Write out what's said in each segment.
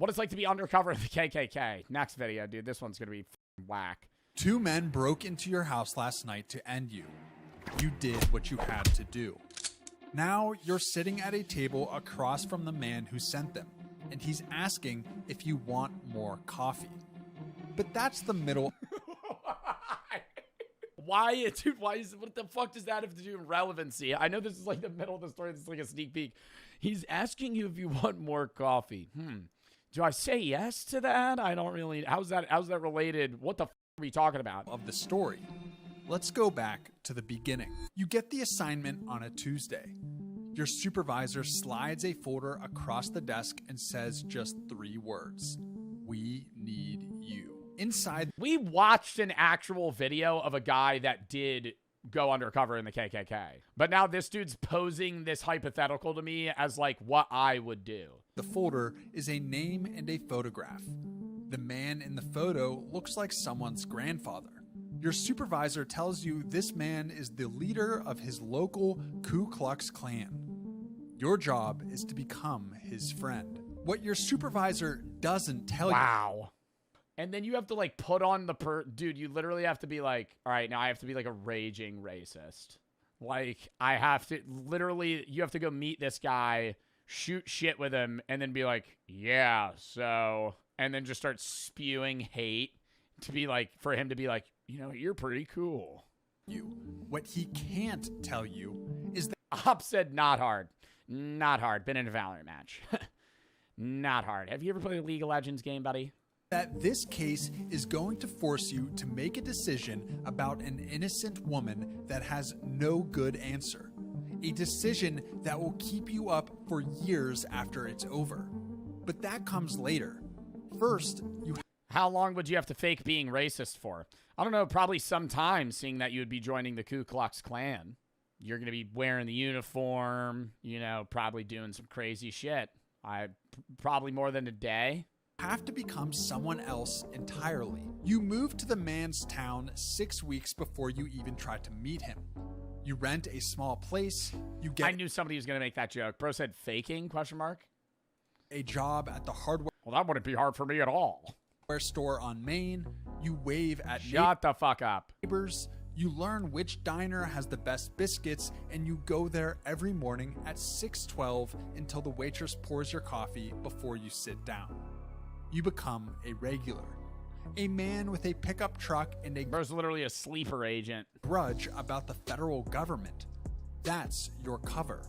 What it's like to be undercover in the KKK. Next video, dude. This one's going to be whack. 2 men broke into your house last night to end you. You did what you had to do. Now you're sitting at a table across from the man who sent them, and he's asking if you want more coffee. But that's the middle. Dude, what the fuck does that have to do with relevancy? I know this is like the middle of the story. This is like a sneak peek. He's asking you if you want more coffee. Do I say yes to that? I don't really. How's that related? What the fuck are we talking about? Of the story. Let's go back to the beginning. You get the assignment on a Tuesday. Your supervisor slides a folder across the desk and says just 3 words. We need you. Inside, we watched an actual video of a guy that did go undercover in the KKK. But now this dude's posing this hypothetical to me as like what I would do. The folder is a name and a photograph. The man in the photo looks like someone's grandfather. Your supervisor tells you this man is the leader of his local Ku Klux Klan. Your job is to become his friend. What your supervisor doesn't tell you. Wow. And then you have to like put on the dude, you literally have to be like, all right, now I have to be like a raging racist. Like I have to literally, you have to go meet this guy, shoot shit with him, and then be like, yeah, so, and then just start spewing hate to be like, for him to be like, you know, you're pretty cool. What he can't tell you is that Op said not hard. Not hard. Been in a Valorant match. Not hard. Have you ever played a League of Legends game, buddy? That this case is going to force you to make a decision about an innocent woman that has no good answer. A decision that will keep you up for years after it's over. But that comes later. First, How long would you have to fake being racist for? I don't know, probably some time, seeing that you would be joining the Ku Klux Klan. You're going to be wearing the uniform, you know, probably doing some crazy shit. Probably more than a day. Have to become someone else entirely. You move to the man's town 6 weeks before you even try to meet him. You rent a small place. I knew somebody was going to make that joke. Bro said faking, question mark. A job at the hardware. Well, that wouldn't be hard for me at all. Store on Main. You wave at Shut the fuck up. Neighbors. You learn which diner has the best biscuits, and you go there every morning at 6:12 until the waitress pours your coffee before you sit down. You become a regular. A man with a pickup truck and a Bro's literally a sleeper agent. Grudge about the federal government. That's your cover.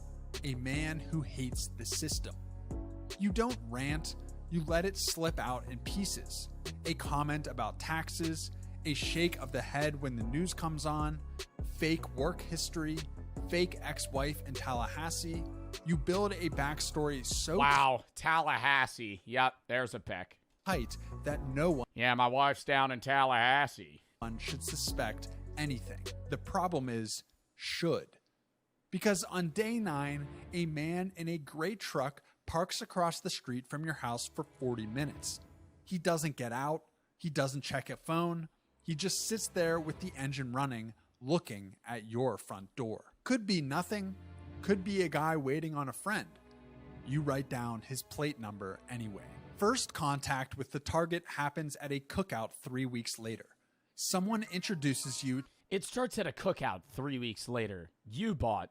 A man who hates the system. You don't rant, you let it slip out in pieces. A comment about taxes, a shake of the head when the news comes on, fake work history, fake ex-wife in Tallahassee. You build a backstory so wow, Tallahassee. Yep, there's a pick. Tight that no one my wife's down in Tallahassee. Should suspect anything. The problem is should. Because on day 9, a man in a gray truck parks across the street from your house for 40 minutes. He doesn't get out. He doesn't check a phone. He just sits there with the engine running, looking at your front door. Could be nothing. Could be a guy waiting on a friend. You write down his plate number anyway. First contact with the target happens at a cookout 3 weeks later. Someone introduces you. It starts at a cookout 3 weeks later. You brought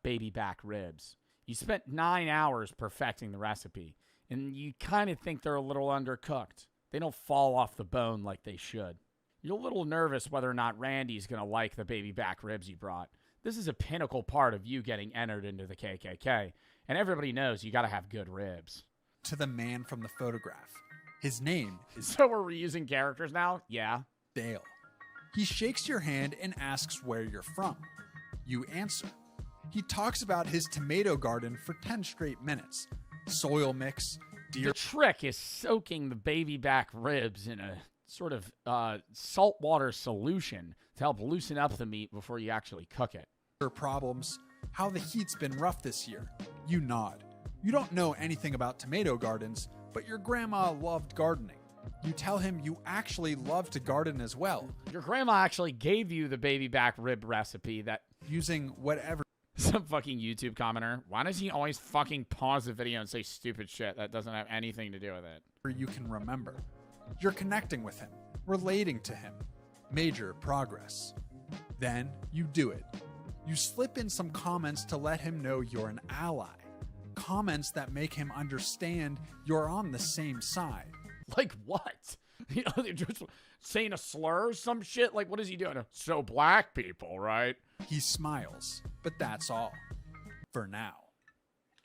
baby back ribs. You spent 9 hours perfecting the recipe, and you kind of think they're a little undercooked. They don't fall off the bone like they should. You're a little nervous whether or not Randy's going to like the baby back ribs you brought. This is a pinnacle part of you getting entered into the KKK, and everybody knows you got to have good ribs. To the man from the photograph. His name is... So we're reusing characters now? Yeah. Dale. He shakes your hand and asks where you're from. You answer. He talks about his tomato garden for 10 straight minutes. Soil mix, deer... The trick is soaking the baby back ribs in a sort of saltwater solution to help loosen up the meat before you actually cook it. Problems, how the heat's been rough this year. You nod. You don't know anything about tomato gardens, but your grandma loved gardening. You tell him you actually love to garden as well. Your grandma actually gave you the baby back rib recipe that... Using whatever... Some fucking YouTube commenter. Why does he always fucking pause the video and say stupid shit that doesn't have anything to do with it? You can remember. You're connecting with him, relating to him. Major progress. Then you do it. You slip in some comments to let him know you're an ally. Comments that make him understand you're on the same side. Like what? They're just saying a slur or some shit? Like, what is he doing? So black people, right? He smiles, but that's all. For now.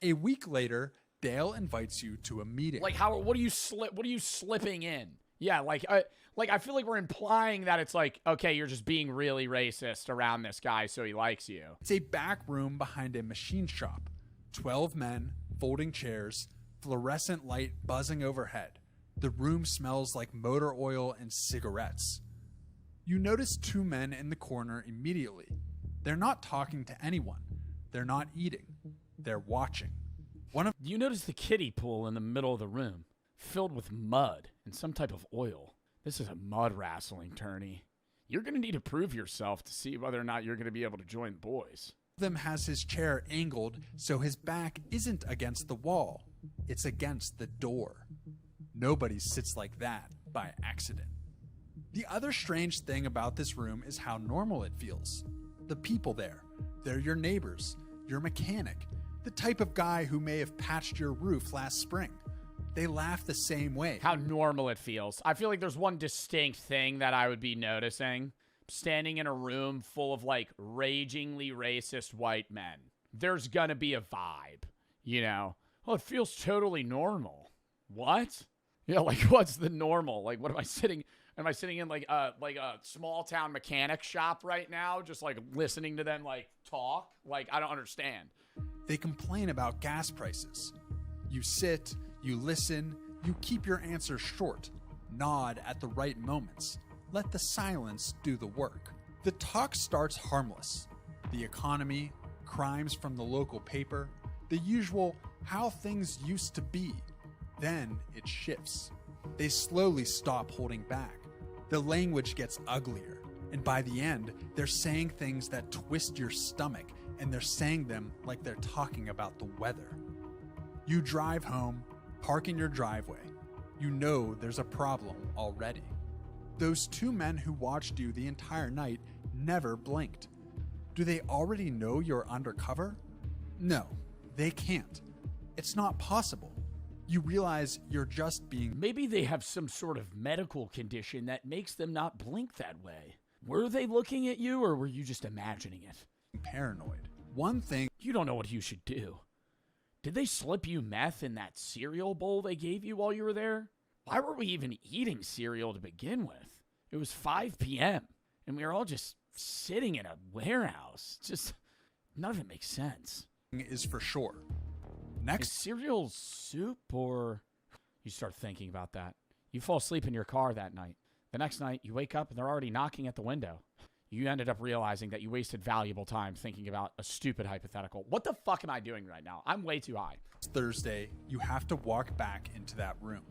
A week later, Dale invites you to a meeting. Like, how? What are you slipping in? Yeah, like I feel like we're implying that it's like, okay, you're just being really racist around this guy, so he likes you. It's a back room behind a machine shop. 12 men, folding chairs, fluorescent light buzzing overhead. The room smells like motor oil and cigarettes. You notice 2 men in the corner immediately. They're not talking to anyone. They're not eating. They're watching. You notice the kiddie pool in the middle of the room, filled with mud and some type of oil. This is a mud wrestling tourney. You're going to need to prove yourself to see whether or not you're going to be able to join the boys. Them has his chair angled so his back isn't against the wall. It's against the door. Nobody sits like that by accident. The other strange thing about this room is how normal it feels. The people there, they're your neighbors, your mechanic, the type of guy who may have patched your roof last spring. They laugh the same way. How normal it feels. I feel like there's one distinct thing that I would be noticing. Standing in a room full of, like, ragingly racist white men. There's gonna be a vibe, you know? Oh, it feels totally normal. What? Yeah, like, what's the normal? Like, what am I sitting... Am I sitting in, like a small-town mechanic shop right now, just, like, listening to them, like, talk? Like, I don't understand. They complain about gas prices. You sit, you listen, you keep your answers short, nod at the right moments. Let the silence do the work. The talk starts harmless. The economy, crimes from the local paper, the usual how things used to be. Then it shifts. They slowly stop holding back. The language gets uglier, and by the end, they're saying things that twist your stomach, and they're saying them like they're talking about the weather. You drive home, park in your driveway. You know there's a problem already. Those 2 men who watched you the entire night never blinked. Do they already know you're undercover? No, they can't. It's not possible. You realize you're just being... Maybe they have some sort of medical condition that makes them not blink that way. Were they looking at you, or were you just imagining it? Paranoid. One thing... You don't know what you should do. Did they slip you meth in that cereal bowl they gave you while you were there? Why were we even eating cereal to begin with? It was 5 p.m., and we were all just sitting in a warehouse. Just, none of it makes sense. Is for sure. Is Next, cereal soup, or... You start thinking about that. You fall asleep in your car that night. The next night, you wake up and they're already knocking at the window. You ended up realizing that you wasted valuable time thinking about a stupid hypothetical. What the fuck am I doing right now? I'm way too high. Thursday, you have to walk back into that room.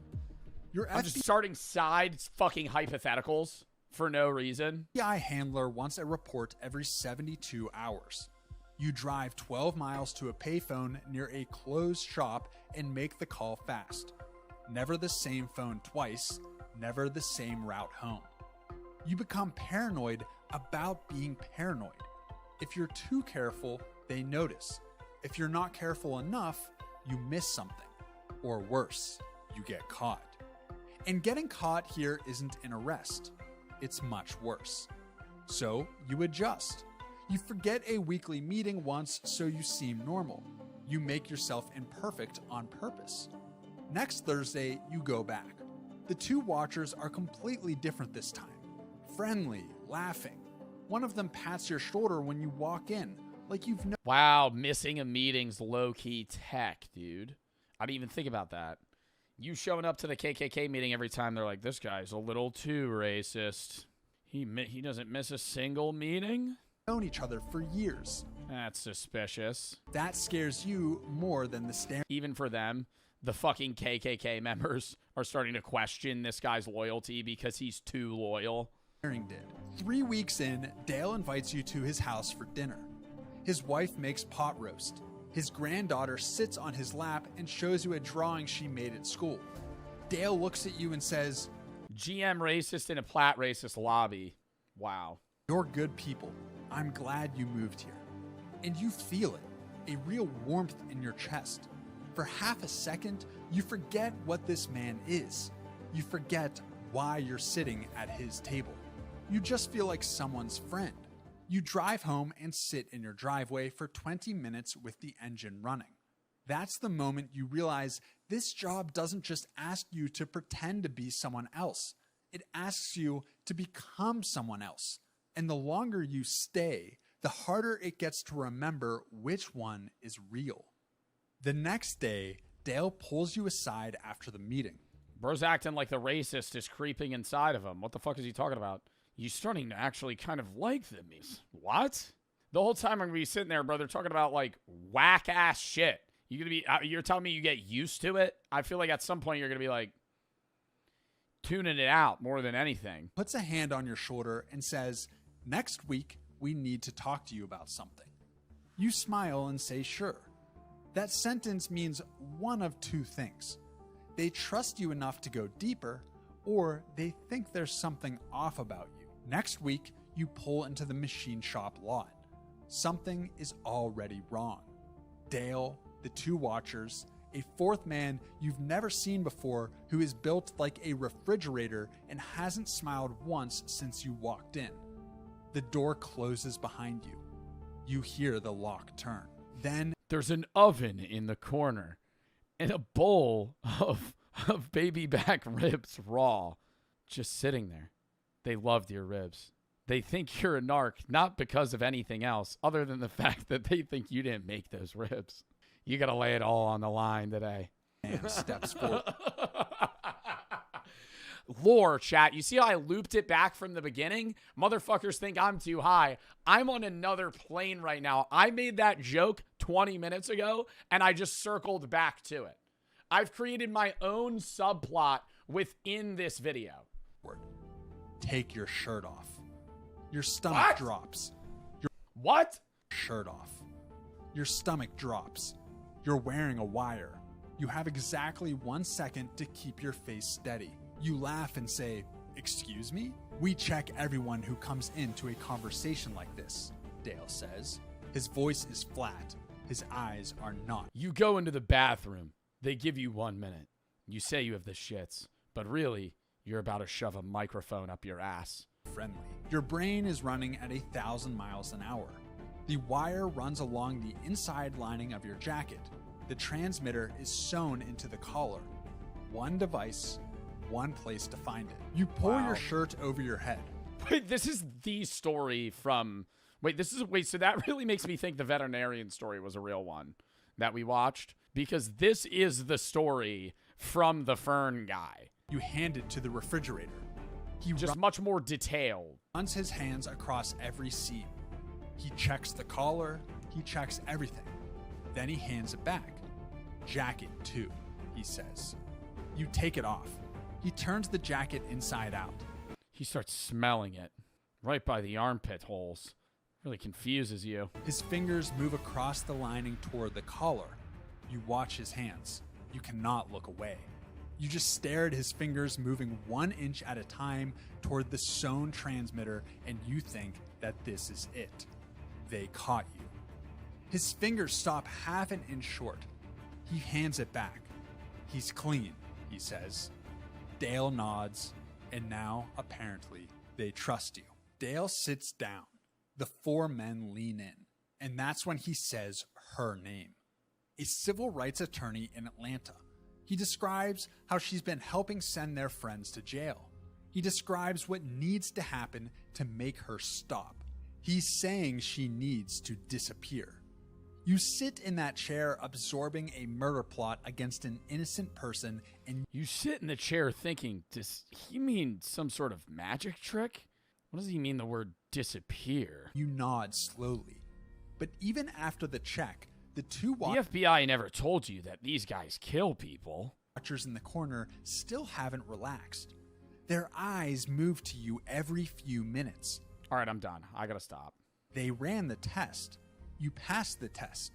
I'm just starting side fucking hypotheticals for no reason. FBI handler wants a report every 72 hours. You drive 12 miles to a payphone near a closed shop and make the call fast. Never the same phone twice, never the same route home. You become paranoid about being paranoid. If you're too careful, they notice. If you're not careful enough, you miss something. Or worse, you get caught. And getting caught here isn't an arrest. It's much worse. So you adjust. You forget a weekly meeting once so you seem normal. You make yourself imperfect on purpose. Next Thursday, you go back. The 2 watchers are completely different this time. Friendly, laughing. One of them pats your shoulder when you walk in, like you've known. Wow, missing a meeting's low-key tech, dude. I didn't even think about that. You showing up to the KKK meeting every time, they're like, this guy's a little too racist. He doesn't miss a single meeting? Known each other for years. That's suspicious. That scares you more than the staring. Even for them, the fucking KKK members are starting to question this guy's loyalty because he's too loyal. Did. 3 weeks in, Dale invites you to his house for dinner. His wife makes pot roast. His granddaughter sits on his lap and shows you a drawing she made at school. Dale looks at you and says, GM racist in a plat racist lobby. Wow. "You're good people. I'm glad you moved here." And you feel it, a real warmth in your chest. For half a second, you forget what this man is. You forget why you're sitting at his table. You just feel like someone's friend. You drive home and sit in your driveway for 20 minutes with the engine running. That's the moment you realize this job doesn't just ask you to pretend to be someone else. It asks you to become someone else. And the longer you stay, the harder it gets to remember which one is real. The next day, Dale pulls you aside after the meeting. Bro's acting like the racist is creeping inside of him. What the fuck is he talking about? You're starting to actually kind of like them. What? The whole time I'm going to be sitting there, bro, they're talking about, like, whack-ass shit. You're telling me you get used to it? I feel like at some point you're going to be, like, tuning it out more than anything. Puts a hand on your shoulder and says, "Next week, we need to talk to you about something." You smile and say, "Sure." That sentence means one of two things. They trust you enough to go deeper, or they think there's something off about you. Next week, you pull into the machine shop lot. Something is already wrong. Dale, the two watchers, a fourth man you've never seen before who is built like a refrigerator and hasn't smiled once since you walked in. The door closes behind you. You hear the lock turn. Then there's an oven in the corner and a bowl of baby back ribs raw just sitting there. They loved your ribs. They think you're a narc, not because of anything else other than the fact that they think you didn't make those ribs. You got to lay it all on the line today. man steps forward. Lore, chat. You see how I looped it back from the beginning? Motherfuckers think I'm too high. I'm on another plane right now. I made that joke 20 minutes ago, and I just circled back to it. I've created my own subplot within this video. Take your shirt off. Your stomach drops. What? Shirt off. Your stomach drops. You're wearing a wire. You have exactly 1 second to keep your face steady. You laugh and say, "Excuse me?" "We check everyone who comes into a conversation like this," Dale says. His voice is flat. His eyes are not. You go into the bathroom. They give you 1 minute. You say you have the shits, but really, you're about to shove a microphone up your ass. Friendly. Your brain is running at 1,000 miles an hour. The wire runs along the inside lining of your jacket. The transmitter is sewn into the collar. One device, one place to find it. You pull your shirt over your head. Wait, this is the story from... so that really makes me think the veterinarian story was a real one that we watched, because this is the story from the Fern guy. You hand it to the refrigerator. He just much more detailed. Runs his hands across every seam. He checks the collar. He checks everything. Then he hands it back. "Jacket, too," he says. You take it off. He turns the jacket inside out. He starts smelling it right by the armpit holes. Really confuses you. His fingers move across the lining toward the collar. You watch his hands. You cannot look away. You just stare at his fingers moving 1 inch at a time toward the sewn transmitter, and you think that this is it. They caught you. His fingers stop half an inch short. He hands it back. "He's clean," he says. Dale nods, and now, apparently, they trust you. Dale sits down. The four men lean in, and that's when he says her name. A civil rights attorney in Atlanta. He describes how she's been helping send their friends to jail. He describes what needs to happen to make her stop. He's saying she needs to disappear. You sit in that chair absorbing a murder plot against an innocent person, and you sit in the chair thinking, does he mean some sort of magic trick? What does he mean the word disappear? You nod slowly. But even after the check, the two The FBI never told you that these guys kill people. Watchers in the corner still haven't relaxed. Their eyes move to you every few minutes. All right, I'm done. I gotta stop. They ran the test. You pass the test.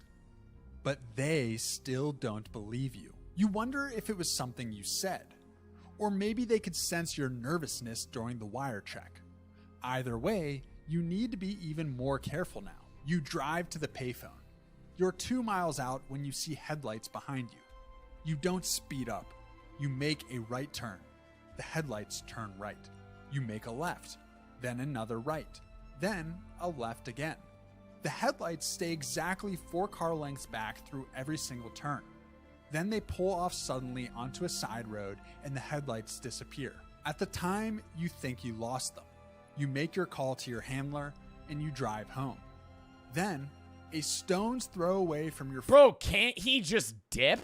But they still don't believe you. You wonder if it was something you said, or maybe they could sense your nervousness during the wire check. Either way, you need to be even more careful now. You drive to the payphone. You're 2 miles out when you see headlights behind you. You don't speed up. You make a right turn. The headlights turn right. You make a left, then another right, then a left again. The headlights stay exactly 4 car lengths back through every single turn. Then they pull off suddenly onto a side road and the headlights disappear. At the time, you think you lost them. You make your call to your handler and you drive home. Then, a stone's throw away from your... Bro, can't he just dip?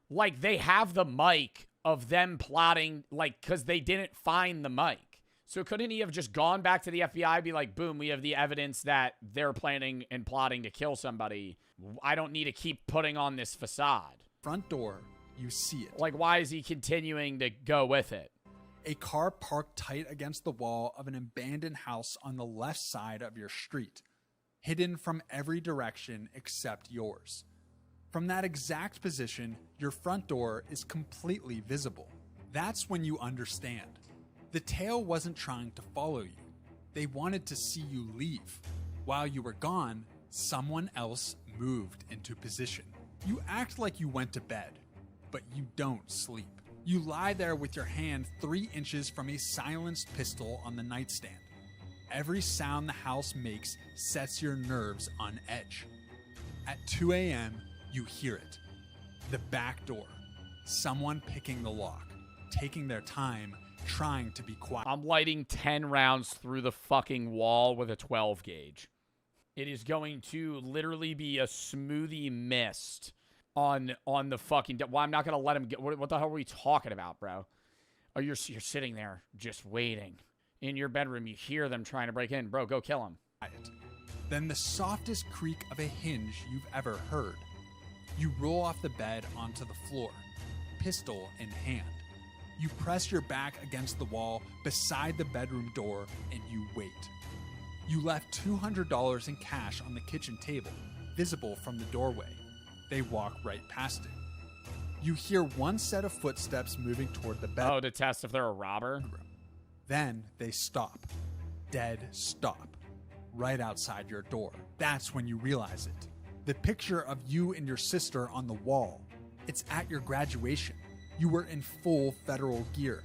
Like, they have the mic of them plotting, like, because they didn't find the mic. So couldn't he have just gone back to the FBI, be like, boom, we have the evidence that they're planning and plotting to kill somebody. I don't need to keep putting on this facade. Front door, you see it. Like, why is he continuing to go with it? A car parked tight against the wall of an abandoned house on the left side of your street, hidden from every direction except yours. From that exact position, your front door is completely visible. That's when you understand. The tail wasn't trying to follow you. They wanted to see you leave. While you were gone, someone else moved into position. You act like you went to bed, but you don't sleep. You lie there with your hand 3 inches from a silenced pistol on the nightstand. Every sound the house makes sets your nerves on edge. At 2 a.m., you hear it. The back door. Someone picking the lock, taking their time, trying to be quiet. I'm lighting 10 rounds through the fucking wall with a 12 gauge. It is going to literally be a smoothie mist on the fucking... Well, I'm not going to let him get... What the hell are we talking about, bro? Oh, you're sitting there just waiting. In your bedroom, you hear them trying to break in. Bro, go kill him. Then the softest creak of a hinge you've ever heard. You roll off the bed onto the floor, pistol in hand. You press your back against the wall beside the bedroom door and you wait. You left $200 in cash on the kitchen table, visible from the doorway. They walk right past it. You hear one set of footsteps moving toward the bed. Oh, to test if they're a robber? Then they stop. Dead stop. Right outside your door. That's when you realize it. The picture of you and your sister on the wall. It's at your graduation. You were in full federal gear.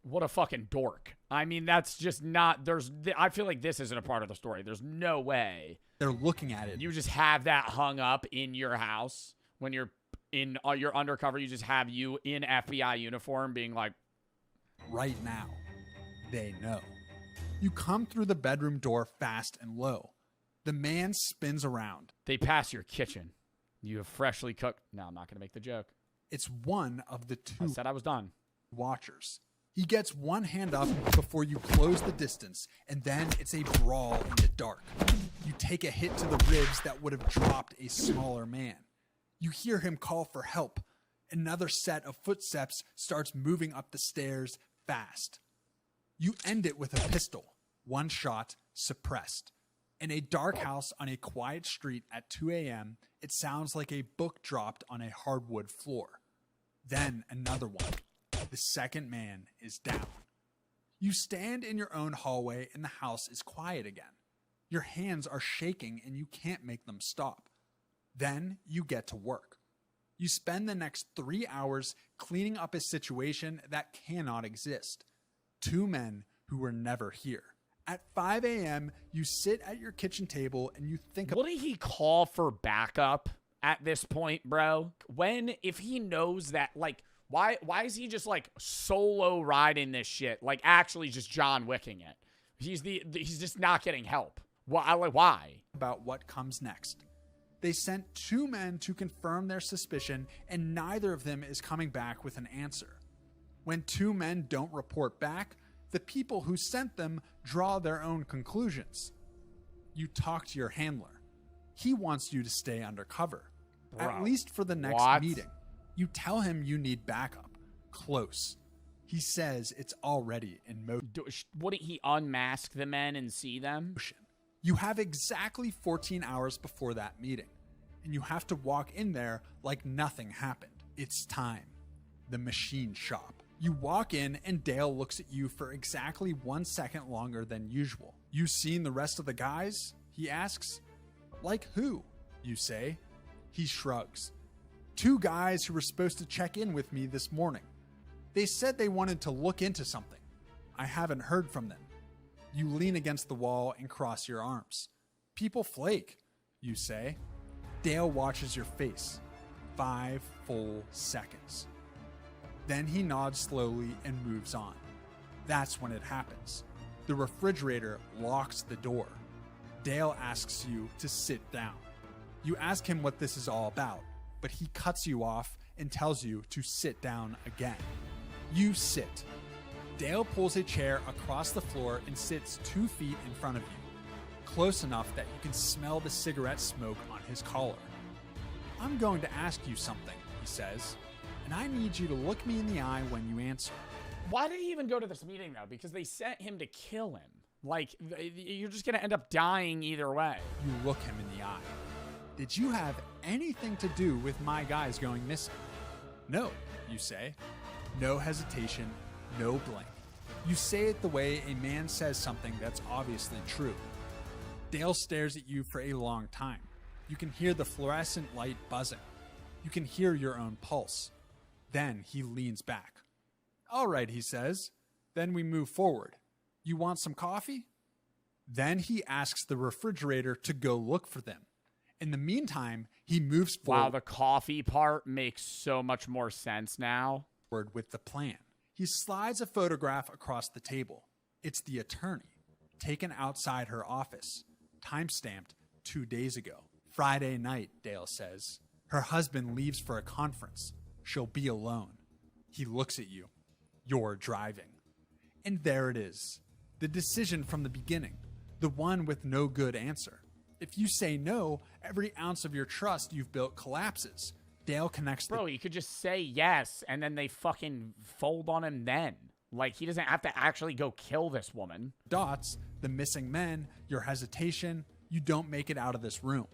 What a fucking dork. I mean, that's just not... I feel like this isn't a part of the story. There's no way. They're looking at it. You just have that hung up in your house when you're in your undercover. You just have you in FBI uniform being like... Right now, they know. You come through the bedroom door fast and low. The man spins around. They pass your kitchen. You have freshly cooked... No, I'm not going to make the joke. It's one of the 2 I said I was done. Watchers. He gets one hand up before you close the distance, and then it's a brawl in the dark. You take a hit to the ribs that would have dropped a smaller man. You hear him call for help. Another set of footsteps starts moving up the stairs fast. You end it with a pistol. One shot, suppressed. In a dark house on a quiet street at 2 a.m., it sounds like a book dropped on a hardwood floor. Then another one. The second man is down. You stand in your own hallway and the house is quiet again. Your hands are shaking and you can't make them stop. Then you get to work. You spend the next 3 hours cleaning up a situation that cannot exist. 2 men who were never here. At 5 a.m., you sit at your kitchen table and you think... Wouldn't he call for backup at this point, bro? If he knows that, like... Why is he just, like, solo riding this shit? Like, actually just John Wicking it. He's just not getting help. Why? About what comes next. They sent 2 men to confirm their suspicion, and neither of them is coming back with an answer. When 2 men don't report back, the people who sent them draw their own conclusions. You talk to your handler. He wants you to stay undercover, at least for the next meeting. You tell him you need backup. Close. He says it's already in motion. Wouldn't he unmask the men and see them? You have exactly 14 hours before that meeting, and you have to walk in there like nothing happened. It's time. The machine shop. You walk in and Dale looks at you for exactly 1 second longer than usual. You seen the rest of the guys? He asks. Like who? You say. He shrugs. 2 guys who were supposed to check in with me this morning. They said they wanted to look into something. I haven't heard from them. You lean against the wall and cross your arms. People flake, you say. Dale watches your face. 5 full seconds. Then he nods slowly and moves on. That's when it happens. The refrigerator locks the door. Dale asks you to sit down. You ask him what this is all about, but he cuts you off and tells you to sit down again. You sit. Dale pulls a chair across the floor and sits 2 feet in front of you, close enough that you can smell the cigarette smoke on his collar. I'm going to ask you something, he says, and I need you to look me in the eye when you answer. Why did he even go to this meeting, though? Because they sent him to kill him. Like, you're just going to end up dying either way. You look him in the eye. Did you have anything to do with my guys going missing? No, you say. No hesitation, no blame. You say it the way a man says something that's obviously true. Dale stares at you for a long time. You can hear the fluorescent light buzzing. You can hear your own pulse. Then he leans back. All right, he says. Then we move forward. You want some coffee? Then he asks the refrigerator to go look for them. In the meantime, he moves forward. Wow, the coffee part makes so much more sense now. With the plan. He slides a photograph across the table. It's the attorney, taken outside her office, time-stamped 2 days ago. Friday night, Dale says. Her husband leaves for a conference. She'll be alone. He looks at you. You're driving. And there it is. The decision from the beginning. The one with no good answer. If you say no, every ounce of your trust you've built collapses. Dale connects the... Bro, you could just say yes, and then they fucking fold on him then. Like, he doesn't have to actually go kill this woman. Dots, the missing men, your hesitation, you don't make it out of this room.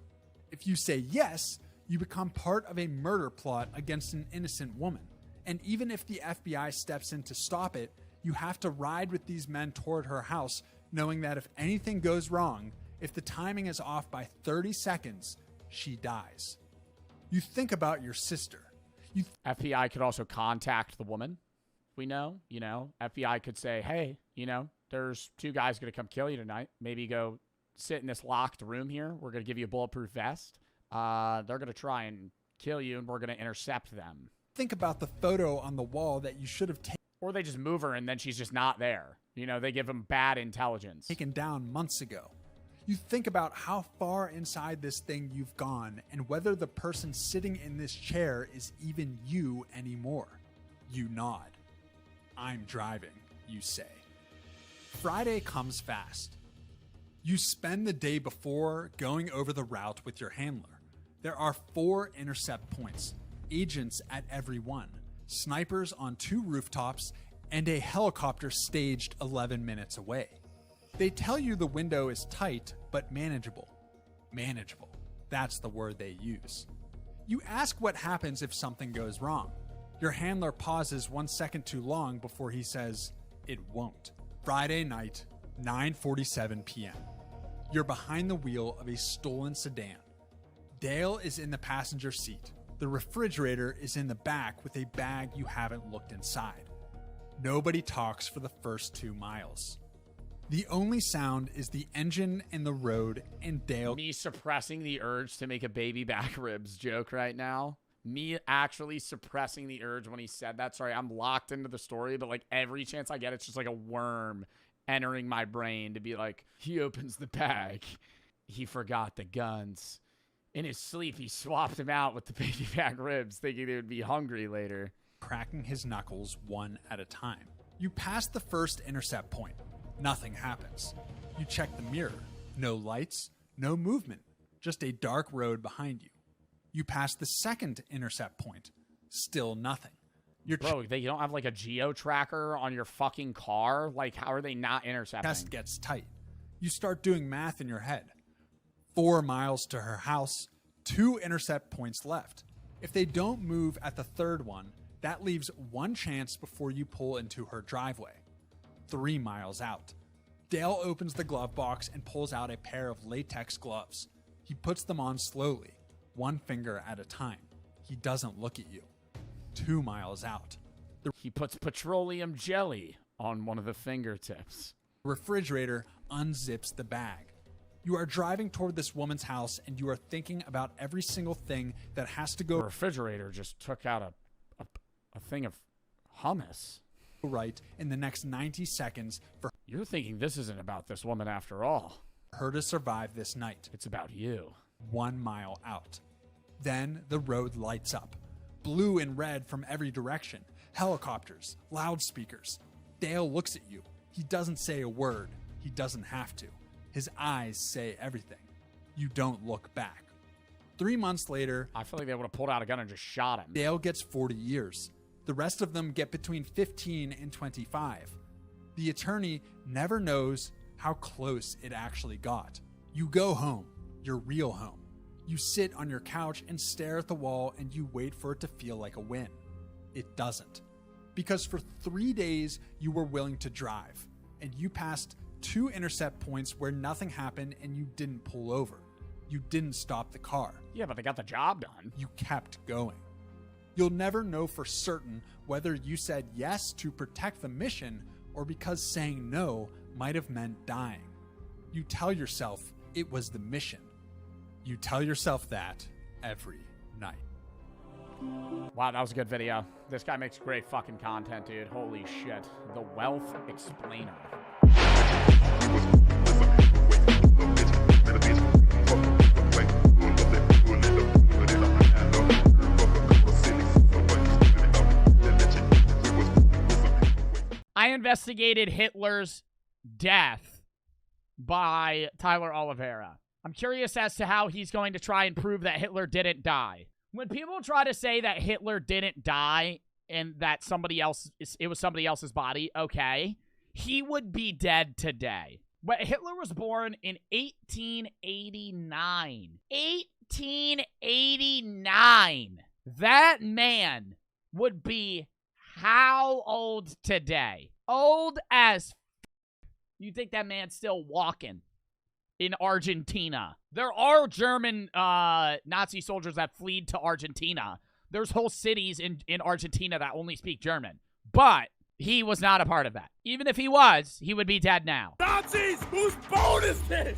If you say yes, you become part of a murder plot against an innocent woman. And even if the FBI steps in to stop it, you have to ride with these men toward her house, knowing that if anything goes wrong, if the timing is off by 30 seconds, she dies. You think about your sister. FBI could also contact the woman. We know, FBI could say, hey, there's 2 guys going to come kill you tonight. Maybe go sit in this locked room here. We're going to give you a bulletproof vest. They're going to try and kill you, and we're going to intercept them. Think about the photo on the wall that you should have Or they just move her, and then she's just not there. They give them bad intelligence. taken down months ago. You think about how far inside this thing you've gone and whether the person sitting in this chair is even you anymore. You nod. I'm driving, you say. Friday comes fast. You spend the day before going over the route with your handler. There are 4 intercept points, agents at every one, snipers on 2 rooftops, and a helicopter staged 11 minutes away. They tell you the window is tight, but manageable. Manageable. That's the word they use. You ask what happens if something goes wrong. Your handler pauses 1 second too long before he says, it won't. Friday night, 9:47 p.m. You're behind the wheel of a stolen sedan. Dale is in the passenger seat. The refrigerator is in the back with a bag you haven't looked inside. Nobody talks for the first 2 miles. The only sound is the engine and the road, and Dale... Me suppressing the urge to make a baby back ribs joke right now. Me actually suppressing the urge when he said that. Sorry, I'm locked into the story, but like every chance I get, it's just like a worm entering my brain to be like, he opens the bag. He forgot the guns. In his sleep, he swapped them out with the baby back ribs, thinking they would be hungry later. Cracking his knuckles one at a time. You pass the first intercept point. Nothing happens. You check the mirror. No lights, no movement, just a dark road behind you. You pass the second intercept point. Still nothing. Bro, they don't have like a geo tracker on your fucking car? Like, how are they not intercepting? Chest gets tight. You start doing math in your head. 4 miles to her house, 2 intercept points left. If they don't move at the third one, that leaves 1 chance before you pull into her driveway. 3 miles out. Dale opens the glove box and pulls out a pair of latex gloves. He puts them on slowly, 1 finger at a time. He doesn't look at you. 2 miles out. He puts petroleum jelly on one of the fingertips. The refrigerator unzips the bag. You are driving toward this woman's house and you are thinking about every single thing that has to go The refrigerator just took out a thing of hummus. right in the next 90 seconds for You're thinking this isn't about this woman after all. her to survive this night. It's about you. 1 mile out. Then the road lights up. Blue and red from every direction. Helicopters, loudspeakers. Dale looks at you. He doesn't say a word. He doesn't have to. His eyes say everything. You don't look back. 3 months later, I feel like they would have pulled out a gun and just shot him. Dale gets 40 years. The rest of them get between 15 and 25. The attorney never knows how close it actually got. You go home, your real home. You sit on your couch and stare at the wall and you wait for it to feel like a win. It doesn't. Because for 3 days you were willing to drive, and you passed 2 intercept points where nothing happened and you didn't pull over. You didn't stop the car. Yeah, but they got the job done. You kept going. You'll never know for certain whether you said yes to protect the mission or because saying no might have meant dying. You tell yourself it was the mission. You tell yourself that every night. Wow, that was a good video. This guy makes great fucking content, dude. Holy shit. The Wealth Explainer. I investigated Hitler's death by Tyler Oliveira. I'm curious as to how he's going to try and prove that Hitler didn't die. When people try to say that Hitler didn't die and that it was somebody else's body, okay, he would be dead today. But Hitler was born in 1889. 1889. That man would be how old today? Old as You think that man's still walking in Argentina? There are German Nazi soldiers that fled to Argentina. There's whole cities in Argentina that only speak German. But he was not a part of that. Even if he was, he would be dead now. Nazis! Whose boat is this?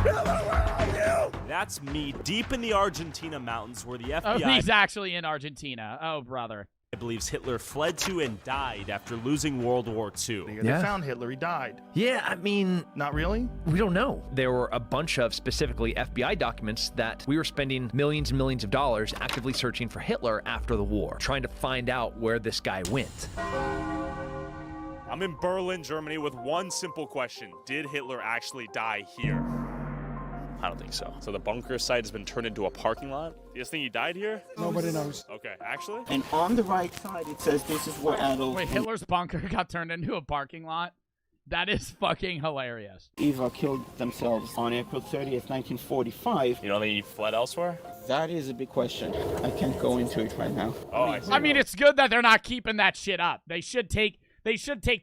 Where are you? That's me, deep in the Argentina mountains where the FBI... Oh, he's actually in Argentina. Oh, brother. believes Hitler fled to and died after losing World War II. They found Hitler. He died. Yeah, I mean... Not really? We don't know. There were a bunch of specifically FBI documents that we were spending millions and millions of dollars actively searching for Hitler after the war, trying to find out where this guy went. I'm in Berlin, Germany with one simple question. Did Hitler actually die here? I don't think so. So the bunker site has been turned into a parking lot? You guys think he died here? Nobody knows. Okay, actually? And on the right side, it says this is where Adolf Wait, Hitler's bunker got turned into a parking lot? That is fucking hilarious. Eva killed themselves on April 30th, 1945. You don't think he fled elsewhere? That is a big question. I can't go into it right now. Oh, I see. I mean, it's good that they're not keeping that shit up. They should take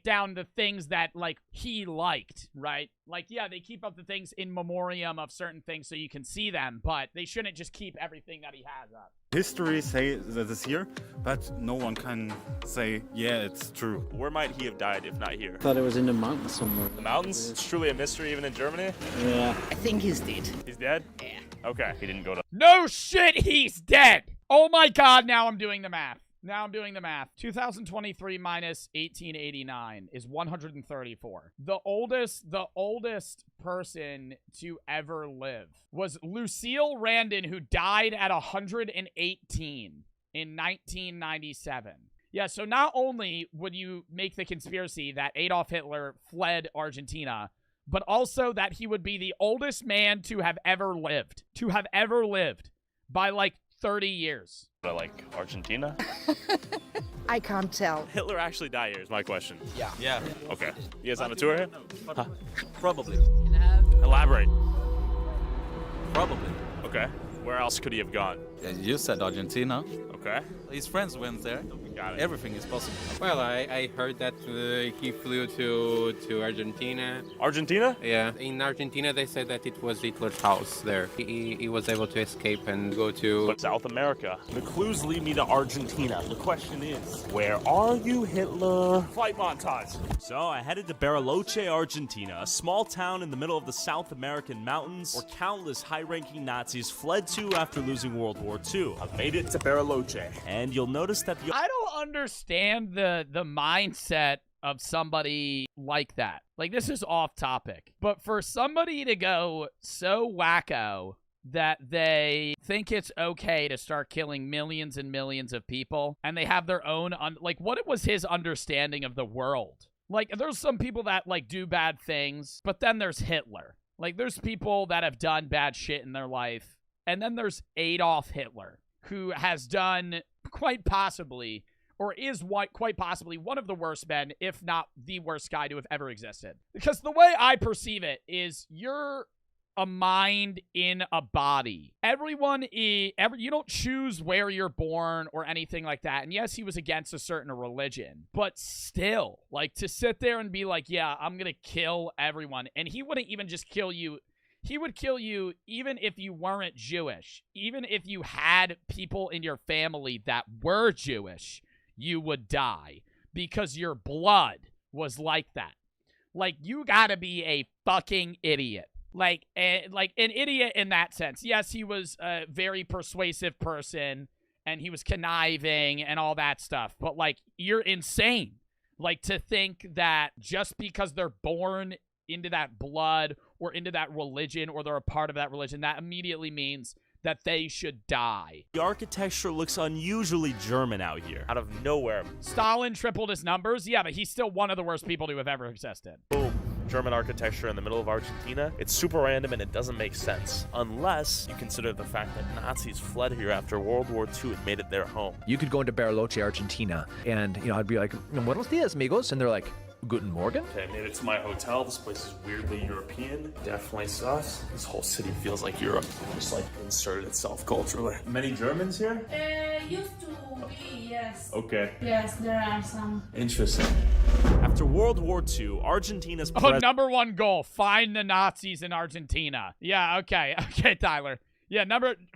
down the things that, like, he liked, right? Like, yeah, they keep up the things in memoriam of certain things so you can see them, but they shouldn't just keep everything that he has up. History says that it's here, but no one can say, yeah, it's true. Where might he have died if not here? I thought it was in the mountains somewhere. The mountains? It's truly a mystery even in Germany? Yeah. I think he's dead. He's dead? Yeah. Okay, he didn't go to... No shit, he's dead! Oh my god, now I'm doing the math. 2023 minus 1889 is 134. The oldest person to ever live was Lucille Randon, who died at 118 in 1997. Yeah, so not only would you make the conspiracy that Adolf Hitler fled Argentina, but also that he would be the oldest man to have ever lived. By like 30 years. Like Argentina? I can't tell. Hitler actually died here is my question. Yeah, Okay. You guys on a tour here? Huh. probably. Elaborate. Probably. Okay. Where else could he have gone? Yeah, you said Argentina. Okay. His friends went there. Got it. Everything is possible. Well, I heard that he flew to Argentina. Argentina? Yeah, in Argentina they said that it was Hitler's house there. He was able to escape and go to... But South America. The clues lead me to Argentina. The question is, where are you, Hitler? Flight montage. So I headed to Bartolozzi, Argentina, a small town in the middle of the South American mountains where countless high-ranking Nazis fled to after losing World War II. I've made it to Bartolozzi. And you'll notice that the I don't understand the mindset of somebody like that. Like, this is off topic, but for somebody to go so wacko that they think it's okay to start killing millions and millions of people, and they have their own like, what was his understanding of the world? Like, there's some people that like do bad things, but then there's Hitler. Like, there's people that have done bad shit in their life, and then there's Adolf Hitler, who has done quite possibly, or is quite possibly one of the worst men, if not the worst guy to have ever existed. Because the way I perceive it is, you're a mind in a body. You don't choose where you're born or anything like that. And yes, he was against a certain religion, but still, like, to sit there and be like, yeah, I'm gonna kill everyone. And he wouldn't even just kill you. He would kill you even if you weren't Jewish. Even if you had people in your family that were Jewish, you would die because your blood was like that. Like, you gotta be a fucking idiot. Like an idiot in that sense. Yes, he was a very persuasive person, and he was conniving and all that stuff. But, like, you're insane. Like, to think that just because they're born into that blood or into that religion, or they're a part of that religion, that immediately means that they should die. architecture looks unusually German out here. Out of nowhere. Stalin tripled his numbers? Yeah, but he's still one of the worst people to have ever existed. Boom. German architecture in the middle of Argentina. It's super random and it doesn't make sense unless you consider the fact that Nazis fled here after World War II and made it their home. You could go into Bartolozzi, Argentina, and I'd be like, "Buenos dias, amigos," and they're like, "Guten Morgen." Okay, I made it to my hotel. This place is weirdly European. Definitely sus. This whole city feels like Europe. Just like inserted itself culturally. Many Germans here? Used to be, yes. Okay. Yes, there are some. Interesting. After World War II, Argentina's number one goal, find the Nazis in Argentina. Yeah, okay. Okay, Tyler. Yeah,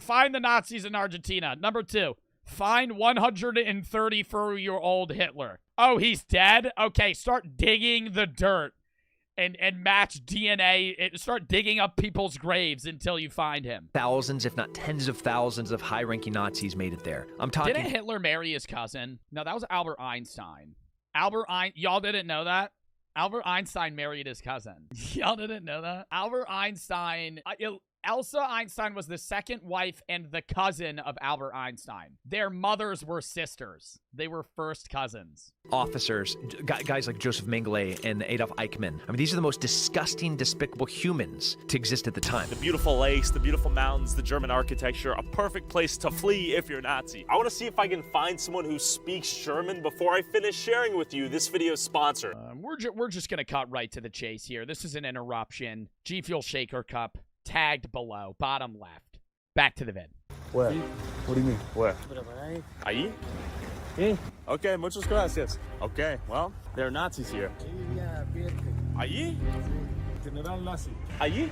find the Nazis in Argentina. Number 2, find 134-year-old Hitler. Oh, he's dead? Okay, start digging the dirt and match DNA. Start digging up people's graves until you find him. Thousands, if not tens of thousands of high-ranking Nazis made it there. I'm talking... Didn't Hitler marry his cousin? No, that was Albert Einstein. Y'all didn't know that? Albert Einstein married his cousin. Y'all didn't know that? Albert Einstein... Elsa Einstein was the second wife and the cousin of Albert Einstein. Their mothers were sisters. They were first cousins. Officers, guys like Joseph Mengele and Adolf Eichmann. I mean, these are the most disgusting, despicable humans to exist at the time. The beautiful lakes, the beautiful mountains, the German architecture, a perfect place to flee if you're Nazi. I want to see if I can find someone who speaks German before I finish sharing with you this video's sponsor. We're just going to cut right to the chase here. This is an interruption. G Fuel Shaker Cup. Tagged below, bottom left. Back to the vid. Where? What do you mean? Where? Ahí? Yeah. Okay, muchas gracias. Okay, well, there are Nazis here. Ahí? General Nazi. Ahí?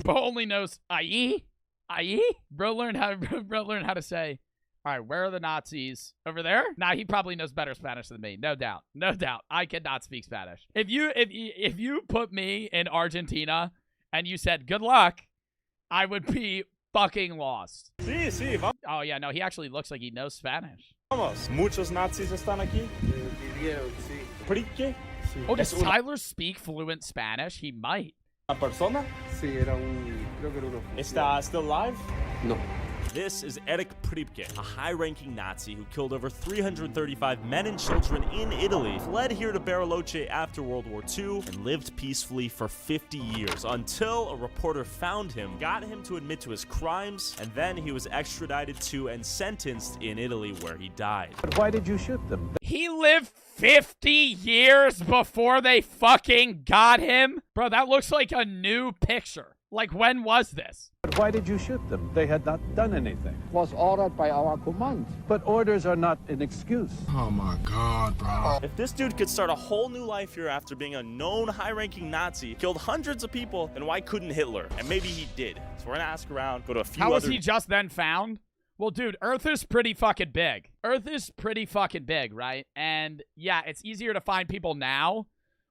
Bro only knows ahí? Ahí? Bro learned how to say, all right, where are the Nazis? Over there? Nah, he probably knows better Spanish than me. No doubt. No doubt. I cannot speak Spanish. If you put me in Argentina and you said, good luck, I would be fucking lost. Sí, sí, vamos. Oh, yeah, no, he actually looks like he knows Spanish. Vamos. Muchos Nazis están aquí. ¿Por qué? Oh, does Tyler speak fluent Spanish? He might. ¿Una persona? Sí, era creo que era un oficial. ¿Está still alive? No. This is Erich Priebke, a high-ranking Nazi who killed over 335 men and children in Italy, fled here to Bariloche after World War II, and lived peacefully for 50 years until a reporter found him, got him to admit to his crimes, and then he was extradited to and sentenced in Italy where he died. But why did you shoot them? He lived 50 years before they fucking got him? Bro, that looks like a new picture. Like, when was this? But why did you shoot them? They had not done anything. Was ordered by our command. But orders are not an excuse. Oh my God, bro. If this dude could start a whole new life here after being a known high-ranking Nazi, killed hundreds of people, then why couldn't Hitler? And maybe he did. So we're gonna ask around, go to a few How was other... he just then found? Well, dude, Earth is pretty fucking big. Earth is pretty fucking big, right? And yeah, it's easier to find people now,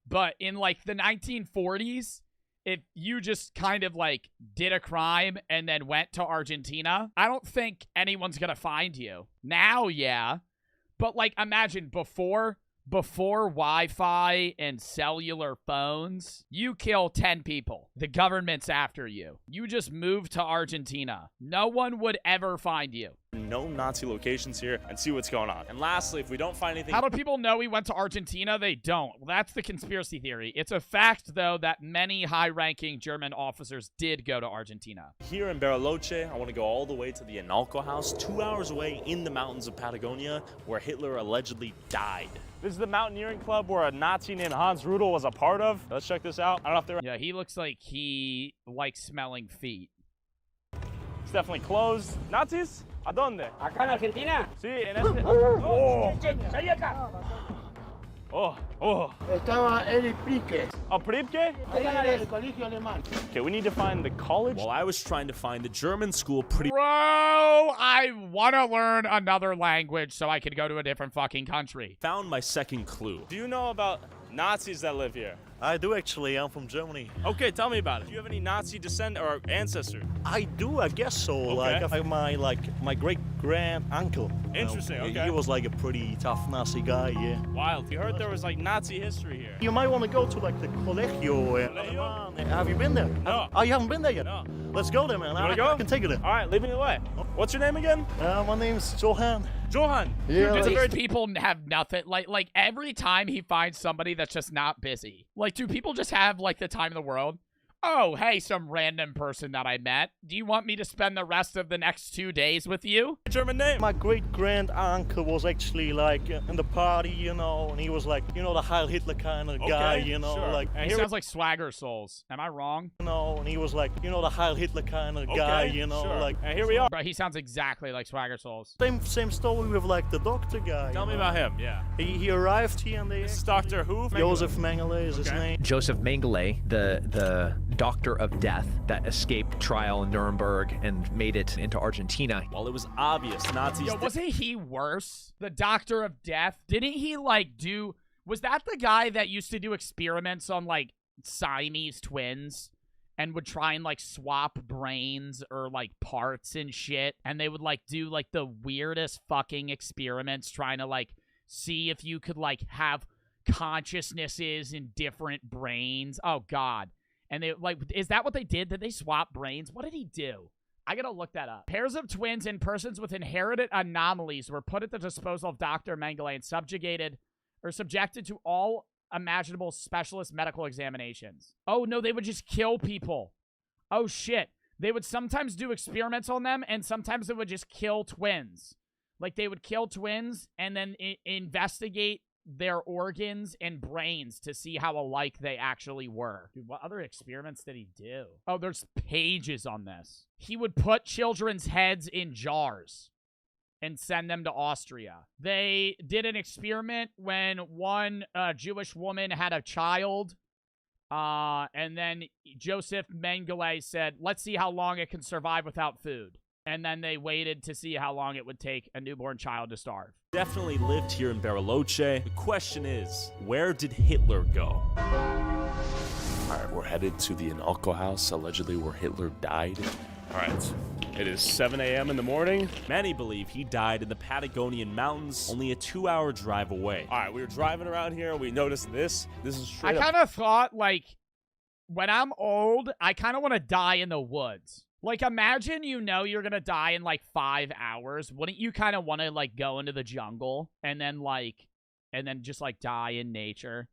but in like the 1940s, if you just kind of like did a crime and then went to Argentina, I don't think anyone's gonna find you. Now, yeah. But like, imagine before Wi-Fi and cellular phones, you kill 10 people. The government's after you. You just moved to Argentina. No one would ever find you. known Nazi locations here and see what's going on. And lastly, if we don't find anything... How do people know he went to Argentina? They don't. Well, that's the conspiracy theory. It's a fact, though, that many high-ranking German officers did go to Argentina. Here in Bariloche, I want to go all the way to the Analco house, 2 hours away in the mountains of Patagonia, where Hitler allegedly died. This is the mountaineering club where a Nazi named Hans Rudel was a part of. Let's check this out. I don't know if they're... Yeah, he looks like he likes smelling feet. It's definitely closed. Nazis? ¿A dónde? Acá en Argentina. Sí, en este... Oh! Salí acá. Oh! Estaba Erich Priebke. Oh, Priebke? Allá en el colegio alemán. Okay, we need to find the college. While I was trying to find the German school pretty... Bro, I want to learn another language so I can go to a different fucking country. Found my second clue. Do you know about Nazis that live here? I do actually. I'm from Germany. Okay, tell me about it. Do you have any Nazi descent or ancestor? I do, I guess so. Okay. My great grand uncle. Interesting, okay. He was like a pretty tough Nazi guy, yeah. Wild. You heard there was like Nazi history here. You might want to go to like the Colegio. Have you been there? No. Oh, you haven't been there yet? No. Let's go there, man. You wanna go? I can take you there. All right, lead me the way. What's your name again? My name's Johan. Johan. Yeah. These people have nothing. Like every time he finds somebody that's just not busy. Like, do people just have like the time in the world? Oh, hey, some random person that I met. Do you want me to spend the rest of the next 2 days with you? German name? My great grand uncle was actually like in the party, you know, and he was like, you know, the Heil Hitler kind of guy, you know, sure. like. He sounds like Swagger Souls. Am I wrong? You know, and he was like, you know, the Heil Hitler kind of guy, you know, sure. like. And here we are. Bro, he sounds exactly like Swagger Souls. Same story with like the doctor guy. Tell me about him, yeah. He arrived here and they. This is Dr. Who? Joseph Mengele is his name. Joseph Mengele, the doctor of death that escaped trial in Nuremberg and made it into Argentina. While it was obvious Nazis... Yo, wasn't he worse? The Doctor of Death? Didn't he, like, do... Was that the guy that used to do experiments on, like, Siamese twins? And would try and, like, swap brains or, like, parts and shit? And they would, like, do, like, the weirdest fucking experiments trying to, like, see if you could, like, have consciousnesses in different brains. Oh, God. And they, like, is that what they did? Did they swap brains? What did he do? I gotta look that up. Pairs of twins and persons with inherited anomalies were put at the disposal of Dr. Mengele and subjected to all imaginable specialist medical examinations. Oh, no, they would just kill people. Oh, shit. They would sometimes do experiments on them, and sometimes they would just kill twins. Like, they would kill twins and then investigate their organs and brains to see how alike they actually were. Dude, what other experiments did he do? Oh, there's pages on this. He would put children's heads in jars and send them to Austria. They did an experiment when one Jewish woman had a child, and then Joseph Mengele said, let's see how long it can survive without food. And then they waited to see how long it would take a newborn child to starve. Definitely lived here in Bariloche. The question is, where did Hitler go? All right, we're headed to the Analco house, allegedly where Hitler died. All right, it is 7 a.m. in the morning. Many believe he died in the Patagonian mountains, only a 2-hour drive away. All right, we were driving around here. We noticed this. This is straight I up. kind of thought, like, when I'm old, I kind of want to die in the woods. Like, imagine you know you're gonna die in, like, 5 hours. Wouldn't you kind of want to, like, go into the jungle and then, like, just, like, die in nature?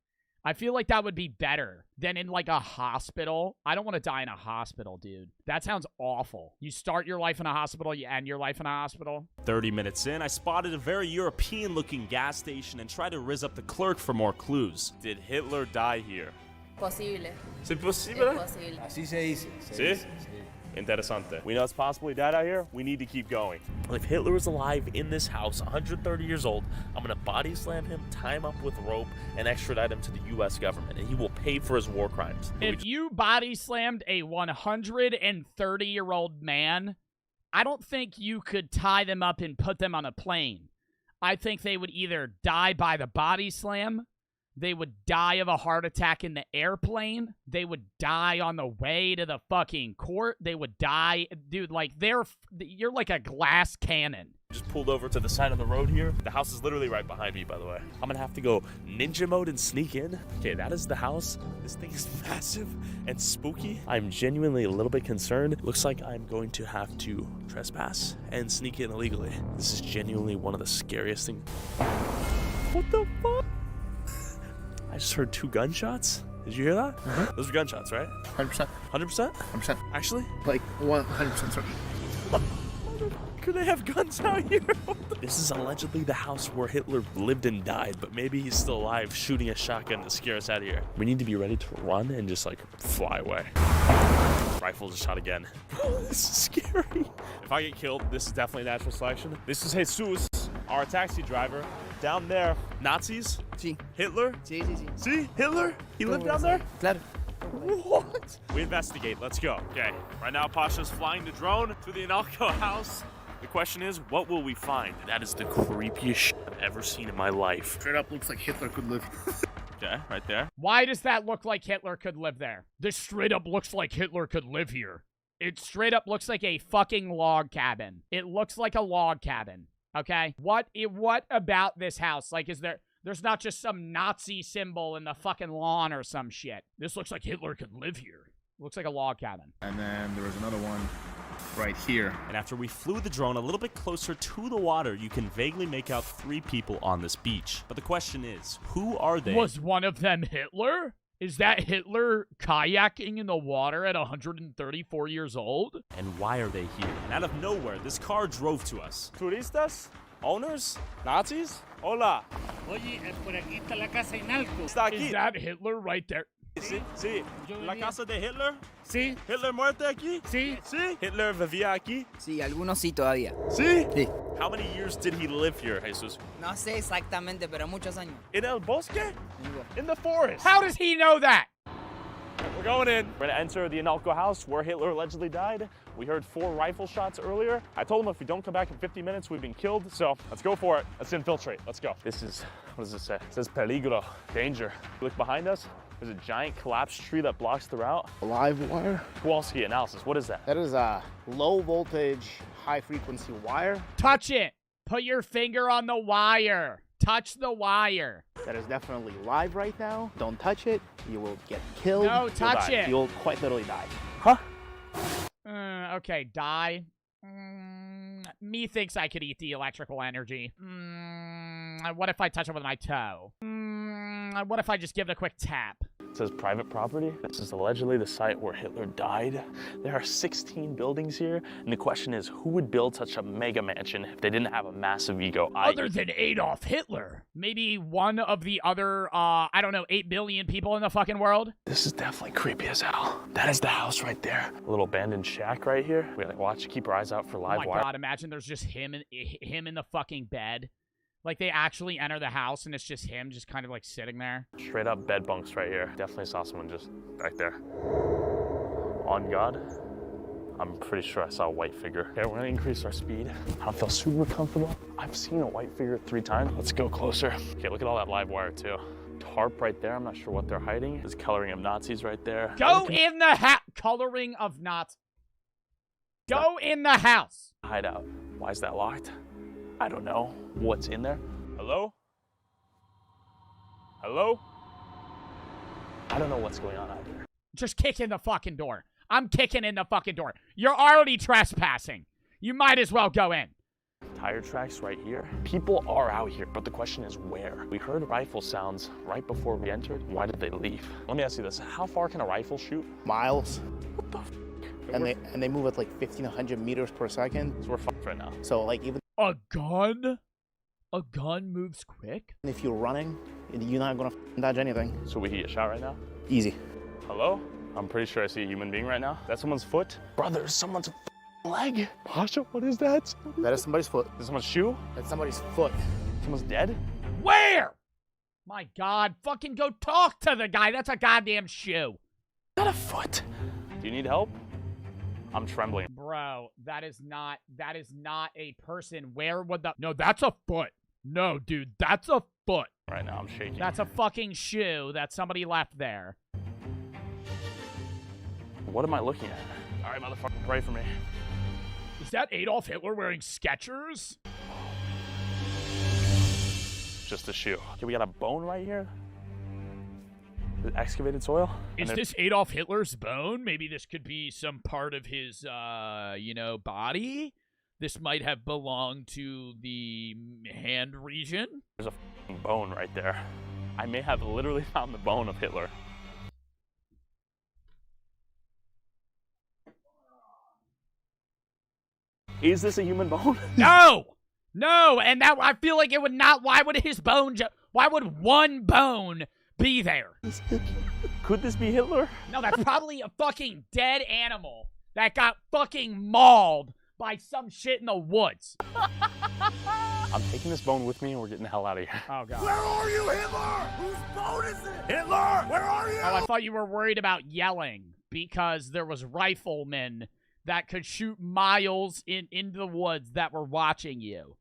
I feel like that would be better than in, like, a hospital. I don't want to die in a hospital, dude. That sounds awful. You start your life in a hospital, you end your life in a hospital. 30 minutes in, I spotted a very European-looking gas station and tried to rizz up the clerk for more clues. Did Hitler die here? Posible. ¿Es posible? Es posible. Así se dice. ¿Sí? Interesante. We know it's possible he died out here. We need to keep going. If Hitler was alive in this house, 130 years old, I'm gonna body slam him, tie him up with rope, and extradite him to the U.S. government, and he will pay for his war crimes. If you body slammed a 130-year-old man, I don't think you could tie them up and put them on a plane. I think they would either die by the body slam, they would die of a heart attack in the airplane, they would die on the way to the fucking court, they would die. Dude, like, you're like a glass cannon. Just pulled over to the side of the road here. The house is literally right behind me, by the way. I'm gonna have to go ninja mode and sneak in. Okay, that is the house. This thing is massive and spooky. I'm genuinely a little bit concerned. Looks like I'm going to have to trespass and sneak in illegally. This is genuinely one of the scariest things. What the fuck? I just heard 2 gunshots. Did you hear that? Those were gunshots, right? 100%. 100%? 100%. Actually? Like 100% certain. Could they have guns out here? This is allegedly the house where Hitler lived and died, but maybe he's still alive shooting a shotgun to scare us out of here. We need to be ready to run and just, like, fly away. Rifle just shot again. This is scary. If I get killed, this is definitely natural selection. This is Jesus, our taxi driver. Down there, Nazis? Sí. Hitler? Sí, sí, sí. See? Hitler? He lived down there? Claro. What? We investigate. Let's go. Okay. Right now, Pasha's flying the drone to the Inalco house. The question is, what will we find? That is the creepiest shit I've ever seen in my life. Straight up looks like Hitler could live. Okay, right there. Why does that look like Hitler could live there? This straight up looks like Hitler could live here. It straight up looks like a fucking log cabin. It looks like a log cabin. Okay? What about this house? Like, there's not just some Nazi symbol in the fucking lawn or some shit. This looks like Hitler could live here. Looks like a log cabin. And then there was another one right here. And after we flew the drone a little bit closer to the water, you can vaguely make out 3 people on this beach. But the question is, who are they? Was one of them Hitler? Is that Hitler kayaking in the water at 134 years old? And why are they here? And out of nowhere, this car drove to us. Turistas? Owners? Nazis? Hola. Oye, por aquí está la casa Inalco. Está aquí. Is that Hitler right there? Sí, sí. La casa de Hitler? Sí. ¿Hitler muerto aquí? Sí. Sí. ¿Hitler vivía aquí? Sí, algunos sí todavía. Sí. Sí. How many years did he live here, Jesus? No sé exactamente, pero muchos años. In el bosque? In the forest. How does he know that? We're going in. We're gonna enter the Inalco house where Hitler allegedly died. We heard 4 rifle shots earlier. I told him if we don't come back in 50 minutes, we've been killed. So let's go for it. Let's infiltrate. Let's go. This is, what does this say? It says peligro, danger. Look behind us. There's a giant collapsed tree that blocks the route. Live wire? Kowalski analysis. What is that? That is a low voltage, high frequency wire. Touch it. Put your finger on the wire. Touch the wire. That is definitely live right now. Don't touch it. You will get killed. No, touch it. You'll quite literally die. Huh? Okay, die. Me thinks I could eat the electrical energy. What if I touch it with my toe? What if I just give it a quick tap? It says private property. This is allegedly the site where Hitler died. There are 16 buildings here, and the question is, who would build such a mega mansion if they didn't have a massive ego? Other than Adolf Hitler. Maybe one of the other, I don't know, 8 billion people in the fucking world? This is definitely creepy as hell. That is the house right there. A little abandoned shack right here. We gotta watch, keep our eyes out for live wire. Oh my god, imagine there's just him in the fucking bed. Like, they actually enter the house and it's just him just kind of like sitting there. Straight up bed bunks right here. Definitely saw someone just right there. On God, I'm pretty sure I saw a white figure. Okay, we're gonna increase our speed. I don't feel super comfortable. I've seen a white figure 3 times. Let's go closer. Okay, look at all that live wire too. Tarp right there. I'm not sure what they're hiding. There's coloring of Nazis right there. Go in the house. Coloring of Nazis. Go in the house. Hideout. Why is that locked? I don't know. What's in there? Hello? Hello? I don't know what's going on out here. Just kick in the fucking door. I'm kicking in the fucking door. You're already trespassing. You might as well go in. Tire tracks right here. People are out here, but the question is where? We heard rifle sounds right before we entered. Why did they leave? Let me ask you this. How far can a rifle shoot? Miles. What the f? And they move at like 1,500 meters per second. So we're fucked right now. So like even A gun? A gun moves quick? if you're running, you're not gonna dodge anything. So we can get shot right now? Easy. Hello? I'm pretty sure I see a human being right now. That's someone's foot? Brother, someone's leg. Pasha, what is that? That is somebody's foot. Is someone's shoe? That's somebody's foot. Someone's dead? Where? My God, fucking go talk to the guy. That's a goddamn shoe. Is that a foot? Do you need help? I'm trembling. Bro, that is not a person. Where would the... No, that's a foot. No, dude, that's a foot. Right now, I'm shaking. That's a fucking shoe that somebody left there. What am I looking at? All right, motherfucker, pray for me. Is that Adolf Hitler wearing Skechers? Just a shoe. Okay, we got a bone right here. Is it excavated soil? Is this Adolf Hitler's bone? Maybe this could be some part of his, body? This might have belonged to the hand region? There's a f***ing bone right there. I may have literally found the bone of Hitler. Is this a human bone? No! No, and that I feel like it would not. Why would his bone? Why would one bone be there? Could this be Hitler? No, that's probably a fucking dead animal that got fucking mauled by some shit in the woods. I'm taking this bone with me and we're getting the hell out of here. Oh, God. Where are you, Hitler? Whose bone is it? Hitler, where are you? Oh, I thought you were worried about yelling because there was riflemen that could shoot miles into the woods that were watching you.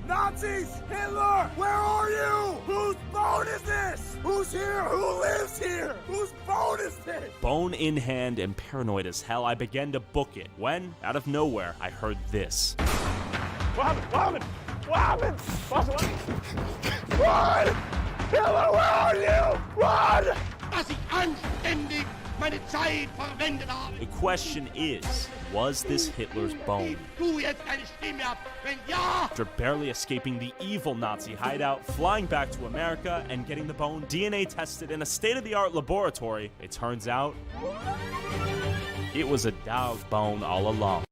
Nazis! Hitler! Where are you? Whose bone is this? Who's here? Who lives here? Whose bone is this? Bone in hand and paranoid as hell, I began to book it when, out of nowhere, I heard this. What happened? What happened? What happened? What? Run! Hitler, where are you? Run! Dass ich anständig meine Zeit verwendet habe. The question is, was this Hitler's bone? Du jetzt eine Stimme ab, wenn ja! After barely escaping the evil Nazi hideout, flying back to America, and getting the bone DNA tested in a state-of-the-art laboratory, it turns out it was a dog bone all along.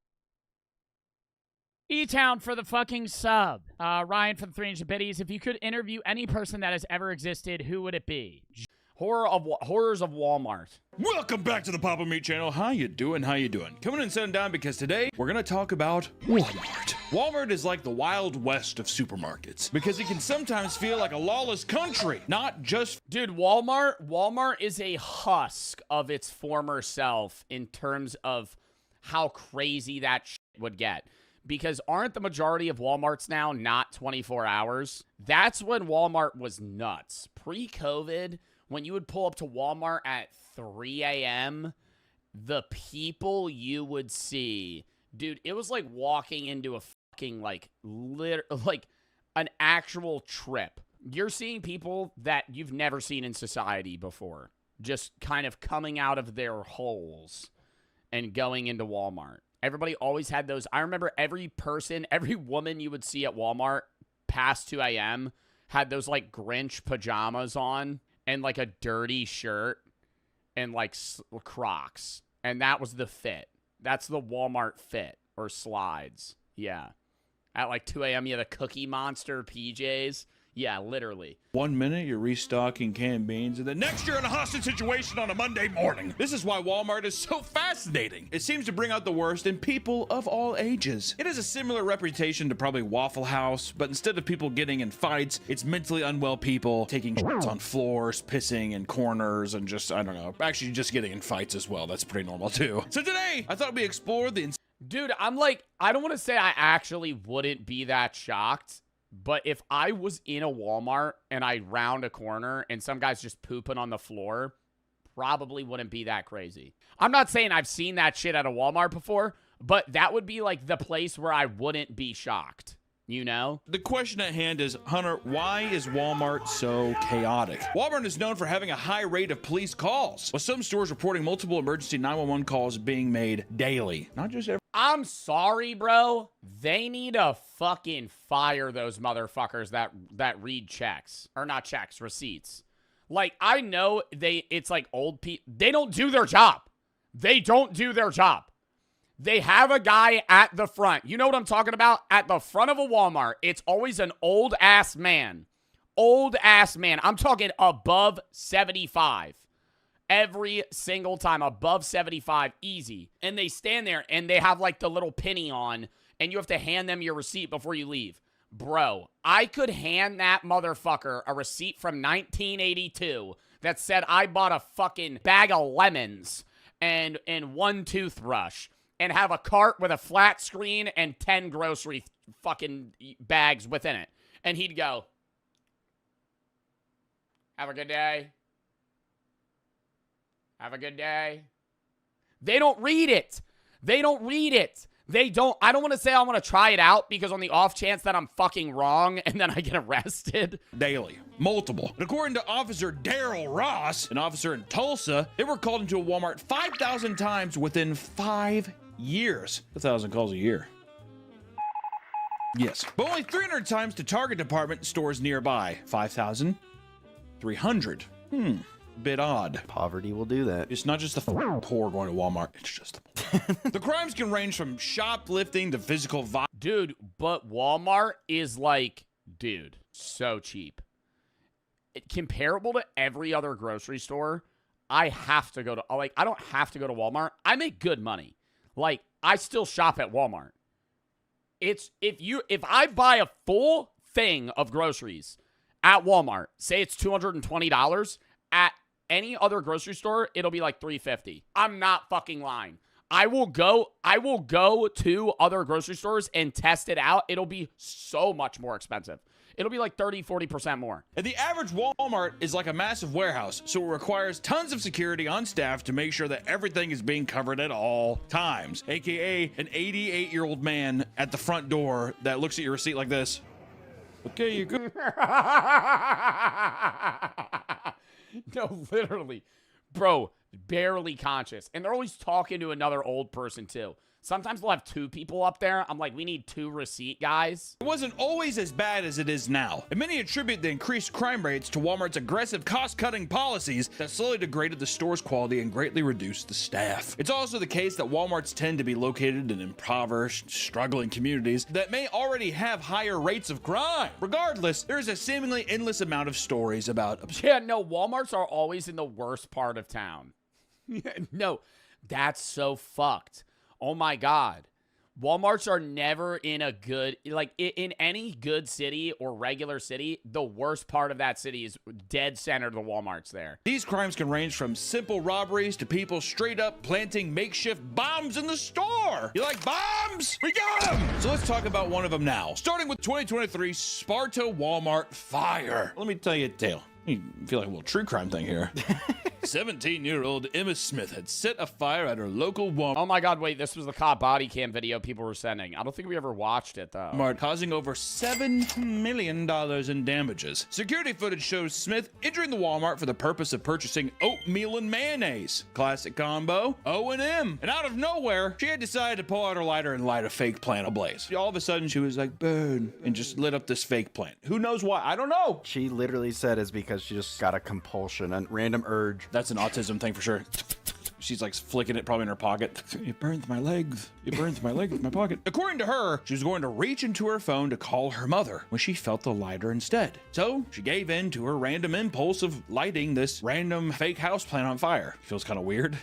E-Town for the fucking sub. Ryan for the 300 biddies. If you could interview any person that has ever existed, who would it be? Horrors of Walmart. Welcome back to the Papa Meat channel. How you doing? How you doing? Coming and sitting down because today we're going to talk about Walmart. Walmart is like the Wild West of supermarkets because it can sometimes feel like a lawless country, not just... Dude, Walmart is a husk of its former self in terms of how crazy that shit would get. Because aren't the majority of Walmarts now not 24 hours? That's when Walmart was nuts. Pre-COVID, when you would pull up to Walmart at 3 a.m., the people you would see, dude, it was like walking into a fucking, like an actual trip. You're seeing people that you've never seen in society before, just kind of coming out of their holes and going into Walmart. Everybody always had those. I remember every woman you would see at Walmart past 2 a.m. had those, like, Grinch pajamas on and, like, a dirty shirt and, like, Crocs. And that was the fit. That's the Walmart fit or slides. Yeah. At, like, 2 a.m., you had the Cookie Monster PJs. Yeah, literally. 1 minute you're restocking canned beans, and the next you're in a hostage situation on a Monday morning. This is why Walmart is so fascinating. It seems to bring out the worst in people of all ages. It has a similar reputation to probably Waffle House, but instead of people getting in fights, it's mentally unwell people taking shits on floors, pissing in corners, and just, I don't know, actually just getting in fights as well. That's pretty normal too. So today, I thought we explored the... Dude, I'm like, I don't want to say I actually wouldn't be that shocked. But if I was in a Walmart and I round a corner and some guy's just pooping on the floor, probably wouldn't be that crazy. I'm not saying I've seen that shit at a Walmart before, but that would be like the place where I wouldn't be shocked. You know? The question at hand is, Hunter, why is Walmart so chaotic? Walmart is known for having a high rate of police calls, with some stores reporting multiple emergency 911 calls being made daily. Not just every. I'm sorry, bro. They need to fucking fire those motherfuckers that read checks. Or not checks, receipts. Like, I know it's like old people. They don't do their job. They don't do their job. They have a guy at the front. You know what I'm talking about? At the front of a Walmart, it's always an old-ass man. Old-ass man. I'm talking above 75. Every single time, above 75, easy. And they stand there, and they have, like, the little penny on, and you have to hand them your receipt before you leave. Bro, I could hand that motherfucker a receipt from 1982 that said I bought a fucking bag of lemons and one toothbrush, and have a cart with a flat screen and 10 grocery fucking bags within it. And he'd go, have a good day. Have a good day. They don't read it. They don't read it. They don't. I don't want to say I want to try it out because on the off chance that I'm fucking wrong and then I get arrested. Daily. Multiple. But according to Officer Daryl Ross, an officer in Tulsa, they were called into a Walmart 5,000 times within 5 years. 1,000 calls a year. Yes. But only 300 times to Target department stores nearby. 5,300. Bit odd. Poverty will do that. It's not just the poor going to Walmart. It's just the poor. The crimes can range from shoplifting to physical violence. Dude, but Walmart is like, dude, so cheap. Comparable to every other grocery store, I have to go to, like, I don't have to go to Walmart. I make good money. Like, I still shop at Walmart. It's, if I buy a full thing of groceries at Walmart, say it's $220, at any other grocery store, it'll be like $350. I'm not fucking lying. I will go to other grocery stores and test it out. It'll be so much more expensive. It'll be like 30-40% more. And the average Walmart is like a massive warehouse, so it requires tons of security on staff to make sure that everything is being covered at all times. AKA an 88-year-old man at the front door that looks at your receipt like this. Okay, you're good. No, literally. Bro, barely conscious. And they're always talking to another old person, too. Sometimes they'll have 2 people up there. I'm like, we need 2 receipt guys. It wasn't always as bad as it is now, and many attribute the increased crime rates to Walmart's aggressive cost-cutting policies that slowly degraded the store's quality and greatly reduced the staff. It's also the case that Walmarts tend to be located in impoverished, struggling communities that may already have higher rates of crime. Regardless, there's a seemingly endless amount of stories about... Yeah, no, Walmarts are always in the worst part of town. No, that's so fucked. Oh my God. Walmarts are never in a good, like in any good city or regular city, the worst part of that city is dead center to the Walmarts there. These crimes can range from simple robberies to people straight up planting makeshift bombs in the store. You like bombs? We got them! So let's talk about one of them now. Starting with 2023 Sparta Walmart fire. Let me tell you a tale. You feel like a little true crime thing here. 17-year-old Emma Smith had set a fire at her local Walmart. Oh my God, wait, this was the cop body cam video people were sending. I don't think we ever watched it, though. Causing over $7 million in damages. Security footage shows Smith entering the Walmart for the purpose of purchasing oatmeal and mayonnaise. Classic combo, O&M. And out of nowhere, she had decided to pull out her lighter and light a fake plant ablaze. All of a sudden, she was like, burn, and just lit up this fake plant. Who knows why? I don't know. She literally said it's because she just got a compulsion, a random urge. That's an autism thing for sure. She's like flicking it probably in her pocket. It burns my legs. It burns my legs in my pocket. According to her, she was going to reach into her phone to call her mother when she felt the lighter instead. So she gave in to her random impulse of lighting this random fake houseplant on fire. Feels kind of weird.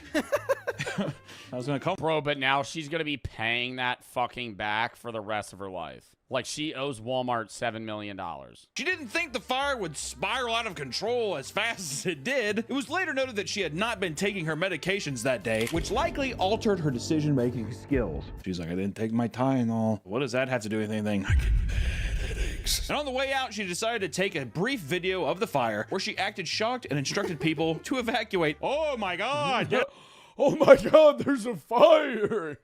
I was gonna call. Bro, but now she's gonna be paying that fucking back for the rest of her life. Like, she owes Walmart $7 million. She didn't think the fire would spiral out of control as fast as it did. It was later noted that she had not been taking her medications that day, which likely altered her decision-making skills. She's like, I didn't take my Tylenol. What does that have to do with anything? I get headaches. And on the way out, she decided to take a brief video of the fire where she acted shocked and instructed people to evacuate. Oh my God. Oh my God, there's a fire.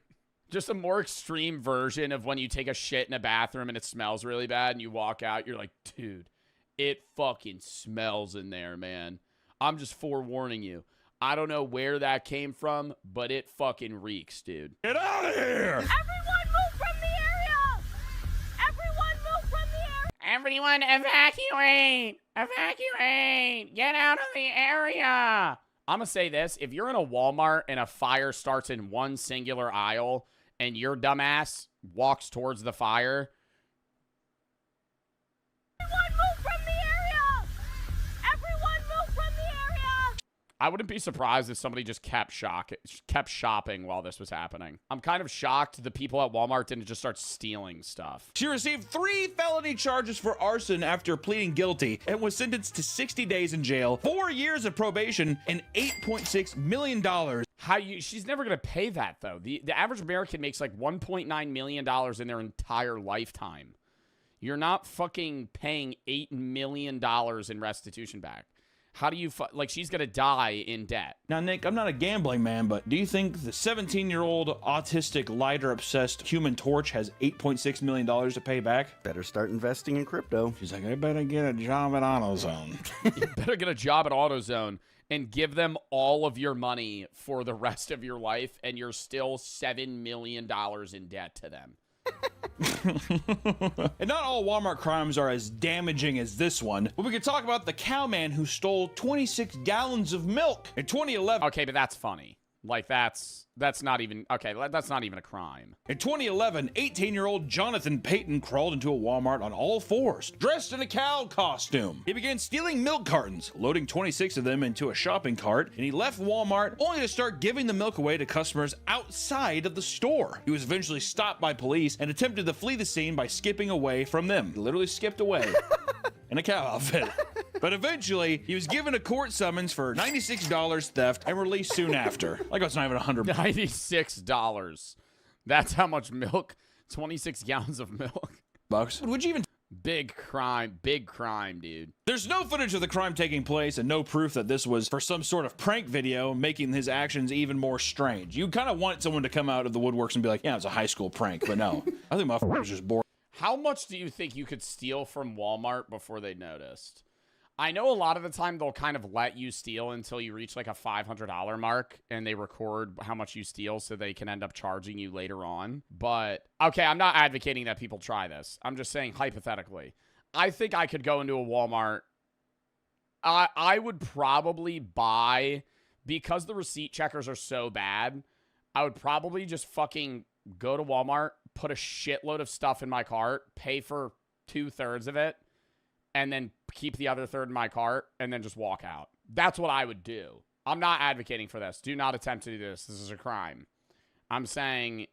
Just a more extreme version of when you take a shit in a bathroom and it smells really bad and you walk out, you're like, dude, it fucking smells in there, man. I'm just forewarning you. I don't know where that came from, but it fucking reeks, dude. Get out of here! Everyone move from the area! Everyone move from the area! Everyone evacuate! Evacuate! Get out of the area! I'm gonna say this. If you're in a Walmart and a fire starts in one singular aisle and your dumbass walks towards the fire... Everyone move from the area! Everyone move from the area! I wouldn't be surprised if somebody just kept shopping while this was happening. I'm kind of shocked the people at Walmart didn't just start stealing stuff. She received 3 felony charges for arson after pleading guilty and was sentenced to 60 days in jail, 4 years of probation, and $8.6 million. She's never gonna pay that though. The average American makes like $1.9 million in their entire lifetime. You're not fucking paying $8 million in restitution back. How do you, like, she's going to die in debt. Now, Nick, I'm not a gambling man, but do you think the 17-year-old autistic, lighter-obsessed Human Torch has $8.6 million to pay back? Better start investing in crypto. She's like, I better get a job at AutoZone. You better get a job at AutoZone and give them all of your money for the rest of your life, and you're still $7 million in debt to them. And not all Walmart crimes are as damaging as this one, but we could talk about the cowman who stole 26 gallons of milk in 2011. Okay, but that's funny. Like, that's not even, okay, that's not even a crime. In 2011, 18-year-old Jonathan Payton crawled into a Walmart on all fours, dressed in a cow costume. He began stealing milk cartons, loading 26 of them into a shopping cart, and he left Walmart only to start giving the milk away to customers outside of the store. He was eventually stopped by police and attempted to flee the scene by skipping away from them. He literally skipped away in a cow outfit. But eventually, he was given a court summons for $96 theft and released soon after. Like it's not even $100. $96. That's how much milk. 26 gallons of milk. Bucks. Would you even? Big crime, dude. There's no footage of the crime taking place and no proof that this was for some sort of prank video, making his actions even more strange. You kind of want someone to come out of the woodworks and be like, yeah, it's a high school prank, but no. I think my was just bored. How much do you think you could steal from Walmart before they noticed? I know a lot of the time they'll kind of let you steal until you reach like a $500 mark and they record how much you steal so they can end up charging you later on. But, okay, I'm not advocating that people try this. I'm just saying hypothetically. I think I could go into a Walmart. I would probably buy, because the receipt checkers are so bad, I would probably just fucking go to Walmart, put a shitload of stuff in my cart, pay for 2/3 of it, and then keep the other third in my cart, and then just walk out. That's what I would do. I'm not advocating for this. Do not attempt to do this. This is a crime. I'm saying,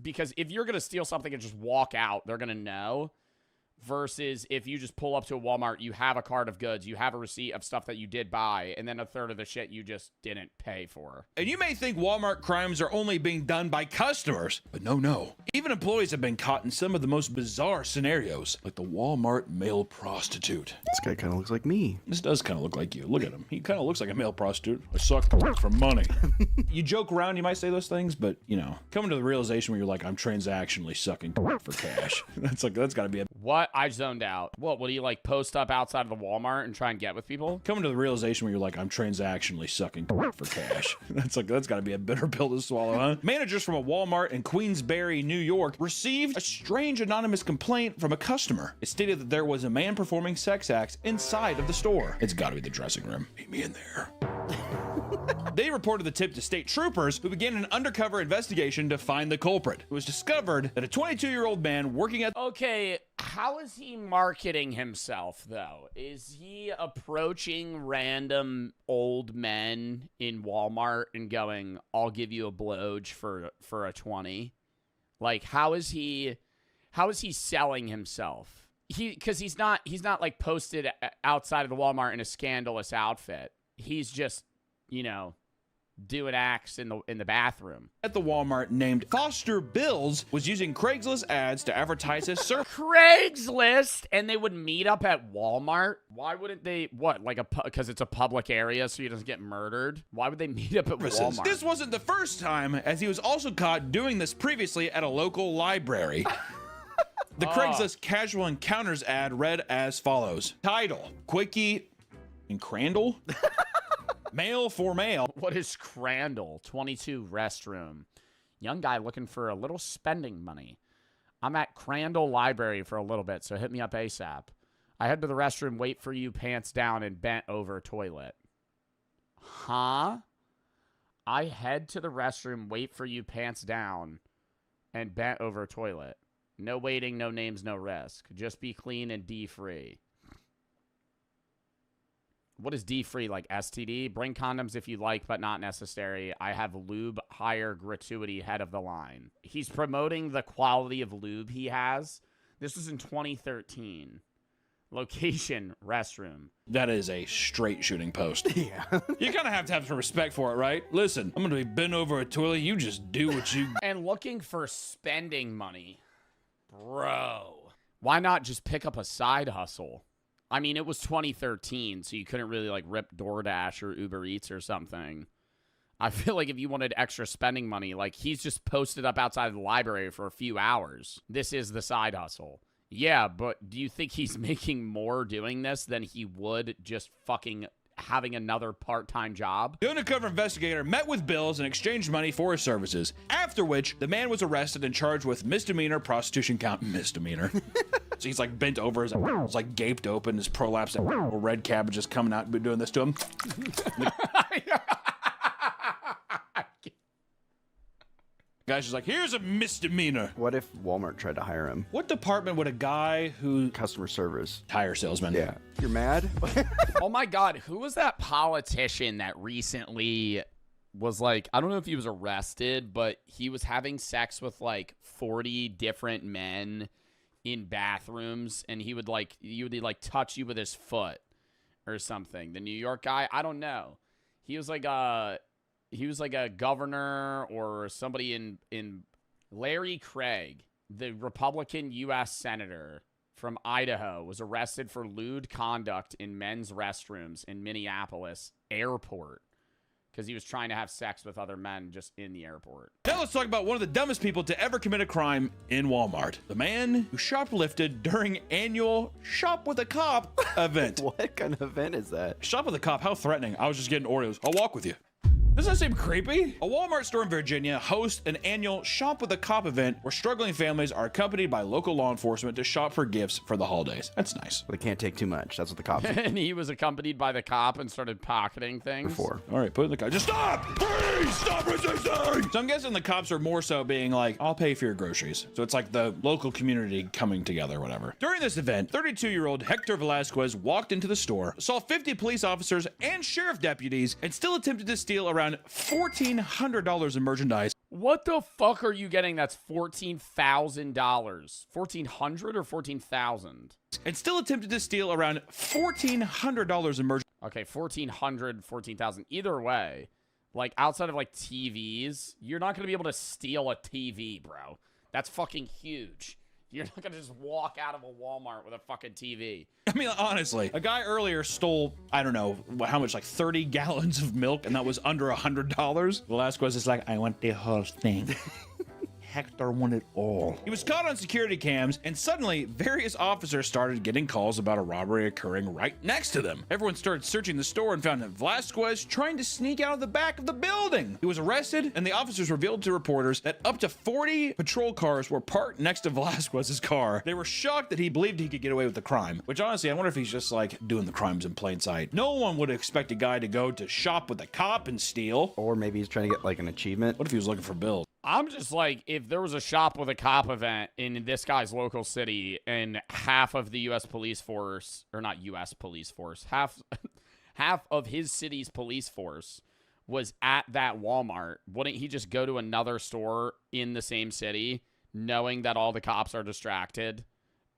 because if you're going to steal something and just walk out, they're going to know. Versus if you just pull up to a Walmart, you have a cart of goods, you have a receipt of stuff that you did buy, and then 1/3 of the shit you just didn't pay for. And you may think Walmart crimes are only being done by customers, but no. Even employees have been caught in some of the most bizarre scenarios, like the Walmart male prostitute. This guy kind of looks like me. This does kind of look like you. Look at him. He kind of looks like a male prostitute. I suck for money. You joke around, you might say those things, but, you know, coming to the realization where you're like, I'm transactionally sucking for cash. That's got to be a... What? I zoned out. What, would he like post up outside of the Walmart and try and get with people? Coming to the realization where you're like, I'm transactionally sucking for cash. That's got to be a bitter pill to swallow, huh? Managers from a Walmart in Queensbury, New York, received a strange anonymous complaint from a customer. It stated that there was a man performing sex acts inside of the store. It's got to be the dressing room. Meet me in there. They reported the tip to state troopers, who began an undercover investigation to find the culprit. It was discovered that a 22-year-old man working at... Okay, how is he marketing himself, though? Is he approaching random old men in Walmart and going, I'll give you a blowj for a 20? Like, how is he selling himself? Because he's not like posted outside of the Walmart in a scandalous outfit. He's just, you know, doing acts in the bathroom. At the Walmart named Foster Bills was using Craigslist ads to advertise his service. Craigslist, and they would meet up at Walmart. Why wouldn't they? What, like because it's a public area, so he doesn't get murdered? Why would they meet up at Walmart? This wasn't the first time, as he was also caught doing this previously at a local library. The Craigslist casual encounters ad read as follows: title, Quickie and Crandall. Mail for mail. What is Crandall? 22 restroom. Young guy looking for a little spending money. I'm at Crandall Library for a little bit, so hit me up ASAP. I head to the restroom, wait for you, pants down, and bent over toilet. Huh? I head to the restroom, wait for you, pants down, and bent over toilet. No waiting, no names, no risk. Just be clean and D-free. What is D-free, like STD? Bring condoms if you like, but not necessary. I have lube higher gratuity head of the line. He's promoting the quality of lube he has. This was in 2013. Location, restroom. That is a straight shooting post. Yeah. You kind of have to have some respect for it, right? Listen, I'm going to be bent over a toilet. You just do what you... And looking for spending money. Bro. Why not just pick up a side hustle? I mean, it was 2013, so you couldn't really, like, rip DoorDash or Uber Eats or something. I feel like if you wanted extra spending money, like, he's just posted up outside of the library for a few hours. This is the side hustle. Yeah, but do you think he's making more doing this than he would just fucking having another part-time job? The undercover investigator met with Bills and exchanged money for his services, after which the man was arrested and charged with misdemeanor prostitution count. Misdemeanor. So he's like bent over, his it's like gaped open, his prolapse, red cabbage is coming out and doing this to him. Guy's just like, here's a misdemeanor. What if Walmart tried to hire him? What department would a guy who... Customer service. Tire salesman. Yeah. You're mad? Oh my God, who was that politician that recently was like, I don't know if he was arrested, but he was having sex with like 40 different men in bathrooms, and he would like touch you with his foot or something. The New York guy, I don't know. He was like a governor or somebody in Larry Craig, the Republican U.S. Senator from Idaho, was arrested for lewd conduct in men's restrooms in Minneapolis airport because he was trying to have sex with other men just in the airport. Now let's talk about one of the dumbest people to ever commit a crime in Walmart. The man who shoplifted during annual Shop with a Cop event. What kind of event is that? Shop with a Cop? How threatening. I was just getting Oreos. I'll walk with you. Doesn't that seem creepy? A Walmart store in Virginia hosts an annual Shop with a Cop event where struggling families are accompanied by local law enforcement to shop for gifts for the holidays. That's nice. But they can't take too much. That's what the cops do. And he was accompanied by the cop and started pocketing things. Before. All right, put it in the car. Just stop! Please stop resisting! So I'm guessing the cops are more so being like, I'll pay for your groceries. So it's like the local community coming together or whatever. During this event, 32-year-old Hector Velasquez walked into the store, saw 50 police officers and sheriff deputies, and still attempted to steal around $1,400 in merchandise. What the fuck are you getting that's $14,000? $1,400 or $14,000? And still attempted to steal around $1,400 in merchandise. Okay, $1,400, $14,000. Either way, like outside of like TVs, you're not going to be able to steal a TV, bro. That's fucking huge. You're not going to just walk out of a Walmart with a fucking TV. I mean, honestly, a guy earlier stole, I don't know, how much, like 30 gallons of milk, and that was under $100. Velasquez is like, I want the whole thing. Hector wanted all. He was caught on security cams, and suddenly, various officers started getting calls about a robbery occurring right next to them. Everyone started searching the store and found Velasquez trying to sneak out of the back of the building. He was arrested, and the officers revealed to reporters that up to 40 patrol cars were parked next to Velasquez's car. They were shocked that he believed he could get away with the crime, which honestly, I wonder if he's just like doing the crimes in plain sight. No one would expect a guy to go to Shop with a Cop and steal. Or maybe he's trying to get like an achievement. What if he was looking for bills? I'm just like, if there was a Shop with a Cop event in this guy's local city and half of the U.S. police force, or not U.S. police force, half of his city's police force was at that Walmart, wouldn't he just go to another store in the same city knowing that all the cops are distracted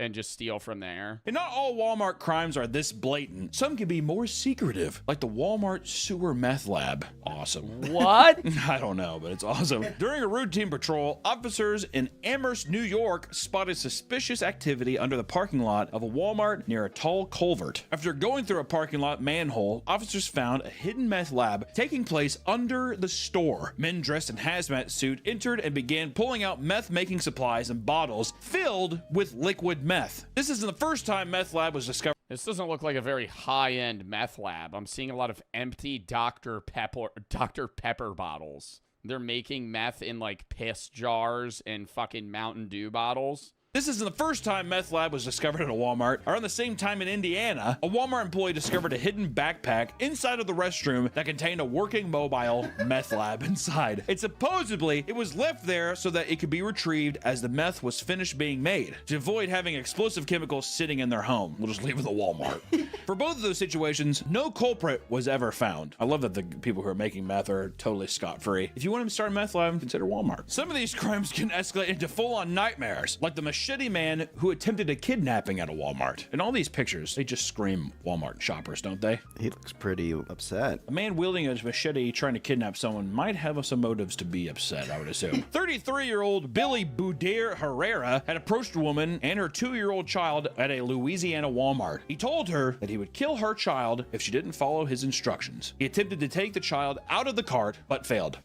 and just steal from there. And not all Walmart crimes are this blatant. Some can be more secretive, like the Walmart sewer meth lab. Awesome. What? I don't know, but it's awesome. During a routine patrol, officers in Amherst, New York spotted suspicious activity under the parking lot of a Walmart near a tall culvert. After going through a parking lot manhole, officers found a hidden meth lab taking place under the store. Men dressed in hazmat suit entered and began pulling out meth-making supplies and bottles filled with liquid meth. This isn't the first time meth lab was discovered. This doesn't look like a very high-end meth lab. I'm seeing a lot of empty Dr. Pepper bottles. They're making meth in like piss jars and fucking Mountain Dew bottles. This isn't the first time meth lab was discovered at a Walmart. Around the same time in Indiana, a Walmart employee discovered a hidden backpack inside of the restroom that contained a working mobile meth lab inside. And supposedly, it was left there so that it could be retrieved as the meth was finished being made, to avoid having explosive chemicals sitting in their home. We'll just leave it at the Walmart. For both of those situations, no culprit was ever found. I love that the people who are making meth are totally scot-free. If you want to start a meth lab, consider Walmart. Some of these crimes can escalate into full-on nightmares, like the machete man who attempted a kidnapping at a Walmart. And all these pictures, they just scream Walmart shoppers, don't they? He looks pretty upset. A man wielding a machete trying to kidnap someone might have some motives to be upset, I would assume. 33-year-old Billy Boudier Herrera had approached a woman and her 2-year-old child at a Louisiana Walmart. He told her that he would kill her child if she didn't follow his instructions. He attempted to take the child out of the cart, but failed.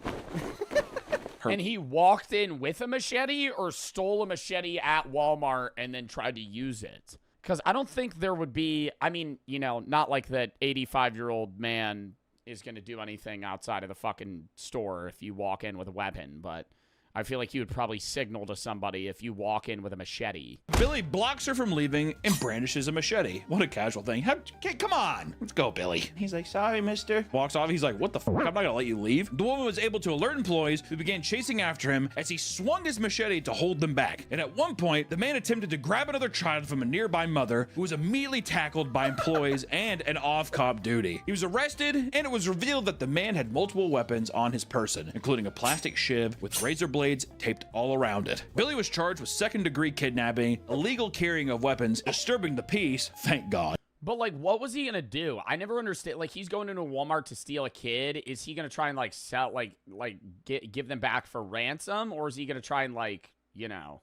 And he walked in with a machete or stole a machete at Walmart and then tried to use it? Because I don't think there would be, I mean, you know, not like that 85-year-old man is going to do anything outside of the fucking store if you walk in with a weapon, but I feel like you would probably signal to somebody if you walk in with a machete. Billy blocks her from leaving and brandishes a machete. What a casual thing. Come on. Let's go, Billy. He's like, sorry, mister. Walks off. He's like, what the fuck? I'm not gonna let you leave. The woman was able to alert employees who began chasing after him as he swung his machete to hold them back. And at one point, the man attempted to grab another child from a nearby mother who was immediately tackled by employees and an off-cop duty. He was arrested, and it was revealed that the man had multiple weapons on his person, including a plastic shiv with razor blades taped all around it. Billy was charged with second-degree kidnapping, illegal carrying of weapons, disturbing the peace, thank God. But, like, what was he gonna do? I never understand. Like, he's going into a Walmart to steal a kid. Is he gonna try and, like, sell, give them back for ransom? Or is he gonna try and, like, you know...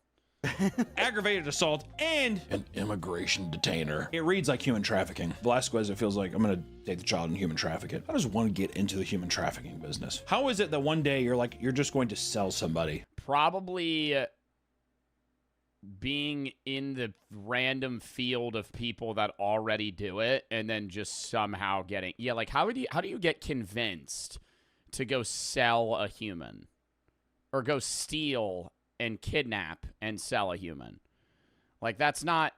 aggravated assault, and an immigration detainer. It reads like human trafficking. Velasquez, it feels like I'm gonna take the child and human traffic it. I just want to get into the human trafficking business. How is it that one day you're just going to sell somebody? Probably being in the random field of people that already do it and then just somehow getting... Yeah, like, how do you get convinced to go sell a human? Or go steal and kidnap and sell a human? Like, that's not...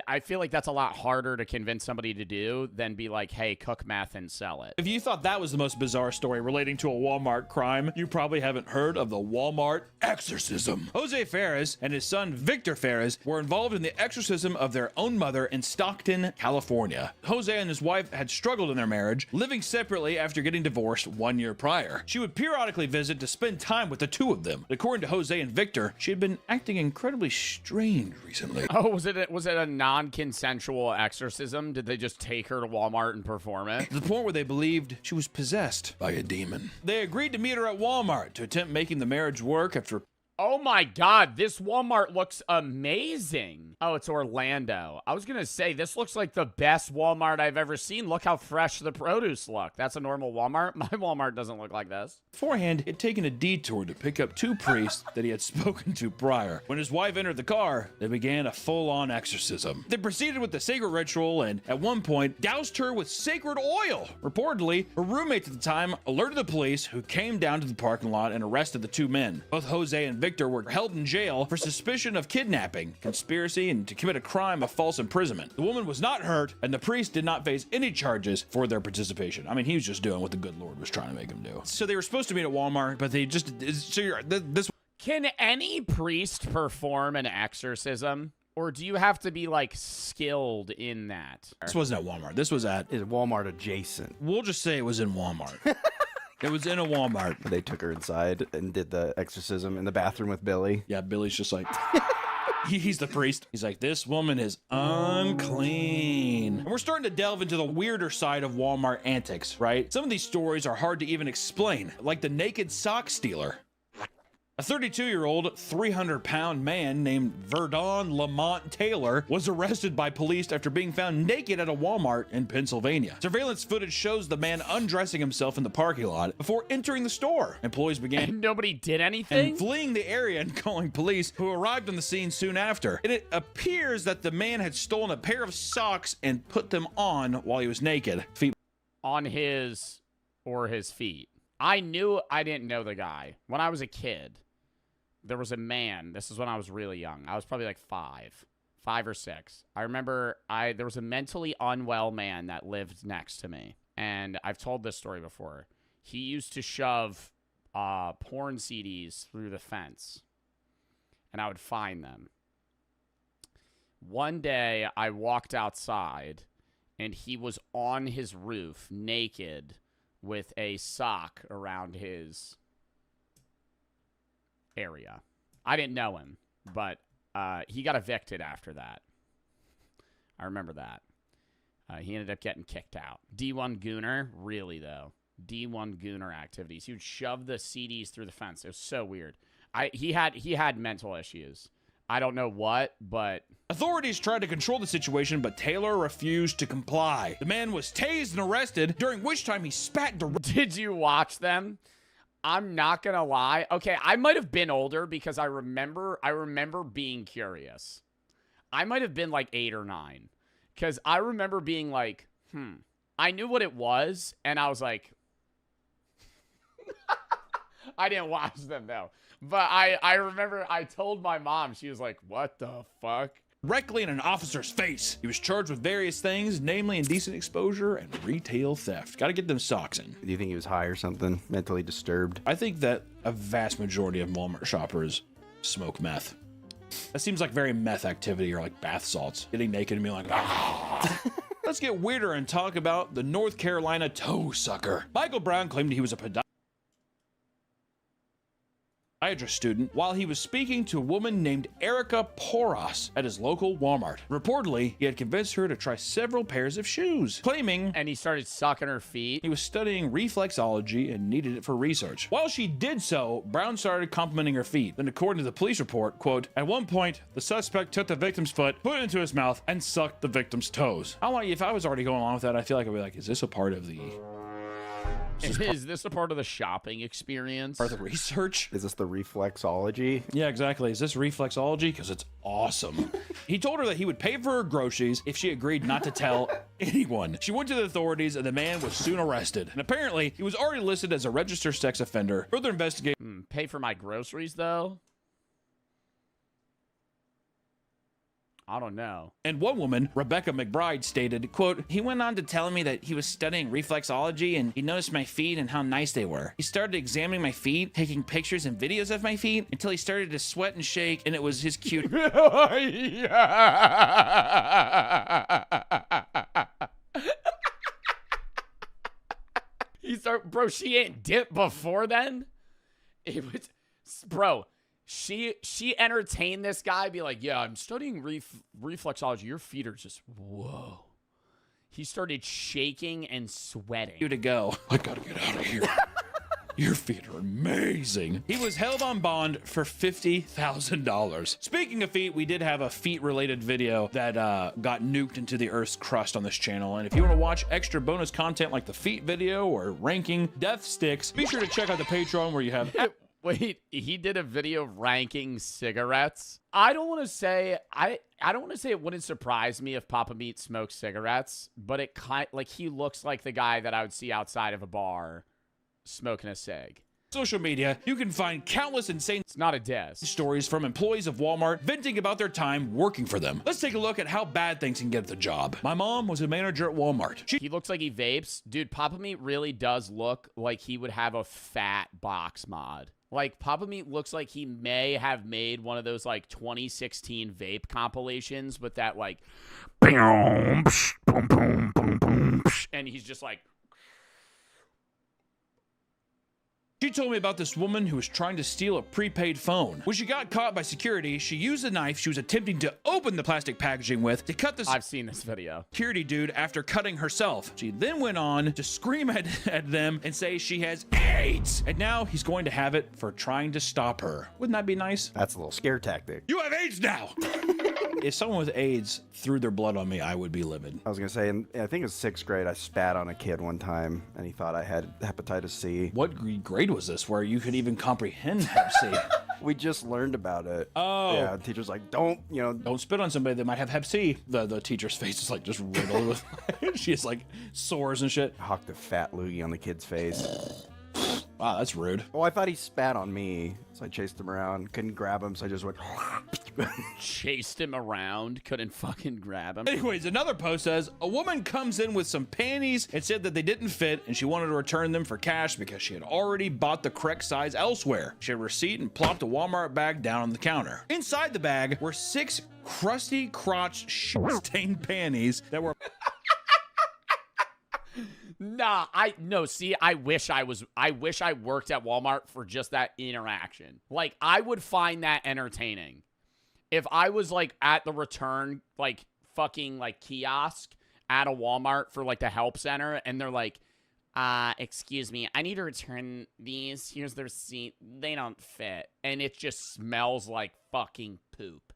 I feel like that's a lot harder to convince somebody to do than be like, hey, cook meth and sell it. If you thought that was the most bizarre story relating to a Walmart crime, you probably haven't heard of the Walmart exorcism. Jose Ferez and his son Victor Ferez were involved in the exorcism of their own mother in Stockton, California. Jose and his wife had struggled in their marriage, living separately after getting divorced 1 year prior. She would periodically visit to spend time with the two of them. According to Jose and Victor, she had been acting incredibly strange recently. Oh, was it a non-consensual exorcism? Did they just take her to Walmart and perform it? To the point where they believed she was possessed by a demon. They agreed to meet her at Walmart to attempt making the marriage work after... Oh my God, this Walmart looks amazing. Oh, it's Orlando. I was gonna say, this looks like the best Walmart I've ever seen. Look how fresh the produce look. That's a normal Walmart. My Walmart doesn't look like this. Beforehand, he'd taken a detour to pick up two priests that he had spoken to prior. When his wife entered the car, they began a full-on exorcism. They proceeded with the sacred ritual and, at one point, doused her with sacred oil. Reportedly, her roommates at the time alerted the police, who came down to the parking lot and arrested the two men. Both Jose and Victor were held in jail for suspicion of kidnapping, conspiracy, and to commit a crime of false imprisonment. The woman was not hurt, and the priest did not face any charges for their participation. I mean, he was just doing what the good Lord was trying to make him do. So they were supposed to meet at Walmart, but they just... Can any priest perform an exorcism? Or do you have to be, like, skilled in that? This wasn't at Walmart. This was at... Walmart adjacent. We'll just say it was in Walmart. It was in a Walmart. They took her inside and did the exorcism in the bathroom with Billy. Yeah, Billy's just like... He's the priest. He's like, this woman is unclean. And we're starting to delve into the weirder side of Walmart antics, right? Some of these stories are hard to even explain, like the naked sock stealer. A 32-year-old, 300-pound man named Verdon Lamont Taylor was arrested by police after being found naked at a Walmart in Pennsylvania. Surveillance footage shows the man undressing himself in the parking lot before entering the store. Employees began And nobody did anything? and fleeing the area and calling police, who arrived on the scene soon after. And it appears that the man had stolen a pair of socks and put them on while he was naked. Feet on his or his feet. I didn't know the guy. When I was a kid, there was a man. This is when I was really young. I was probably like 5 or 6. I remember there was a mentally unwell man that lived next to me. And I've told this story before. He used to shove porn CDs through the fence. And I would find them. One day, I walked outside, and he was on his roof, naked, with a sock around his area. I didn't know him, but he got evicted after that. I remember that. He ended up getting kicked out. D1 Gooner, really though. D1 Gooner activities. He would shove the CDs through the fence. It was so weird. He had mental issues. I don't know what, but authorities tried to control the situation, but Taylor refused to comply. The man was tased and arrested, during which time he spat Did you watch them? I'm not gonna lie. Okay, I might have been older because I remember being curious. I might have been like 8 or 9. Because I remember being like, I knew what it was, and I was like, I didn't watch them though. But I remember I told my mom, she was like, what the fuck? Directly in an officer's face. He was charged with various things, namely indecent exposure and retail theft. Gotta get them socks in. Do you think he was high or something? Mentally disturbed? I think that a vast majority of Walmart shoppers smoke meth. That seems like very meth activity, or like bath salts. Getting naked and being like, ah. Let's get weirder and talk about the North Carolina toe sucker. Michael Brown claimed he was a podiatrist student while he was speaking to a woman named Erica Poros at his local Walmart. Reportedly, he had convinced her to try several pairs of shoes, claiming, and he started sucking her feet, he was studying reflexology and needed it for research. While she did so, Brown started complimenting her feet. Then, according to the police report, quote, at one point, the suspect took the victim's foot, put it into his mouth, and sucked the victim's toes. If I was already going along with that, I feel like I'd be like, is this a part of the... Is this a part of the shopping experience? Or the research? Is this the reflexology? Yeah, exactly. Is this reflexology? Because it's awesome. He told her that he would pay for her groceries if she agreed not to tell anyone. She went to the authorities, and the man was soon arrested. And apparently, he was already listed as a registered sex offender. Further investigation. Pay for my groceries, though? I don't know. And one woman, Rebecca McBride, stated, quote, he went on to tell me that he was studying reflexology and he noticed my feet and how nice they were. He started examining my feet, taking pictures and videos of my feet until he started to sweat and shake, and it was his cute. Bro, she ain't dipped before then? It was, bro. She entertained this guy, be like, yeah, I'm studying reflexology. Your feet are just, whoa. He started shaking and sweating. You to go. I gotta get out of here. Your feet are amazing. He was held on bond for $50,000. Speaking of feet, we did have a feet-related video that got nuked into the Earth's crust on this channel. And if you want to watch extra bonus content like the feet video or ranking death sticks, be sure to check out the Patreon where you have... Wait, he did a video ranking cigarettes. I don't want to say it wouldn't surprise me if Papa Meat smokes cigarettes, but it he looks like the guy that I would see outside of a bar smoking a cig. Social media, you can find countless insane it's not a diss stories from employees of Walmart venting about their time working for them. Let's take a look at how bad things can get at the job. My mom was a manager at Walmart. He looks like he vapes. Dude, Papa Meat really does look like he would have a fat box mod. Like, Papa Meat looks like he may have made one of those, like, 2016 vape compilations with that, like, and he's just like, She told me about this woman who was trying to steal a prepaid phone. When she got caught by security, she used the knife she was attempting to open the plastic packaging with to cut the I've seen this video. security dude after cutting herself. She then went on to scream at them and say she has AIDS. And now he's going to have it for trying to stop her. Wouldn't that be nice? That's a little scare tactic. You have AIDS now! If someone with AIDS threw their blood on me, I would be livid. I was gonna say, I think it was 6th grade, I spat on a kid one time, and he thought I had hepatitis C. What grade was this where you could even comprehend Hep C? We just learned about it. Oh. Yeah, the teacher's like, don't spit on somebody that might have Hep C. The teacher's face is like just riddled with, she has like sores and shit. I hucked a fat loogie on the kid's face. Wow, that's rude. Oh, I thought he spat on me, so I chased him around. Couldn't grab him, so I just went... Chased him around, couldn't fucking grab him. Anyways, another post says, a woman comes in with some panties and said that they didn't fit and she wanted to return them for cash because she had already bought the correct size elsewhere. She had a receipt and plopped a Walmart bag down on the counter. Inside the bag were 6 crusty crotch shit-stained panties that were... Nah, see, I wish I worked at Walmart for just that interaction. Like, I would find that entertaining. If I was, like, at the return, like, fucking, like, kiosk at a Walmart for, like, the help center, and they're like, excuse me, I need to return these. Here's the receipt. They don't fit. And it just smells like fucking poop.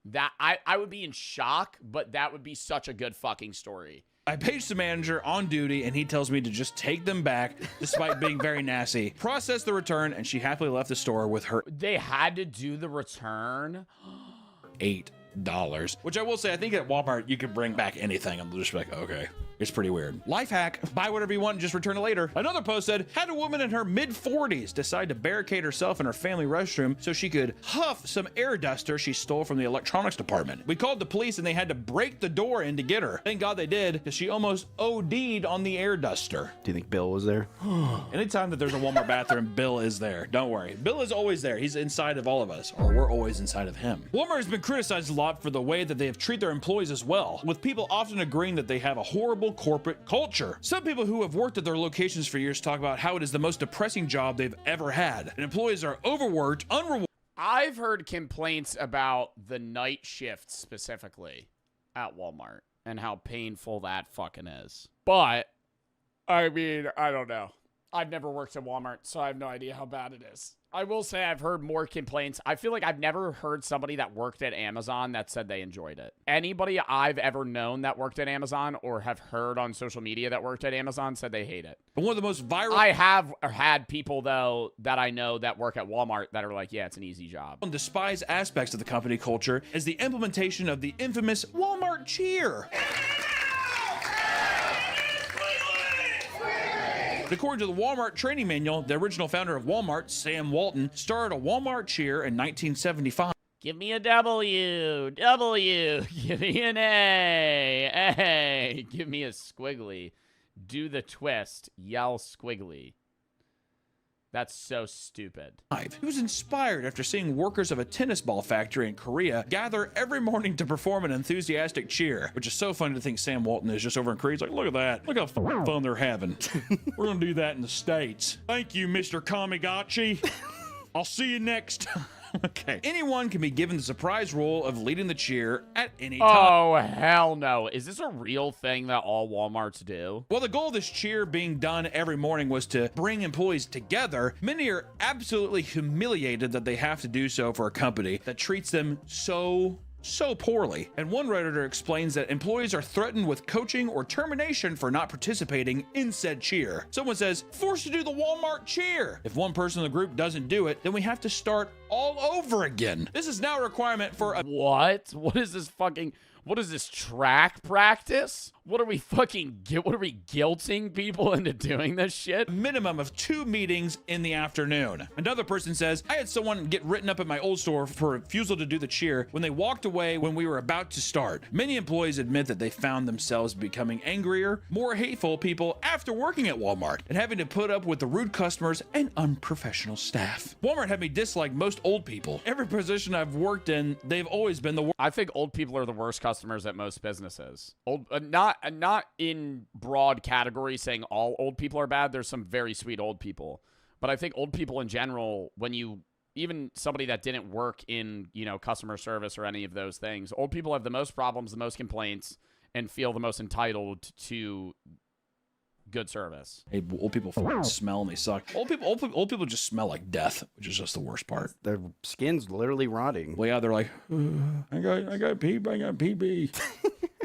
That, I would be in shock, but that would be such a good fucking story. I paged the manager on duty and he tells me to just take them back despite being very nasty. Process the return and she happily left the store with her. They had to do the return? $8. Which I will say, I think at Walmart you can bring back anything. I'm just like, okay. It's pretty weird. Life hack, buy whatever you want and just return it later. Another post said, had a woman in her mid-40s decide to barricade herself in her family restroom so she could huff some air duster she stole from the electronics department. We called the police and they had to break the door in to get her. Thank God they did, because she almost OD'd on the air duster. Do you think Bill was there? Anytime that there's a Walmart bathroom, Bill is there. Don't worry. Bill is always there. He's inside of all of us, or we're always inside of him. Walmart has been criticized a lot for the way that they have treated their employees as well, with people often agreeing that they have a horrible corporate culture. Some people who have worked at their locations for years talk about how it is the most depressing job they've ever had, and employees are overworked, unrewarded. I've heard complaints about the night shift specifically at Walmart and how painful that fucking is. But, I mean, I don't know. I've never worked at Walmart, so I have no idea how bad it is. I will say I've heard more complaints. I feel like I've never heard somebody that worked at Amazon that said they enjoyed it. Anybody I've ever known that worked at Amazon or have heard on social media that worked at Amazon said they hate it. But one of the most viral... I have had people, though, that I know that work at Walmart that are like, yeah, it's an easy job. One despised aspects of the company culture is the implementation of the infamous Walmart cheer. According to the Walmart training manual, the original founder of Walmart, Sam Walton, started a Walmart cheer in 1975. Give me a W, W, give me an A, give me a squiggly, do the twist, yell squiggly. That's so stupid. He was inspired after seeing workers of a tennis ball factory in Korea gather every morning to perform an enthusiastic cheer, which is so funny to think Sam Walton is just over in Korea. He's like, look at that. Look how fun they're having. We're going to do that in the States. Thank you, Mr. Kamigachi. I'll see you next time. Okay. Anyone can be given the surprise role of leading the cheer at any time. Oh, hell no. Is this a real thing that all Walmarts do? Well, the goal of this cheer being done every morning was to bring employees together. Many are absolutely humiliated that they have to do so for a company that treats them so poorly. And one Redditor explains that employees are threatened with coaching or termination for not participating in said cheer. Someone says, forced to do the Walmart cheer. If one person in the group doesn't do it, then we have to start all over again. This is now a requirement for a— What? What is this fucking— what is this, track practice? What are we fucking, what are we guilting people into doing this shit? Minimum of 2 meetings in the afternoon. Another person says, I had someone get written up at my old store for refusal to do the cheer when they walked away when we were about to start. Many employees admit that they found themselves becoming angrier, more hateful people after working at Walmart and having to put up with the rude customers and unprofessional staff. Walmart had me dislike most old people. Every position I've worked in, they've always been the worst. I think old people are the worst customers at most businesses. Not in broad categories saying all old people are bad. There's some very sweet old people. But I think old people in general, even somebody that didn't work in, customer service or any of those things, old people have the most problems, the most complaints, and feel the most entitled to good service. Hey, old people fucking smell and they suck. Old people just smell like death, which is just the worst part. Their skin's literally rotting. Well, yeah, they're like, I got PB.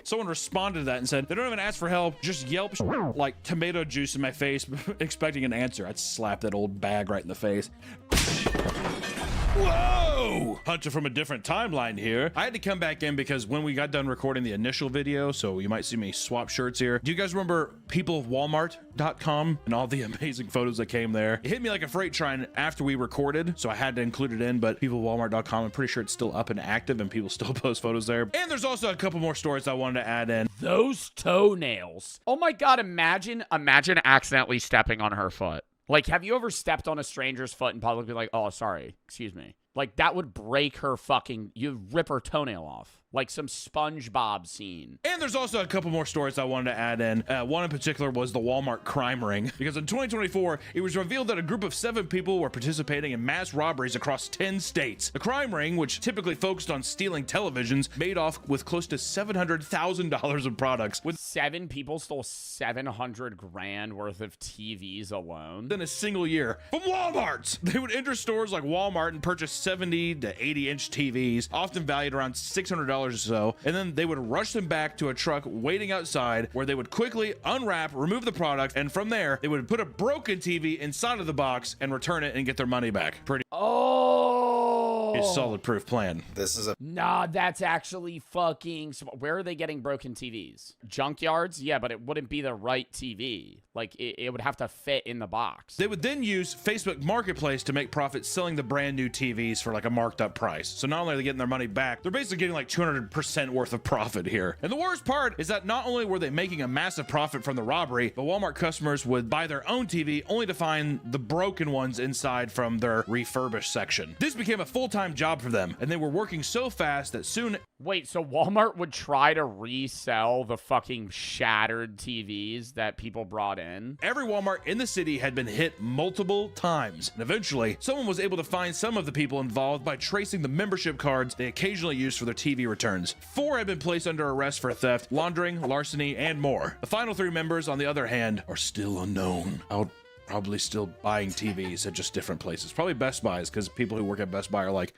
Someone responded to that and said, they don't even ask for help, just yelp like tomato juice in my face, expecting an answer. I'd slap that old bag right in the face. Whoa! Hunter from a different timeline here. I had to come back in because when we got done recording the initial video, so you might see me swap shirts here. Do you guys remember peopleofwalmart.com and all the amazing photos that came there? It hit me like a freight train after we recorded, so I had to include it in, but peopleofwalmart.com, I'm pretty sure it's still up and active and people still post photos there. And there's also a couple more stories I wanted to add in. Those toenails. Oh my God, imagine accidentally stepping on her foot. Like, have you ever stepped on a stranger's foot in public and be like, oh, sorry, excuse me? Like, that would break her you'd rip her toenail off. Like some SpongeBob scene. And there's also a couple more stories I wanted to add in. One in particular was the Walmart crime ring, because in 2024, it was revealed that a group of 7 people were participating in mass robberies across 10 states. The crime ring, which typically focused on stealing televisions, made off with close to $700,000 of products. With 7 people stole $700,000 worth of TVs alone in a single year from Walmart. They would enter stores like Walmart and purchase 70 to 80-inch TVs, often valued around $600 or so, and then they would rush them back to a truck waiting outside where they would quickly unwrap, remove the product, and from there they would put a broken TV inside of the box and return it and get their money back. Pretty a solid proof plan. Nah, that's actually fucking... Where are they getting broken TVs? Junkyards? Yeah, but it wouldn't be the right TV. Like, it would have to fit in the box. They would then use Facebook Marketplace to make profits selling the brand new TVs for like a marked up price. So not only are they getting their money back, they're basically getting like 200% worth of profit here. And the worst part is that not only were they making a massive profit from the robbery, but Walmart customers would buy their own TV only to find the broken ones inside from their refurbished section. This became a full-time job for them, and they were working so fast that soon... Wait, so Walmart would try to resell the fucking shattered TVs that people brought in? Every Walmart in the city had been hit multiple times, and eventually someone was able to find some of the people involved by tracing the membership cards they occasionally used for their TV returns. 4 had been placed under arrest for theft, laundering, larceny, and more. The final 3 members, on the other hand, are still unknown. Out probably still buying TVs at just different places. Probably Best Buys, because people who work at Best Buy are like,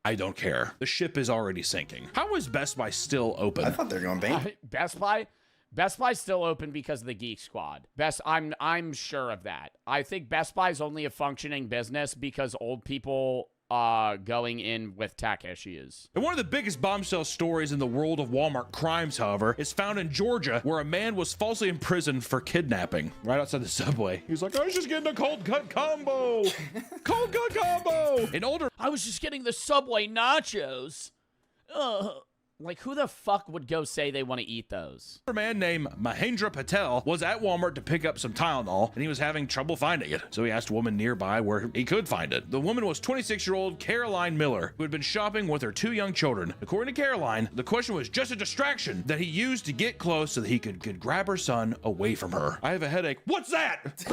I don't care. The ship is already sinking. How is Best Buy still open? I thought they were going bankrupt. Best Buy's still open because of the Geek Squad. I'm sure of that. I think Best Buy's only a functioning business because old people going in with tech issues. And one of the biggest bombshell stories in the world of Walmart crimes, however, is found in Georgia, where a man was falsely imprisoned for kidnapping right outside the subway. He was like, I was just getting a cold cut combo. Cold cut combo. I was just getting the Subway nachos. Like, who the fuck would go say they want to eat those? A man named Mahendra Patel was at Walmart to pick up some Tylenol, and he was having trouble finding it. So he asked a woman nearby where he could find it. The woman was 26-year-old Caroline Miller, who had been shopping with her 2 young children. According to Caroline, the question was just a distraction that he used to get close so that he could grab her son away from her. I have a headache. What's that?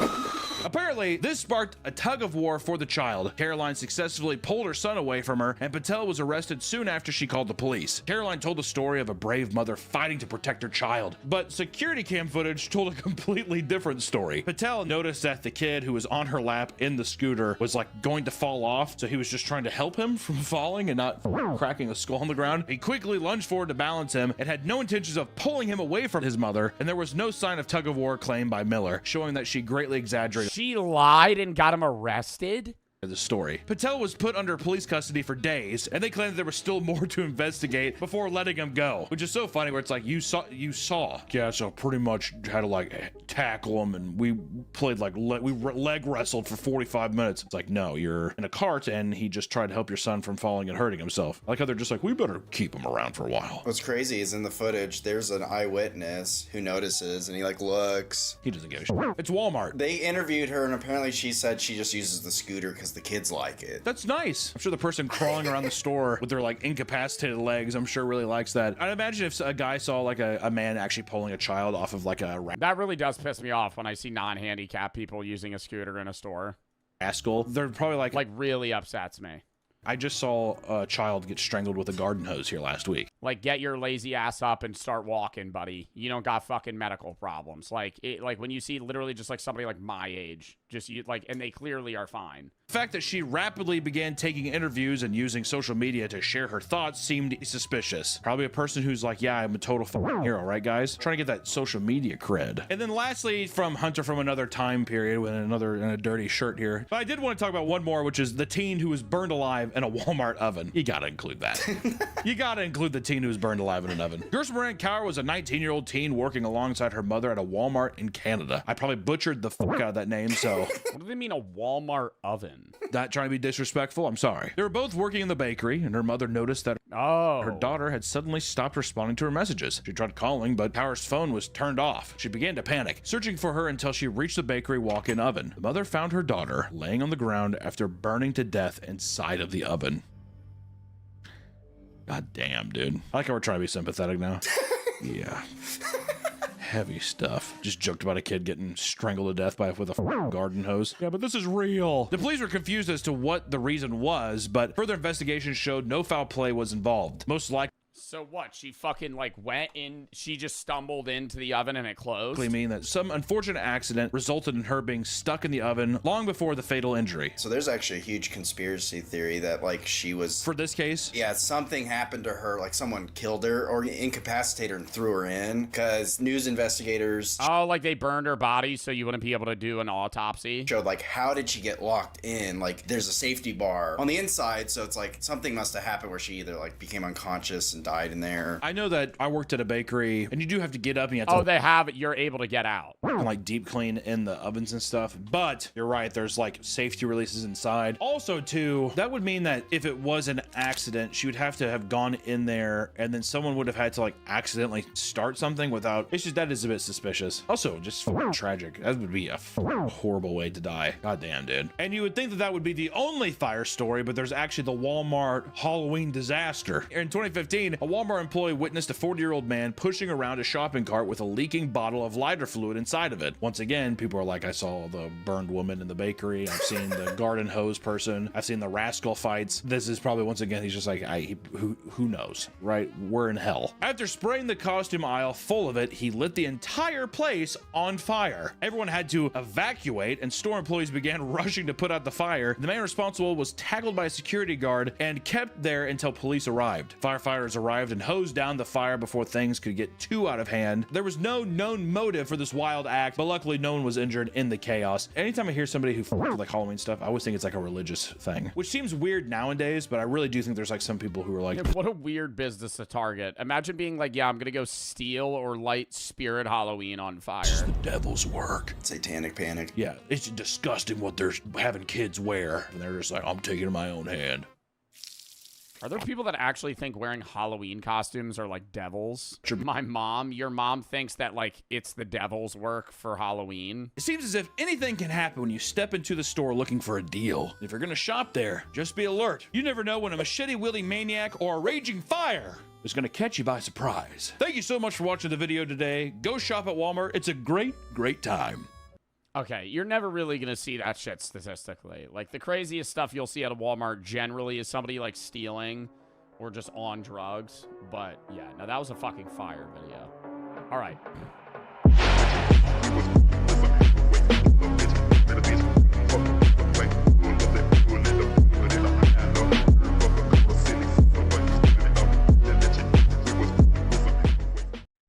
Apparently, this sparked a tug of war for the child. Caroline successfully pulled her son away from her, and Patel was arrested soon after she called the police. Caroline told the story of a brave mother fighting to protect her child, but security cam footage told a completely different story. Patel noticed that the kid who was on her lap in the scooter was like going to fall off, so he was just trying to help him from falling and not cracking a skull on the ground. He quickly lunged forward to balance him and had no intentions of pulling him away from his mother, and there was no sign of tug of war claimed by Miller, showing that she greatly exaggerated. She lied and got him arrested? The story. Patel was put under police custody for days, and they claimed that there was still more to investigate before letting him go, which is so funny where it's like, you saw. Yeah, so pretty much had to like tackle him, and we played like, we leg wrestled for 45 minutes. It's like, no, you're in a cart, and he just tried to help your son from falling and hurting himself. I like how they're just like, we better keep him around for a while. What's crazy is in the footage, there's an eyewitness who notices, and he like looks. He doesn't give a shit. It's Walmart. They interviewed her, and apparently she said she just uses the scooter because the kids like it. That's nice. I'm sure the person crawling around the store with their like incapacitated legs, I'm sure really likes that. I'd imagine if a guy saw like a man actually pulling a child off of like a ramp. That really does piss me off when I see non-handicapped people using a scooter in a store. rascal. They're probably like really upsets me. I just saw a child get strangled with a garden hose here last week. Like, get your lazy ass up and start walking, buddy. You don't got fucking medical problems. Like when you see literally just like somebody like my age, just and they clearly are fine. The fact that she rapidly began taking interviews and using social media to share her thoughts seemed suspicious. Probably a person who's like, yeah, I'm a total fucking hero, right, guys? Trying to get that social media cred. And then lastly, from Hunter from another time period with in a dirty shirt here. But I did want to talk about one more, which is the teen who was burned alive in a Walmart oven. You gotta include that. You gotta include the teen who was burned alive in an oven. Gerson Moran Cower was a 19-year-old teen working alongside her mother at a Walmart in Canada. I probably butchered the fuck out of that name, so. What do they mean a Walmart oven? Not trying to be disrespectful, I'm sorry. They were both working in the bakery, and her mother noticed that her daughter had suddenly stopped responding to her messages. She tried calling, but Cower's phone was turned off. She began to panic, searching for her until she reached the bakery walk-in oven. The mother found her daughter laying on the ground after burning to death inside of the oven. God damn, dude. I like how we're trying to be sympathetic now. Yeah. Heavy stuff. Just joked about a kid getting strangled to death with a garden hose. Yeah, but this is real. The police were confused as to what the reason was, but further investigation showed no foul play was involved. Most likely. So what? She fucking went in, she just stumbled into the oven and it closed? Mean that some unfortunate accident resulted in her being stuck in the oven long before the fatal injury. So there's actually a huge conspiracy theory that she was... For this case? Yeah, something happened to her, someone killed her or incapacitated her and threw her in, because news investigators... Oh, they burned her body so you wouldn't be able to do an autopsy? Showed, how did she get locked in? There's a safety bar on the inside, so it's something must have happened where she either, became unconscious and died in there. I know that I worked at a bakery, and you do have to get up and you have to... Oh, they have it. You're able to get out. And, deep clean in the ovens and stuff. But you're right, there's, safety releases inside. Also, too, that would mean that if it was an accident, she would have to have gone in there, and then someone would have had to, accidentally start something without... It's just, that is a bit suspicious. Also, just tragic. That would be a horrible way to die. God damn, dude. And you would think that that would be the only fire story, but there's actually the Walmart Halloween disaster. In 2015, a Walmart employee witnessed a 40-year-old man pushing around a shopping cart with a leaking bottle of lighter fluid inside of it. Once again, people are like, I saw the burned woman in the bakery. I've seen the garden hose person. I've seen the rascal fights. This is probably, once again, he's just like, who knows, right? We're in hell. After spraying the costume aisle full of it, he lit the entire place on fire. Everyone had to evacuate, and store employees began rushing to put out the fire. The man responsible was tackled by a security guard and kept there until police arrived. Firefighters arrived and hosed down the fire before things could get too out of hand. There was no known motive for this wild act, but luckily no one was injured in the chaos. Anytime I hear somebody who with Halloween stuff, I always think it's a religious thing, which seems weird nowadays, but I really do think there's some people who are yeah, what a weird business to target. Imagine being yeah, I'm gonna go steal or light Spirit Halloween on fire. This is the devil's work. Satanic panic. Yeah, it's disgusting what they're having kids wear, and they're just I'm taking it in my own hand. Are there people that actually think wearing Halloween costumes are devils? My mom, your mom thinks that it's the devil's work for Halloween. It seems as if anything can happen when you step into the store looking for a deal. If you're gonna shop there, just be alert. You never know when a machete-wielding maniac or a raging fire is gonna catch you by surprise. Thank you so much for watching the video today. Go shop at Walmart. It's a great, great time. Okay, you're never really going to see that shit statistically. The craziest stuff you'll see at a Walmart generally is somebody, stealing or just on drugs. But, yeah, no, that was a fucking fire video. All right.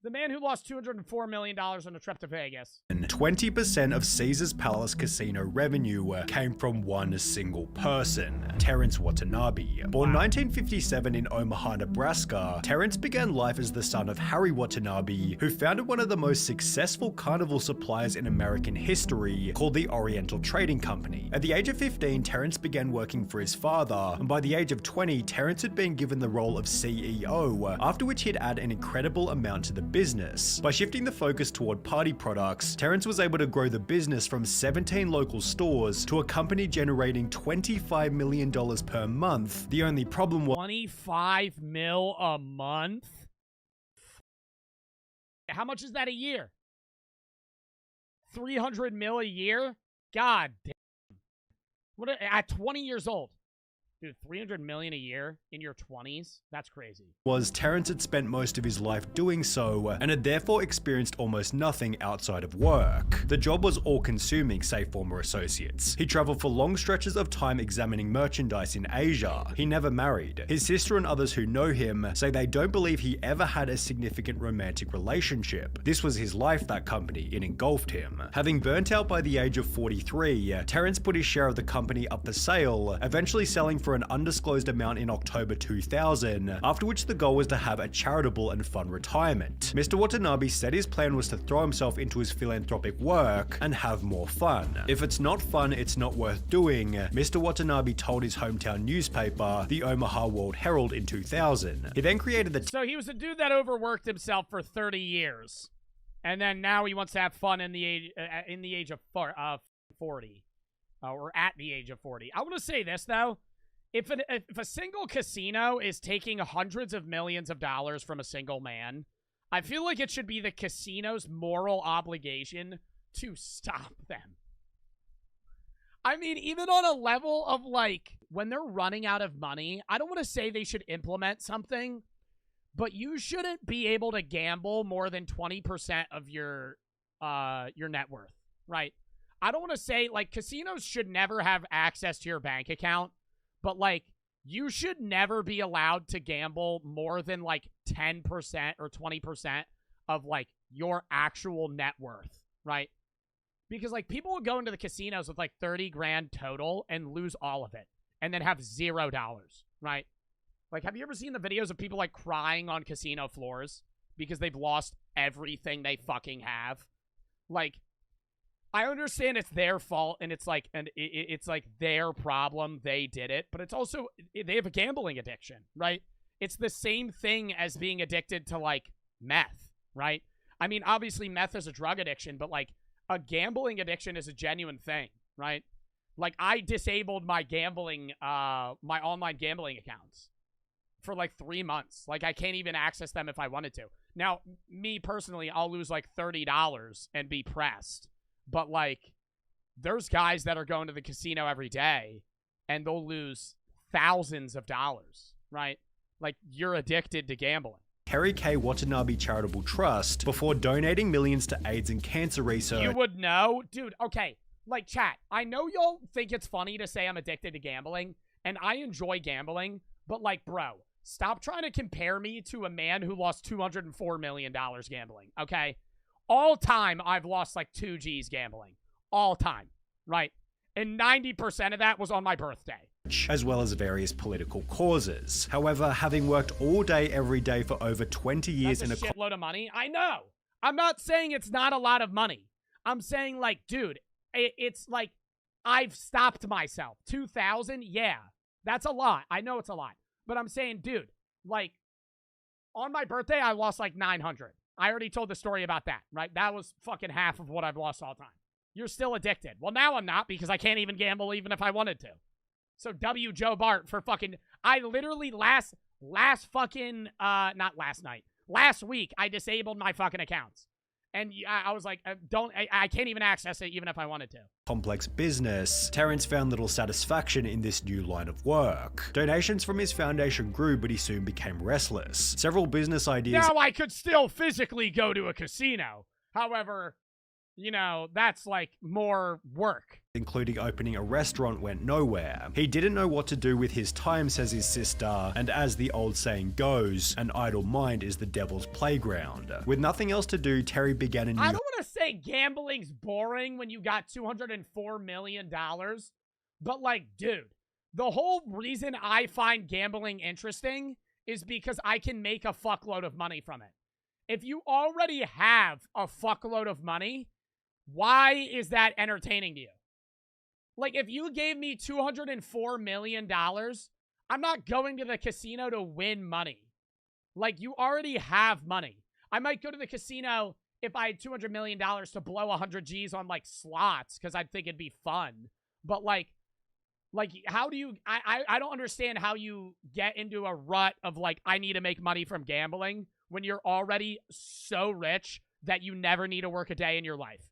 The man who lost $204 million on a trip to Vegas. 20% of Caesars Palace Casino revenue came from one single person, Terence Watanabe. Born 1957 in Omaha, Nebraska, Terence began life as the son of Harry Watanabe, who founded one of the most successful carnival suppliers in American history, called the Oriental Trading Company. At the age of 15, Terence began working for his father, and by the age of 20, Terence had been given the role of CEO, after which he'd add an incredible amount to the business. By shifting the focus toward party products, Terence was able to grow the business from 17 local stores to a company generating $25 million per month. The only problem was 25 mil a month? How much is that a year? 300 mil a year? God damn. At 20 years old. Dude, $300 million a year in your 20s? That's crazy. Was Terrence had spent most of his life doing so, and had therefore experienced almost nothing outside of work. The job was all-consuming, say former associates. He traveled for long stretches of time examining merchandise in Asia. He never married. His sister and others who know him say they don't believe he ever had a significant romantic relationship. This was his life, that company. It engulfed him. Having burnt out by the age of 43, Terrence put his share of the company up for sale, eventually selling for an undisclosed amount in October 2000, after which the goal was to have a charitable and fun retirement. Mr. Watanabe said his plan was to throw himself into his philanthropic work and have more fun. If it's not fun, it's not worth doing, Mr. Watanabe told his hometown newspaper, the Omaha World Herald, in 2000. He then created the So he was a dude that overworked himself for 30 years. And then now he wants to have fun in the age of 40. Or at the age of 40. I want to say this, though. If a single casino is taking hundreds of millions of dollars from a single man, I feel like it should be the casino's moral obligation to stop them. I mean, even on a level of, like, when they're running out of money, I don't want to say they should implement something, but you shouldn't be able to gamble more than 20% of your net worth, right? I don't want to say, like, casinos should never have access to your bank account. But, like, you should never be allowed to gamble more than, like, 10% or 20% of, like, your actual net worth, right? Because, like, people will go into the casinos with, like, 30 grand total and lose all of it and then have $0, right? Like, have you ever seen the videos of people, like, crying on casino floors because they've lost everything they fucking have? Like, I understand it's their fault and it's like their problem, they did it, but it's also they have a gambling addiction, right? It's the same thing as being addicted to, like, meth, right? I mean, obviously meth is a drug addiction, but, like, a gambling addiction is a genuine thing, right? Like, I disabled my gambling my online gambling accounts for like 3 months. Like, I can't even access them if I wanted to. Now, me personally, I'll lose like $30 and be pressed. But, like, there's guys that are going to the casino every day, and they'll lose thousands of dollars, right? Like, you're addicted to gambling. Terry K. Watanabe Charitable Trust before donating millions to AIDS and cancer research. You would know? Dude, okay. Like, chat, I know y'all think it's funny to say I'm addicted to gambling, and I enjoy gambling, but, like, bro, stop trying to compare me to a man who lost $204 million gambling, okay? All time, I've lost like 2 G's gambling. All time, right? And 90% of that was on my birthday. As well as various political causes. However, having worked all day, every day for over 20 years That's a shitload of money. I know. I'm not saying it's not a lot of money. I'm saying, like, dude, it's like I've stopped myself. 2,000? Yeah, that's a lot. I know it's a lot. But I'm saying, dude, like, on my birthday, I lost like 900. I already told the story about that, right? That was fucking half of what I've lost all time. You're still addicted. Well, now I'm not because I can't even gamble even if I wanted to. So W. Joe Bart for fucking... I literally last week, I disabled my fucking accounts. And I was like, I can't even access it even if I wanted to. Complex business, Terrence found little satisfaction in this new line of work. Donations from his foundation grew, but he soon became restless. Several business ideas... Now I could still physically go to a casino. However, you know, that's like more work. Including opening a restaurant, went nowhere. He didn't know what to do with his time, says his sister, and as the old saying goes, an idle mind is the devil's playground. With nothing else to do, Terry began a new... I don't want to say gambling's boring when you got $204 million, but, like, dude, the whole reason I find gambling interesting is because I can make a fuckload of money from it. If you already have a fuckload of money, why is that entertaining to you? Like, if you gave me $204 million, I'm not going to the casino to win money. Like, you already have money. I might go to the casino if I had $200 million to blow 100 G's on, like, slots, because I think it'd be fun. But, like, how do you... I don't understand how you get into a rut of, like, I need to make money from gambling when you're already so rich that you never need to work a day in your life.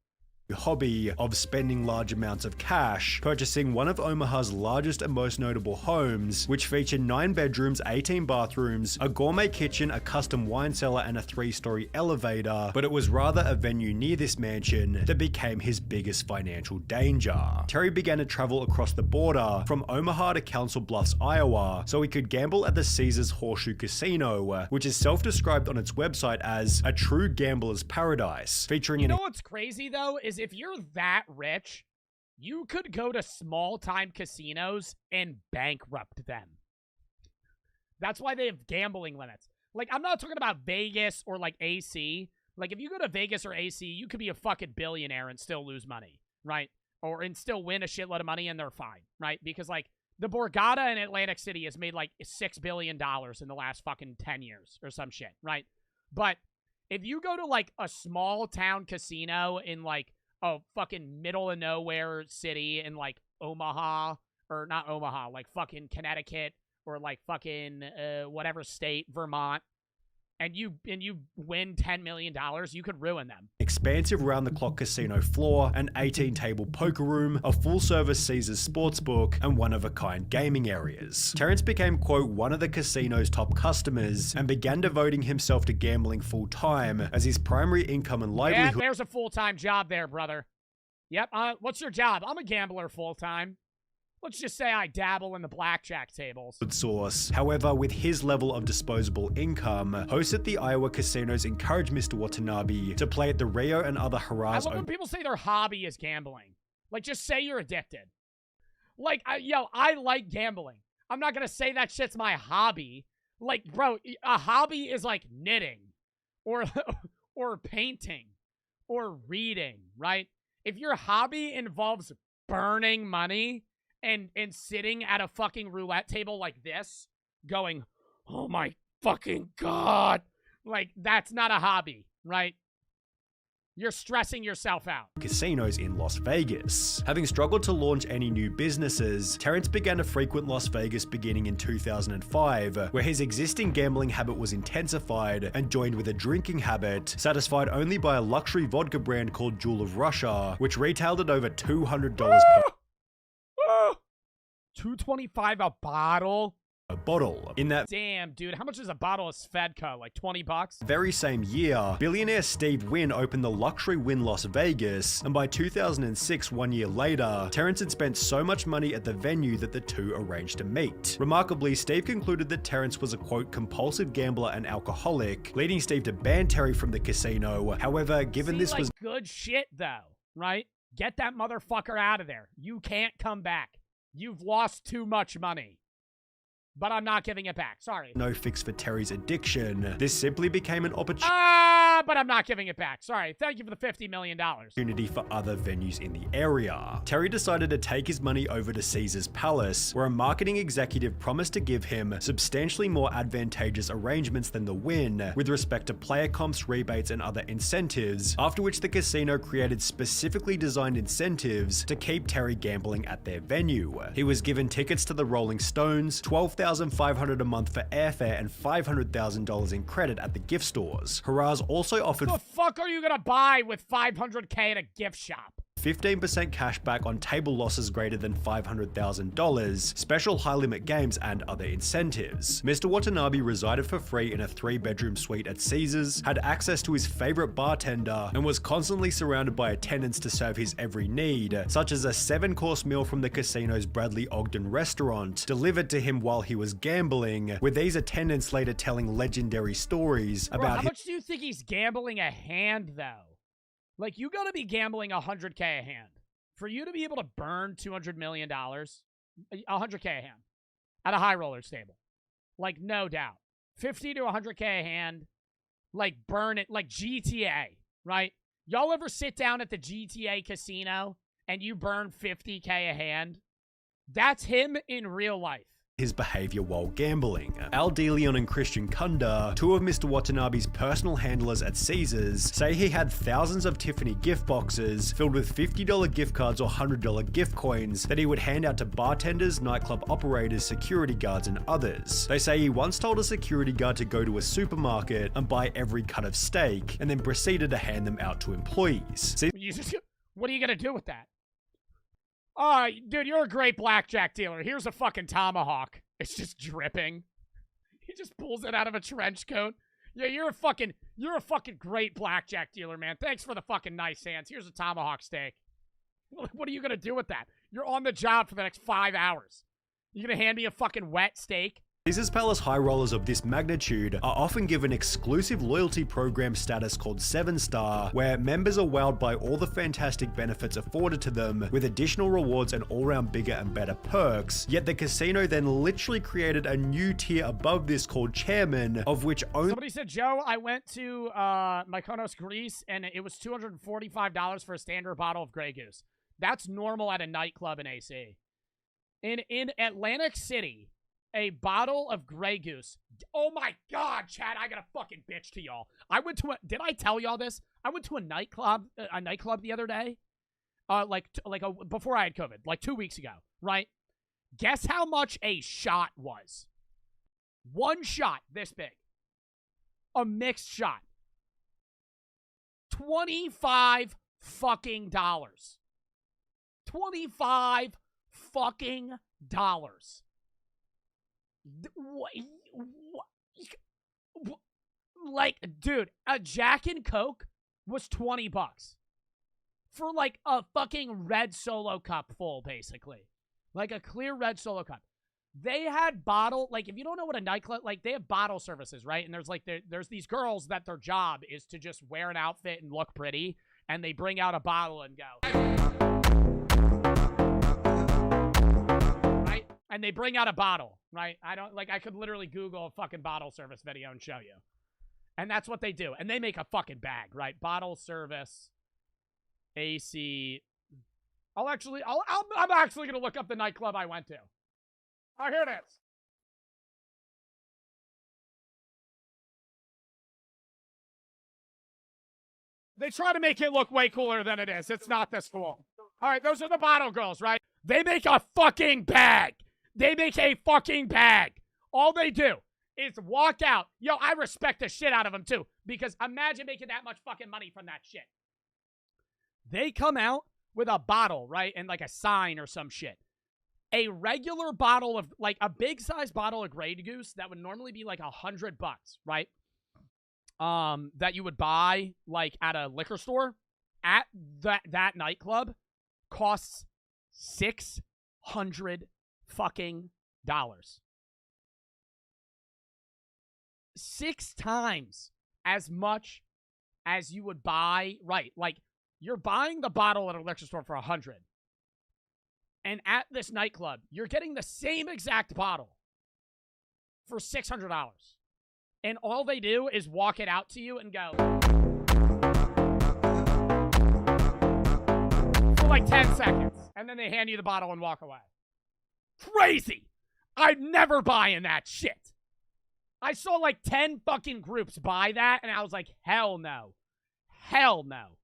hobby of spending large amounts of cash, purchasing one of Omaha's largest and most notable homes, which featured 9 bedrooms, 18 bathrooms, a gourmet kitchen, a custom wine cellar, and a 3-story elevator. But it was rather a venue near this mansion that became his biggest financial danger. Terry began to travel across the border from Omaha to Council Bluffs, Iowa, so he could gamble at the Caesars Horseshoe Casino, which is self-described on its website as a true gambler's paradise, featuring You know what's crazy though is if you're that rich, you could go to small-time casinos and bankrupt them. That's why they have gambling limits. Like, I'm not talking about Vegas or like AC. Like, if you go to Vegas or AC, you could be a fucking billionaire and still lose money, right? And still win a shitload of money and they're fine, right? Because like the Borgata in Atlantic City has made like $6 billion in the last fucking 10 years or some shit, right? But if you go to like a small town casino in like a fucking middle of nowhere city in like Omaha, or not Omaha, like fucking Connecticut or like fucking whatever state, Vermont, and you win $10 million, you could ruin them. Expansive round-the-clock casino floor, an 18-table poker room, a full-service Caesars sportsbook, and one-of-a-kind gaming areas. Terrence became, quote, one of the casino's top customers and began devoting himself to gambling full-time as his primary income and livelihood. Yeah, there's a full-time job there, brother. Yep, what's your job? I'm a gambler full-time. Let's just say I dabble in the blackjack tables. Source. However, with his level of disposable income, hosts at the Iowa casinos encouraged Mr. Watanabe to play at the Rio and other I love when people say their hobby is gambling. Like, just say you're addicted. Like, I like gambling. I'm not gonna say that shit's my hobby. Like, bro, a hobby is like knitting or painting or reading, right? If your hobby involves burning money and sitting at a fucking roulette table like this, going, oh my fucking God. Like, that's not a hobby, right? You're stressing yourself out. Casinos in Las Vegas. Having struggled to launch any new businesses, Terrence began to frequent Las Vegas beginning in 2005, where his existing gambling habit was intensified and joined with a drinking habit, satisfied only by a luxury vodka brand called Jewel of Russia, which retailed at over $200 per $2.25 a bottle? a bottle. In that Damn, dude, how much is a bottle of Svedka? Like 20 bucks? very same year, billionaire Steve Wynn opened the luxury Wynn Las Vegas, and by 2006, 1 year later, Terrence had spent so much money at the venue that the two arranged to meet. Remarkably, Steve concluded that Terrence was a, quote, compulsive gambler and alcoholic, leading Steve to ban Terry from the casino. However, given this was good shit, though, right? Get that motherfucker out of there. You can't come back. You've lost too much money. But I'm not giving it back. Sorry. no fix for Terry's addiction, this simply became an opportunity But I'm not giving it back. Sorry. Thank you for the $50 million. for other venues in the area. Terry decided to take his money over to Caesars Palace, where a marketing executive promised to give him substantially more advantageous arrangements than the Wynn with respect to player comps, rebates, and other incentives, after which the casino created specifically designed incentives to keep Terry gambling at their venue. He was given tickets to the Rolling Stones, $12,500 a month for airfare, and $500,000 in credit at the gift stores. Hurrahs also offered The fuck are you gonna buy with $500K at a gift shop? 15% cash back on table losses greater than $500,000, special high-limit games, and other incentives. Mr. Watanabe resided for free in a 3-bedroom suite at Caesars, had access to his favorite bartender, and was constantly surrounded by attendants to serve his every need, such as a 7-course meal from the casino's Bradley Ogden restaurant, delivered to him while he was gambling, with these attendants later telling legendary stories Bro, about how much do you think he's gambling a hand, though? Like, you gotta be gambling $100K a hand. For you to be able to burn $200 million, $100K a hand at a high rollers table. Like, no doubt. 50 to 100K a hand, like, burn it, like GTA, right? Y'all ever sit down at the GTA casino and you burn 50K a hand? That's him in real life. his behavior while gambling. Al DeLeon and Christian Kunda, two of Mr. Watanabe's personal handlers at Caesars, say he had thousands of Tiffany gift boxes filled with $50 gift cards or $100 gift coins that he would hand out to bartenders, nightclub operators, security guards, and others. They say he once told a security guard to go to a supermarket and buy every cut of steak, and then proceeded to hand them out to employees. What are you going to do with that? Dude, you're a great blackjack dealer. Here's a fucking tomahawk. It's just dripping. He just pulls it out of a trench coat. Yeah, you're a fucking great blackjack dealer, man. Thanks for the fucking nice hands. Here's a tomahawk steak. What are you going to do with that? You're on the job for the next 5 hours. You going to hand me a fucking wet steak? Caesar's Palace high rollers of this magnitude are often given exclusive loyalty program status called 7-Star, where members are wowed by all the fantastic benefits afforded to them, with additional rewards and all-round bigger and better perks. Yet the casino then literally created a new tier above this called Chairman, of which only— Somebody said, Joe, I went to Mykonos, Greece, and it was $245 for a standard bottle of Grey Goose. That's normal at a nightclub in AC. In Atlantic City, a bottle of Grey Goose. Oh my God, Chad, I gotta fucking bitch to y'all. Did I tell y'all this? I went to a nightclub the other day. Before I had COVID, like 2 weeks ago, right? Guess how much a shot was? One shot this big. A mixed shot. $25 fucking dollars. $25 fucking dollars. Like, dude, a Jack and Coke was $20 for like a fucking red Solo cup full, basically, like a clear red Solo cup. They had bottle, like, if you don't know what a nightclub, like, they have bottle services, right? And there's these girls that their job is to just wear an outfit and look pretty, and they bring out a bottle and go. And they bring out a bottle, right? I could literally Google a fucking bottle service video and show you. And that's what they do. And they make a fucking bag, right? Bottle service, AC. I'm actually going to look up the nightclub I went to. Oh, here it is. They try to make it look way cooler than it is. It's not this cool. All right, those are the bottle girls, right? They make a fucking bag. They make a fucking bag. All they do is walk out. Yo, I respect the shit out of them, too. Because imagine making that much fucking money from that shit. They come out with a bottle, right? And like a sign or some shit. A regular bottle of, like a big size bottle of Grey Goose that would normally be like $100, right? That you would buy like at a liquor store at that nightclub costs $600 fucking dollars. 6 times as much as you would buy, right? Like, you're buying the bottle at a liquor store for $100. And at this nightclub, you're getting the same exact bottle for $600. And all they do is walk it out to you and go for like 10 seconds. And then they hand you the bottle and walk away. Crazy. I'm never buying that shit. I saw like 10 fucking groups buy that, and I was like, hell no. Hell no.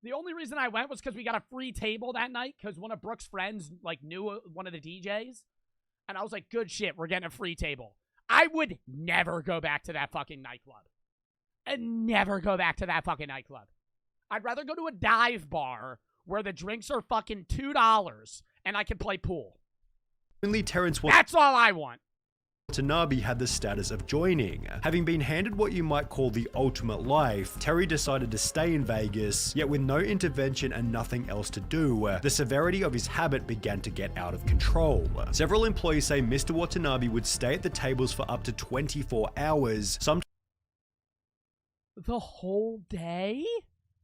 The only reason I went was because we got a free table that night, because one of Brooke's friends like knew one of the DJs. And I was like, good shit, we're getting a free table. I would never go back to that fucking nightclub. And never go back to that fucking nightclub. I'd rather go to a dive bar where the drinks are fucking $2 and I can play pool. Only That's all I want. Watanabe had the status of joining. Having been handed what you might call the ultimate life, Terry decided to stay in Vegas, yet with no intervention and nothing else to do, the severity of his habit began to get out of control. Several employees say Mr. Watanabe would stay at the tables for up to 24 hours, sometimes the whole day?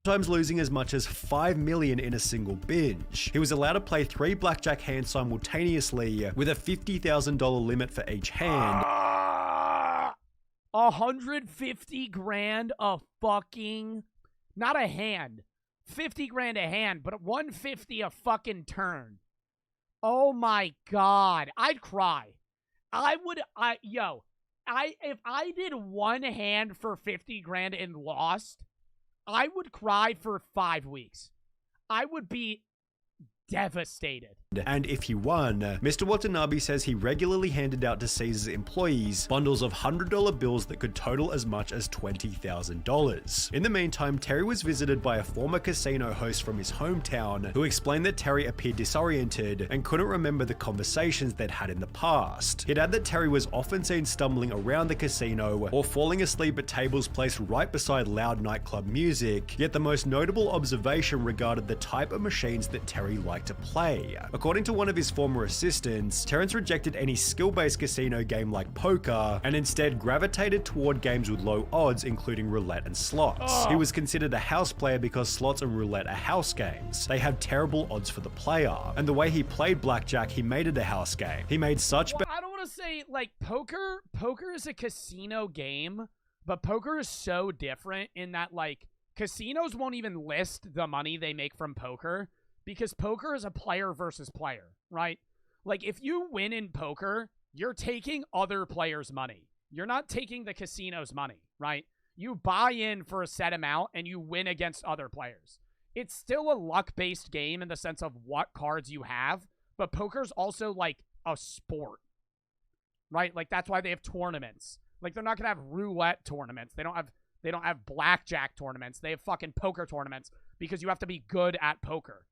Sometimes losing as much as $5 million in a single binge. He was allowed to play 3 blackjack hands simultaneously with a $50,000 limit for each hand. 150 grand a fucking, not a hand, 50 grand a hand, but 150 a fucking turn. Oh my God, I'd cry. If I did one hand for 50 grand and lost, I would cry for 5 weeks. I would be devastated. And if he won, Mr. Watanabe says he regularly handed out to Caesar's employees bundles of $100 bills that could total as much as $20,000. In the meantime, Terry was visited by a former casino host from his hometown who explained that Terry appeared disoriented and couldn't remember the conversations they'd had in the past. He'd add that Terry was often seen stumbling around the casino or falling asleep at tables placed right beside loud nightclub music, yet the most notable observation regarded the type of machines that Terry liked to play. According to one of his former assistants, Terrence rejected any skill-based casino game like poker and instead gravitated toward games with low odds, including roulette and slots. He was considered a house player because slots and roulette are house games. They have terrible odds for the player, and the way he played blackjack, he made it a house game. He made such I don't want to say, like, poker is a casino game, but poker is so different in that, like, casinos won't even list the money they make from poker because poker is a player versus player, right? Like, if you win in poker, you're taking other players' money. You're not taking the casino's money, right? You buy in for a set amount and you win against other players. It's still a luck-based game in the sense of what cards you have, but poker's also like a sport, right? Like, that's why they have tournaments. Like, they're not gonna have roulette tournaments. They don't have blackjack tournaments. They have fucking poker tournaments because you have to be good at poker.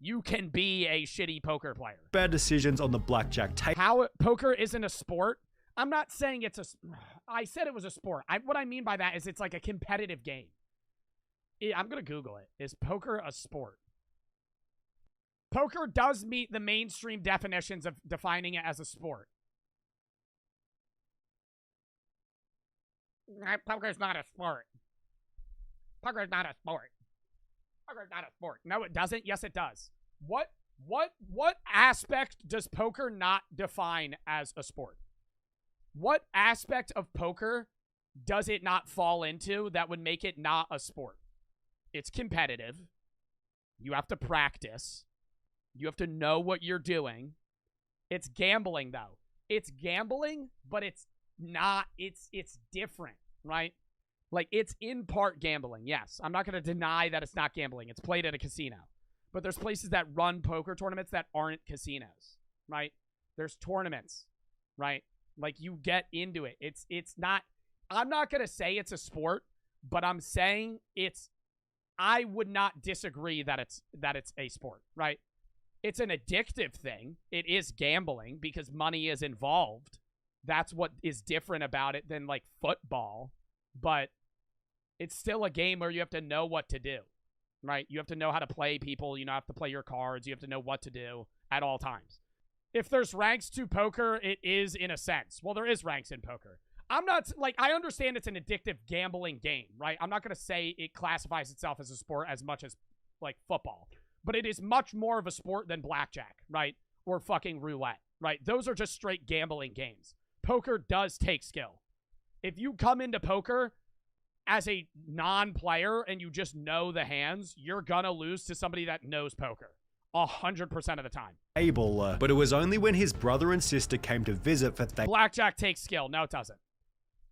You can be a shitty poker player. bad decisions on the blackjack table. How poker isn't a sport? I'm not saying it's a... I said it was a sport. What I mean by that is it's like a competitive game. I'm going to Google it. Is poker a sport? Poker does meet the mainstream definitions of defining it as a sport. Poker's not a sport. Poker's not a sport. Poker's not a sport. No, it doesn't. Yes, it does. What aspect does poker not define as a sport? What aspect of poker does it not fall into that would make it not a sport? It's competitive. You have to practice. You have to know what you're doing. It's gambling, though. It's gambling, but it's not. It's different, right? Like, it's in part gambling, yes. I'm not going to deny that it's not gambling. It's played at a casino. But there's places that run poker tournaments that aren't casinos, right? There's tournaments, right? Like, you get into it. It's not... I'm not going to say it's a sport, but I'm saying it's... I would not disagree that it's a sport, right? It's an addictive thing. It is gambling because money is involved. That's what is different about it than, like, football. But it's still a game where you have to know what to do, right? You have to know how to play people. You have to play your cards. You have to know what to do at all times. If there's ranks to poker, it is in a sense. Well, there is ranks in poker. I'm not, like, I understand it's an addictive gambling game, right? I'm not going to say it classifies itself as a sport as much as, like, football. But it is much more of a sport than blackjack, right? Or fucking roulette, right? Those are just straight gambling games. Poker does take skill. If you come into poker as a non-player and you just know the hands, you're gonna lose to somebody that knows poker 100% of the time. But it was only when his brother and sister came to visit for Blackjack takes skill. No, it doesn't.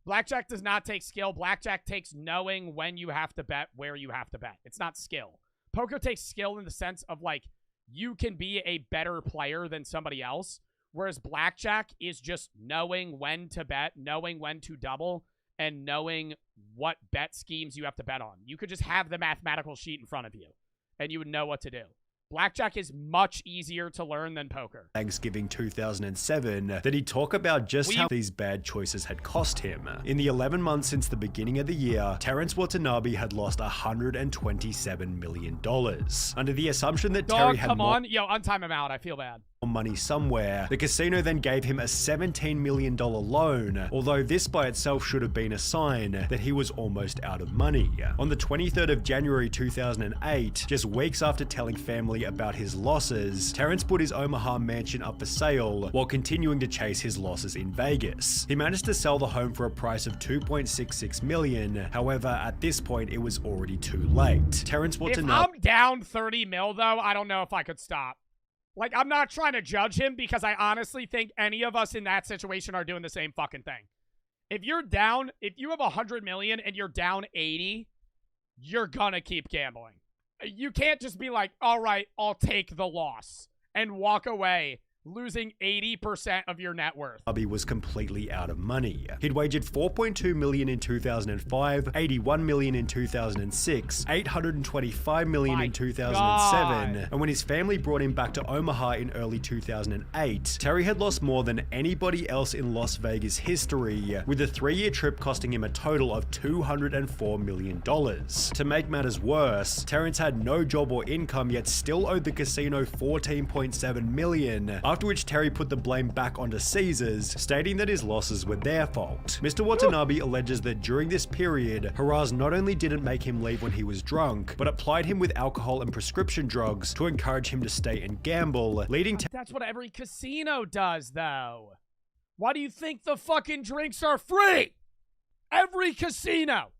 Blackjack does not take skill. Blackjack takes knowing when you have to bet, where you have to bet. It's not skill. Poker takes skill in the sense of, like, you can be a better player than somebody else, whereas blackjack is just knowing when to bet, knowing when to double, and knowing what bet schemes you have to bet on. You could just have the mathematical sheet in front of you, and you would know what to do. Blackjack is much easier to learn than poker. Thanksgiving 2007 that he'd talk about just how these bad choices had cost him. In the 11 months since the beginning of the year, Terrence Watanabe had lost $127 million. Under the assumption that Terry had come on. Yo, untime him out. I feel bad. Money somewhere, the casino then gave him a $17 million loan, although this by itself should have been a sign that he was almost out of money. On the 23rd of January 2008, just weeks after telling family about his losses, Terrence put his Omaha mansion up for sale while continuing to chase his losses in Vegas. He managed to sell the home for a price of $2.66 million. However, at this point, it was already too late. Terrence Watanabe... If I'm down 30 mil, though, I don't know if I could stop. Like, I'm not trying to judge him because I honestly think any of us in that situation are doing the same fucking thing. If you're down, if you have 100 million and you're down 80, you're gonna keep gambling. You can't just be like, all right, I'll take the loss and walk away, losing 80% of your net worth. Nobby was completely out of money. He'd wagered $4.2 million in 2005, $81 million in 2006, $825 million in 2007, and when his family brought him back to Omaha in early 2008, Terry had lost more than anybody else in Las Vegas history, with a 3-year trip costing him a total of $204 million. To make matters worse, Terrence had no job or income, yet still owed the casino $14.7 million, after which Terry put the blame back onto Caesars, stating that his losses were their fault. Mr. Watanabe alleges that during this period, Haraz not only didn't make him leave when he was drunk, but applied him with alcohol and prescription drugs to encourage him to stay and gamble, leading to— That's what every casino does, though. Why do you think the fucking drinks are free? Every casino.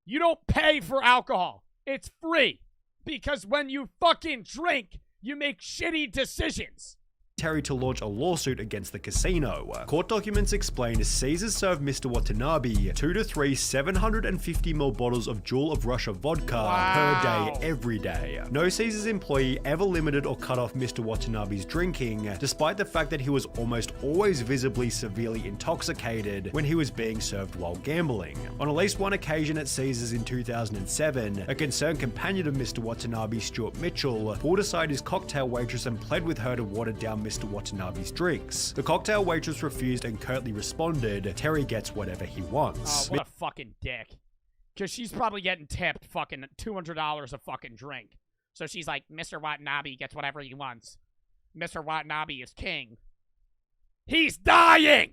You don't pay for alcohol. It's free. Because when you fucking drink, you make shitty decisions. Terry to launch a lawsuit against the casino. Court documents explain Caesars served Mr. Watanabe 2 to 3 750ml bottles of Jewel of Russia vodka per day, every day. No Caesars employee ever limited or cut off Mr. Watanabe's drinking, despite the fact that he was almost always visibly severely intoxicated when he was being served while gambling. On at least one occasion at Caesars in 2007, a concerned companion of Mr. Watanabe, Stuart Mitchell, pulled aside his cocktail waitress and pled with her to water down Mr. Watanabe's drinks. The cocktail waitress refused and curtly responded, "Terry gets whatever he wants." Oh, what a fucking dick. Because she's probably getting tipped fucking $200 a fucking drink. So she's like, Mr. Watanabe gets whatever he wants. Mr. Watanabe is king. He's dying!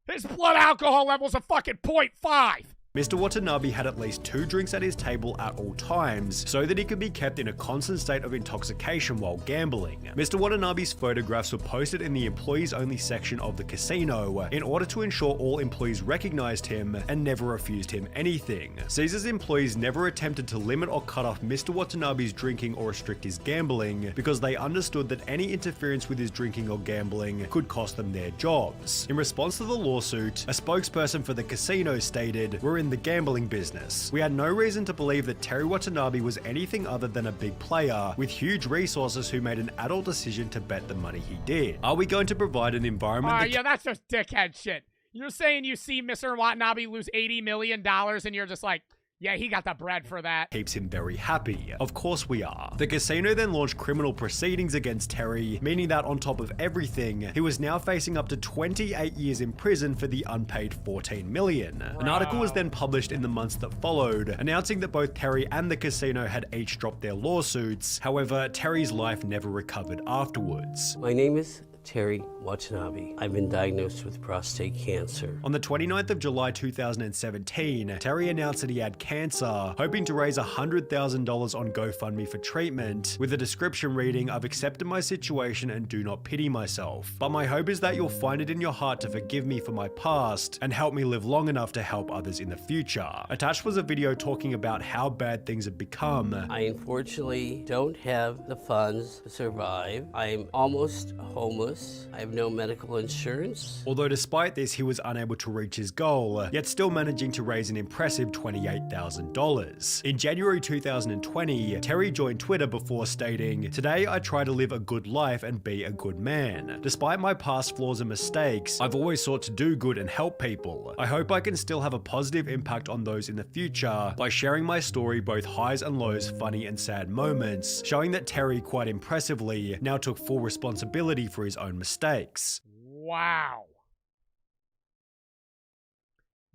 His blood alcohol level's a fucking 0.5. Mr. Watanabe had at least 2 drinks at his table at all times, so that he could be kept in a constant state of intoxication while gambling. Mr. Watanabe's photographs were posted in the employees-only section of the casino, in order to ensure all employees recognized him and never refused him anything. Caesars employees never attempted to limit or cut off Mr. Watanabe's drinking or restrict his gambling, because they understood that any interference with his drinking or gambling could cost them their jobs. In response to the lawsuit, a spokesperson for the casino stated, "We're in the gambling business. We had no reason to believe that Terry Watanabe was anything other than a big player with huge resources who made an adult decision to bet the money he did. Are we going to provide an environment that— yeah, that's just dickhead shit. You're saying you see Mr. Watanabe lose $80 million and you're just like, yeah, he got the bread for that. Keeps him very happy. Of course we are. The casino then launched criminal proceedings against Terry, meaning that on top of everything, he was now facing up to 28 years in prison for the unpaid $14 million. An article was then published in the months that followed, announcing that both Terry and the casino had each dropped their lawsuits. However, Terry's life never recovered afterwards. My name is Terry Watanabe. I've been diagnosed with prostate cancer. On the 29th of July 2017, Terry announced that he had cancer, hoping to raise $100,000 on GoFundMe for treatment, with a description reading, "I've accepted my situation and do not pity myself. But my hope is that you'll find it in your heart to forgive me for my past and help me live long enough to help others in the future." Attached was a video talking about how bad things have become. I unfortunately don't have the funds to survive. I'm almost homeless. I have no medical insurance. Although despite this, he was unable to reach his goal, yet still managing to raise an impressive $28,000. In January 2020, Terry joined Twitter before stating, "Today I try to live a good life and be a good man. Despite my past flaws and mistakes, I've always sought to do good and help people. I hope I can still have a positive impact on those in the future by sharing my story, both highs and lows, funny and sad moments," showing that Terry, quite impressively, now took full responsibility for his own mistakes. Wow.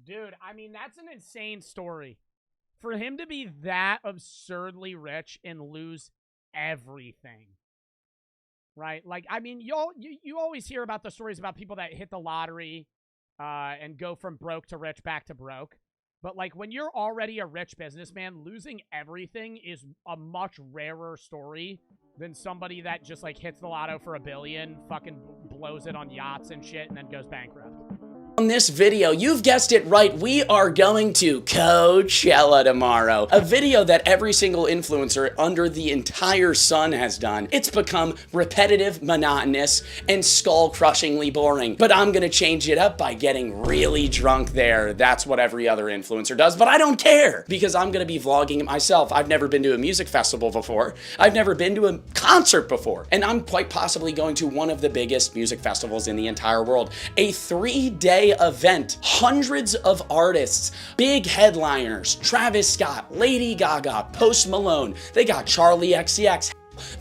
Dude, I mean, that's an insane story. For him to be that absurdly rich and lose everything. Right? Like, I mean, you always hear about the stories about people that hit the lottery and go from broke to rich back to broke. But, like, when you're already a rich businessman, losing everything is a much rarer story than somebody that just, like, hits the lotto for $1 billion, fucking blows it on yachts and shit, and then goes bankrupt. On this video, you've guessed it right, we are going to Coachella tomorrow. A video that every single influencer under the entire sun has done. It's become repetitive, monotonous, and skull-crushingly boring. But I'm gonna change it up by getting really drunk there. That's what every other influencer does, but I don't care because I'm gonna be vlogging it myself. I've never been to a music festival before. I've never been to a concert before. And I'm quite possibly going to one of the biggest music festivals in the entire world. A 3-day event, hundreds of artists, big headliners, Travis Scott, Lady Gaga, Post Malone, they got Charlie XCX.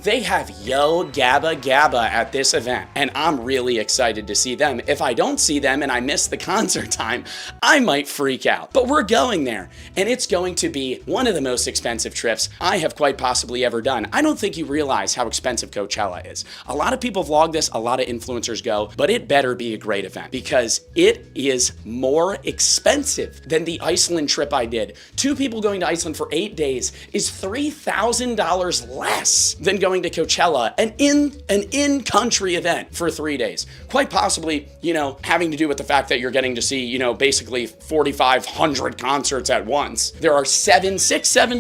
They have Yo Gabba Gabba at this event, and I'm really excited to see them. If I don't see them and I miss the concert time, I might freak out. But we're going there, and it's going to be one of the most expensive trips I have quite possibly ever done. I don't think you realize how expensive Coachella is. A lot of people vlog this, a lot of influencers go, but it better be a great event because it is more expensive than the Iceland trip I did. 2 people going to Iceland for 8 days is $3,000 less than going to Coachella, an in-country event for 3 days. Quite possibly, you know, having to do with the fact that you're getting to see, you know, basically 4,500 concerts at once. There are 7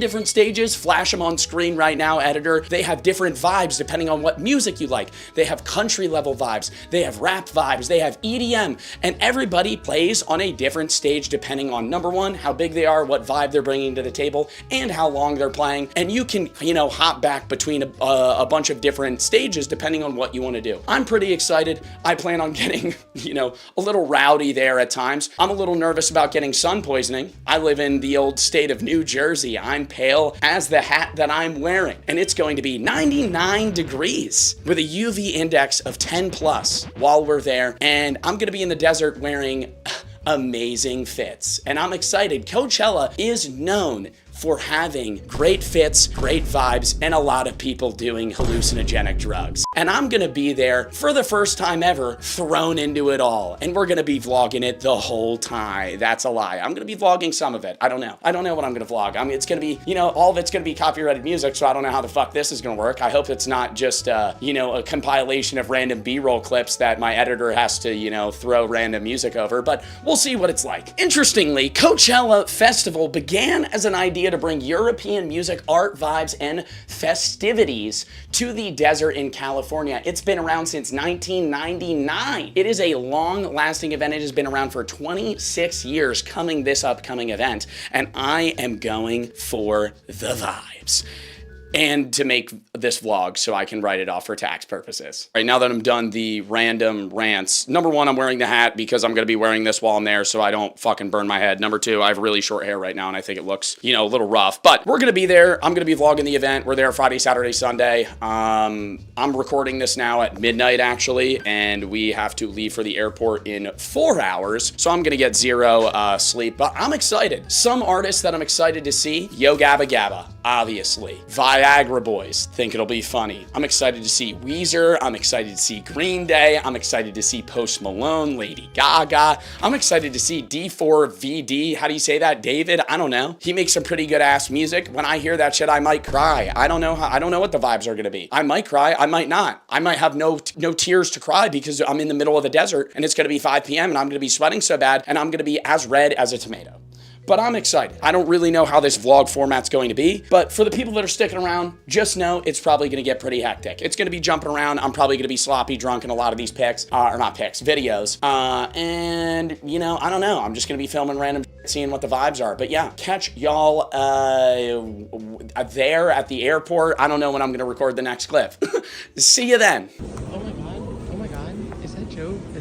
different stages. Flash them on screen right now, editor. They have different vibes depending on what music you like. They have country level vibes. They have rap vibes. They have EDM, and everybody plays on a different stage depending on, number one, how big they are, what vibe they're bringing to the table, and how long they're playing. And you can, you know, hop back between a bunch of different stages depending on what you want to do. I'm pretty excited. I plan on getting, you know, a little rowdy there at times. I'm a little nervous about getting sun poisoning. I live in the old state of New Jersey. I'm pale as the hat that I'm wearing, and it's going to be 99 degrees with a UV index of 10 plus while we're there, and I'm going to be in the desert wearing amazing fits, and I'm excited. Coachella is known for having great fits, great vibes, and a lot of people doing hallucinogenic drugs. And I'm gonna be there for the first time ever, thrown into it all. And we're gonna be vlogging it the whole time. That's a lie. I'm gonna be vlogging some of it. I don't know. I don't know what I'm gonna vlog. I mean, it's gonna be, you know, all of it's gonna be copyrighted music, so I don't know how the fuck this is gonna work. I hope it's not just, you know, a compilation of random B-roll clips that my editor has to, you know, throw random music over, but we'll see what it's like. Interestingly, Coachella Festival began as an idea to bring European music, art, vibes, and festivities to the desert in California. It's been around since 1999. It is a long-lasting event. It has been around for 26 years coming this upcoming event, and I am going for the vibes. And to make this vlog so I can write it off for tax purposes. Right, now that I'm done the random rants, number one, I'm wearing the hat because I'm gonna be wearing this while I'm there so I don't fucking burn my head. Number two, I have really short hair right now and I think it looks, you know, a little rough, but we're gonna be there. I'm gonna be vlogging the event. We're there Friday, Saturday, Sunday. I'm recording this now at midnight actually, and we have to leave for the airport in 4 hours, so I'm gonna get zero sleep, but I'm excited. Some artists that I'm excited to see, Yo Gabba Gabba, obviously. Viagra Boys, think it'll be funny. I'm excited to see Weezer. I'm excited to see Green Day. I'm excited to see Post Malone, Lady Gaga. I'm excited to see D4VD. How do you say that? David? I don't know. He makes some pretty good ass music. When I hear that shit, I might cry. I don't know what the vibes are gonna be. I might cry. I might not. I might have no tears to cry because I'm in the middle of the desert and it's gonna be 5 p.m. and I'm gonna be sweating so bad and I'm gonna be as red as a tomato. But I'm excited. I don't really know how this vlog format's going to be, but for the people that are sticking around, just know it's probably gonna get pretty hectic. It's gonna be jumping around. I'm probably gonna be sloppy drunk in a lot of these videos. And, you know, I don't know. I'm just gonna be filming random shit, seeing what the vibes are. But yeah, catch y'all there at the airport. I don't know when I'm gonna record the next clip. See you then. Oh my god, is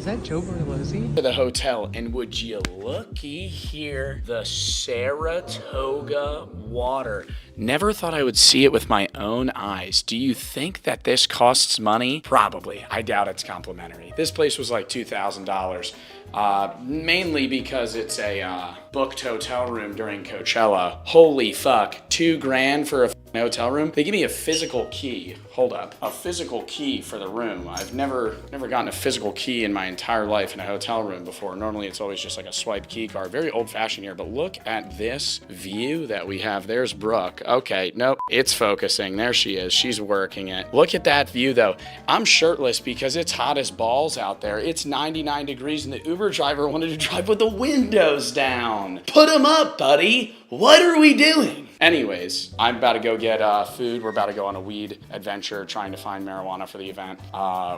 that Joe Bartolozzi? To the hotel, and would you looky here, the Saratoga water. Never thought I would see it with my own eyes. Do you think that this costs money? Probably. I doubt it's complimentary. This place was like $2,000. Mainly because it's a booked hotel room during Coachella. Holy fuck, $2 grand for a my hotel room. They give me a physical key. Hold up. A physical key for the room. I've never gotten a physical key in my entire life in a hotel room before. Normally it's always just like a swipe key card. Very old fashioned here, but look at this view that we have. There's Brooke. Okay, nope, it's focusing. There she is. She's working it. Look at that view though. I'm shirtless because it's hot as balls out there. It's 99 degrees and the Uber driver wanted to drive with the windows down. Put them up, buddy. What are we doing? Anyways, I'm about to go get food. We're about to go on a weed adventure trying to find marijuana for the event,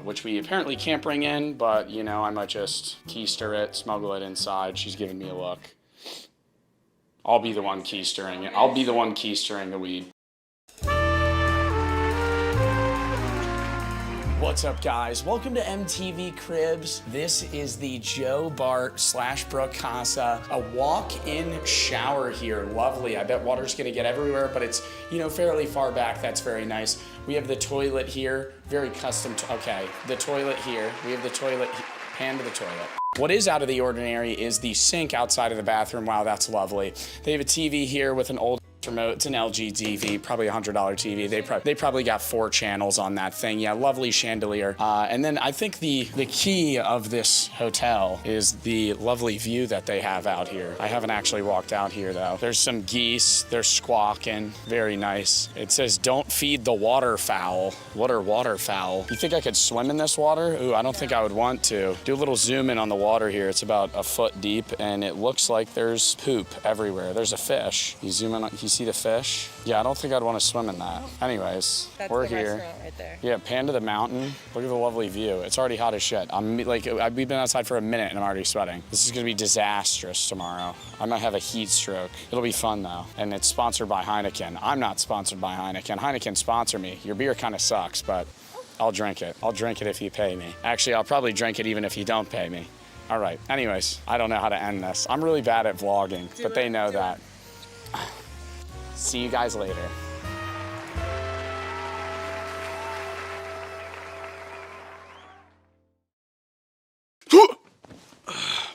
which we apparently can't bring in, but you know, I might just keister it, smuggle it inside. She's giving me a look. I'll be the one keistering it. I'll be the one keistering the weed. What's up, guys? Welcome to MTV Cribs. This is the Joe Bart / Brooke Casa, a walk-in shower here. Lovely. I bet water's gonna get everywhere, but it's, you know, fairly far back. That's very nice. We have the toilet here, very custom. Okay, the toilet here. We have the toilet. Pan to the toilet. What is out of the ordinary is the sink outside of the bathroom. Wow, that's lovely. They have a TV here with an old remote. It's an LG TV, probably a $100 TV. They probably got 4 channels on that thing. Yeah, lovely chandelier. And then I think the key of this hotel is the lovely view that they have out here. I haven't actually walked out here though. There's some geese. They're squawking. Very nice. It says, "Don't feed the waterfowl." What are waterfowl? You think I could swim in this water? Ooh, I don't think I would want to. Do a little zoom in on the water here. It's about a foot deep and it looks like there's poop everywhere. There's a fish. You zoom in on, you see the fish? Yeah, I don't think I'd want to swim in that. Anyways, we're here. Right there. Yeah, pan to the mountain. Look at the lovely view. It's already hot as shit. We've been outside for a minute and I'm already sweating. This is gonna be disastrous tomorrow. I might have a heat stroke. It'll be fun though. And it's sponsored by Heineken. I'm not sponsored by Heineken. Heineken sponsor me. Your beer kind of sucks, but I'll drink it. I'll drink it if you pay me. Actually, I'll probably drink it even if you don't pay me. All right, anyways, I don't know how to end this. I'm really bad at vlogging, but they know that. See you guys later.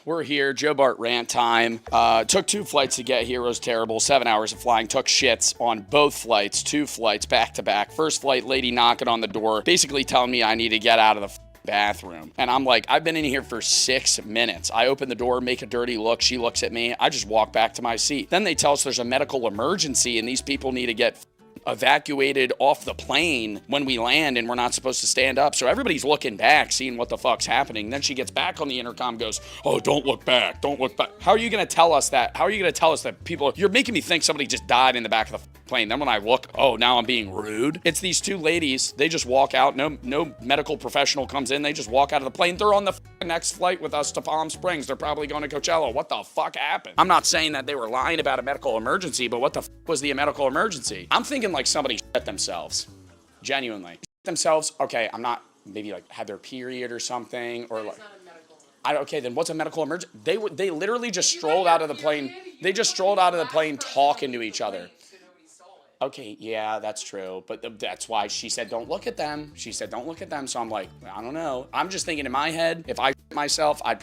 We're here, Joe Bart rant time. Took 2 flights to get here, it was terrible. 7 hours of flying, took shits on both flights, 2 flights back to back. First flight, lady knocking on the door, basically telling me I need to get out of the bathroom. And I'm like, I've been in here for 6 minutes. I open the door, make a dirty look. She looks at me. I just walk back to my seat. Then they tell us there's a medical emergency and these people need to get evacuated off the plane when we land and we're not supposed to stand up. So everybody's looking back, seeing what the fuck's happening. Then she gets back on the intercom, goes, "Oh, don't look back, don't look back." How are you gonna tell us that? How are you gonna tell us that people, you're making me think somebody just died in the back of the plane. Then when I look, oh, now I'm being rude. It's these 2 ladies. They just walk out. No medical professional comes in. They just walk out of the plane. They're on the next flight with us to Palm Springs. They're probably going to Coachella. What the fuck happened? I'm not saying that they were lying about a medical emergency, but what the was the medical emergency? I'm thinking like somebody shit themselves. Genuinely. Themselves, okay, I'm not, maybe like had their period or something, or like, okay, then what's a medical emergency? They literally just strolled out of the plane. They just strolled out of the plane talking to each other. Okay, yeah, that's true. But that's why she said, don't look at them. She said, don't look at them. So I'm like, I don't know. I'm just thinking in my head, if I myself, I'd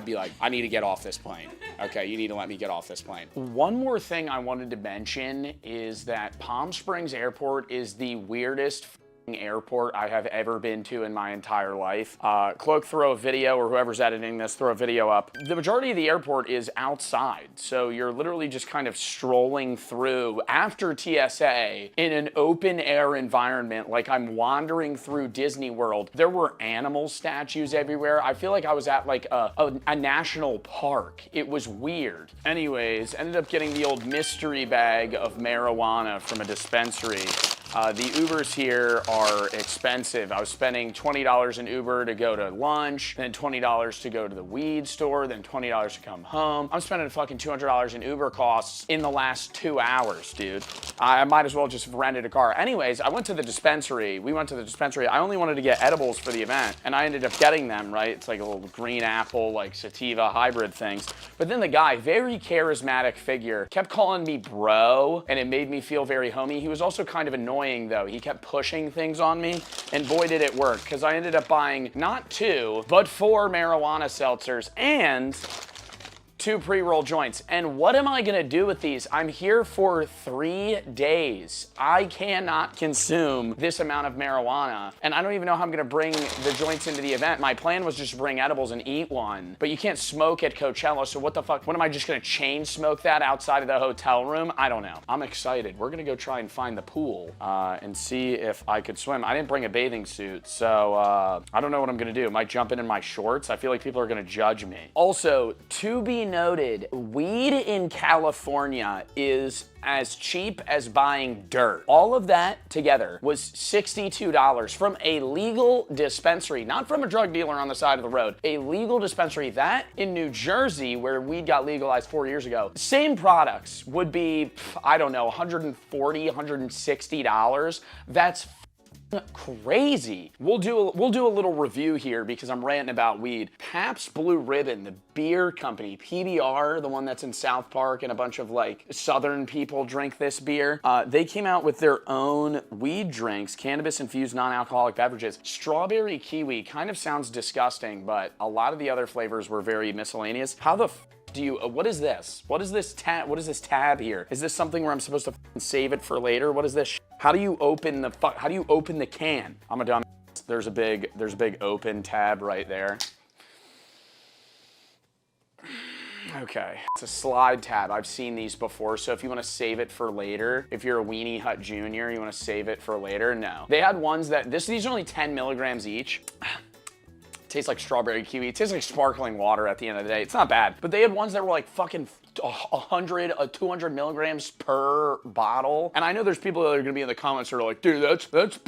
be like, I need to get off this plane. Okay, you need to let me get off this plane. One more thing I wanted to mention is that Palm Springs Airport is the weirdest airport I have ever been to in my entire life. Cloak, throw a video, or whoever's editing this, throw a video up. The majority of the airport is outside, so you're literally just kind of strolling through after TSA in an open air environment, like I'm wandering through Disney World. There were animal statues everywhere. I feel like I was at like a national park. It was weird. Anyways, ended up getting the old mystery bag of marijuana from a dispensary. The Ubers here are expensive. I was spending $20 in Uber to go to lunch, then $20 to go to the weed store, then $20 to come home. I'm spending fucking $200 in Uber costs in the last 2 hours, dude. I might as well just have rented a car. Anyways, I went to the dispensary. We went to the dispensary. I only wanted to get edibles for the event, and I ended up getting them, right? It's like a little green apple, like sativa hybrid things. But then the guy, very charismatic figure, kept calling me bro, and it made me feel very homey. He was also kind of annoying though. He kept pushing things on me, and boy did it work, because I ended up buying not 2, but 4 marijuana seltzers and 2 pre-roll joints. And what am I gonna do with these? I'm here for 3 days. I cannot consume this amount of marijuana, and I don't even know how I'm gonna bring the joints into the event. My plan was just to bring edibles and eat one, but you can't smoke at Coachella, so what the fuck? What am I just gonna chain smoke that outside of the hotel room? I don't know. I'm excited. We're gonna go try and find the pool and see if I could swim. I didn't bring a bathing suit, so I don't know what I'm gonna do. Might jump in my shorts. I feel like people are gonna judge me. Also, to be noted, weed in California is as cheap as buying dirt. All of that together was $62 from a legal dispensary, not from a drug dealer on the side of the road, a legal dispensary. That in New Jersey, where weed got legalized 4 years ago, same products would be, I don't know, $140, $160. That's crazy. We'll do a little review here because I'm ranting about weed. Pabst Blue Ribbon, the beer company, PBR, the one that's in South Park, and a bunch of like Southern people drink this beer. They came out with their own weed drinks, cannabis-infused non-alcoholic beverages. Strawberry kiwi kind of sounds disgusting, but a lot of the other flavors were very miscellaneous. How the do you, what is this? What is this tab? What is this tab here? Is this something where I'm supposed to save it for later? What is this? How do you open the how do you open the can? I'm a dumb. There's a big open tab right there. Okay, it's a slide tab. I've seen these before, so if you want to save it for later, if you're a Weenie Hut Junior, you want to save it for later, no. They had ones that, these are only 10 milligrams each. Tastes like strawberry kiwi. It tastes like sparkling water at the end of the day. It's not bad. But they had ones that were like fucking 200 milligrams per bottle. And I know there's people that are gonna be in the comments that are like, dude, that's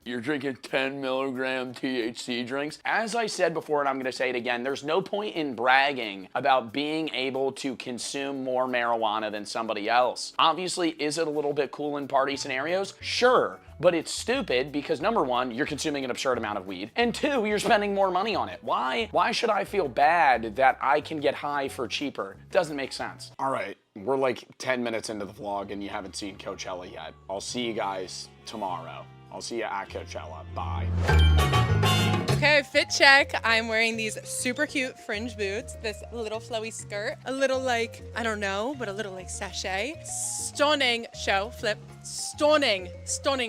you're drinking 10 milligram THC drinks. As I said before, and I'm gonna say it again, there's no point in bragging about being able to consume more marijuana than somebody else. Obviously, is it a little bit cool in party scenarios? Sure. But it's stupid because number one, you're consuming an absurd amount of weed, and two, you're spending more money on it. Why should I feel bad that I can get high for cheaper? Doesn't make sense. All right, we're like 10 minutes into the vlog and you haven't seen Coachella yet. I'll see you guys tomorrow. I'll see you at Coachella. Bye. Okay, fit check. I'm wearing these super cute fringe boots, this little flowy skirt, a little like, I don't know, but a little like sachet. Stunning show, flip, stunning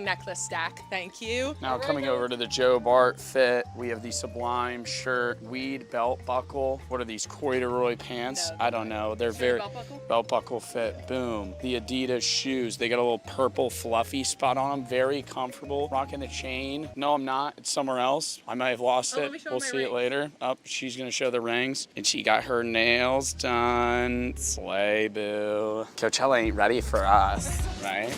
necklace stack, thank you. Now coming over to the Joe Bart fit, we have the Sublime shirt, weed belt buckle. What are these, corduroy pants? I don't know, they're very, belt buckle fit, boom. The Adidas shoes, they got a little purple fluffy spot on them, very comfortable. Rocking the chain, no I'm not, it's somewhere else. I might have lost it, we'll see it later. Oh, she's gonna show the rings, and she got her nails done. Slay, boo. Coachella ain't ready for us, right?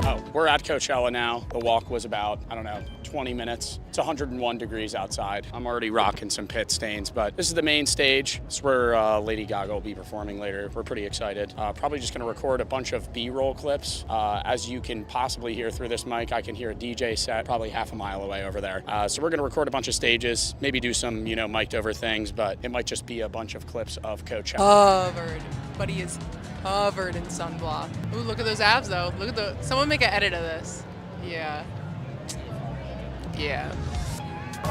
Oh, we're at Coachella now. The walk was about, I don't know, 20 minutes. It's 101 degrees outside. I'm already rocking some pit stains, but this is the main stage. This is where Lady Gaga will be performing later. We're pretty excited. Probably just gonna record a bunch of B-roll clips. As you can possibly hear through this mic, I can hear a DJ set probably half a mile away over there. So we're gonna record a bunch of stages, maybe do some, you know, mic'd over things, but it might just be a bunch of clips of Coachella. Covered, but he is covered in sunblock. Ooh, look at those abs though. Look at someone make an edit of this. Yeah. Yeah.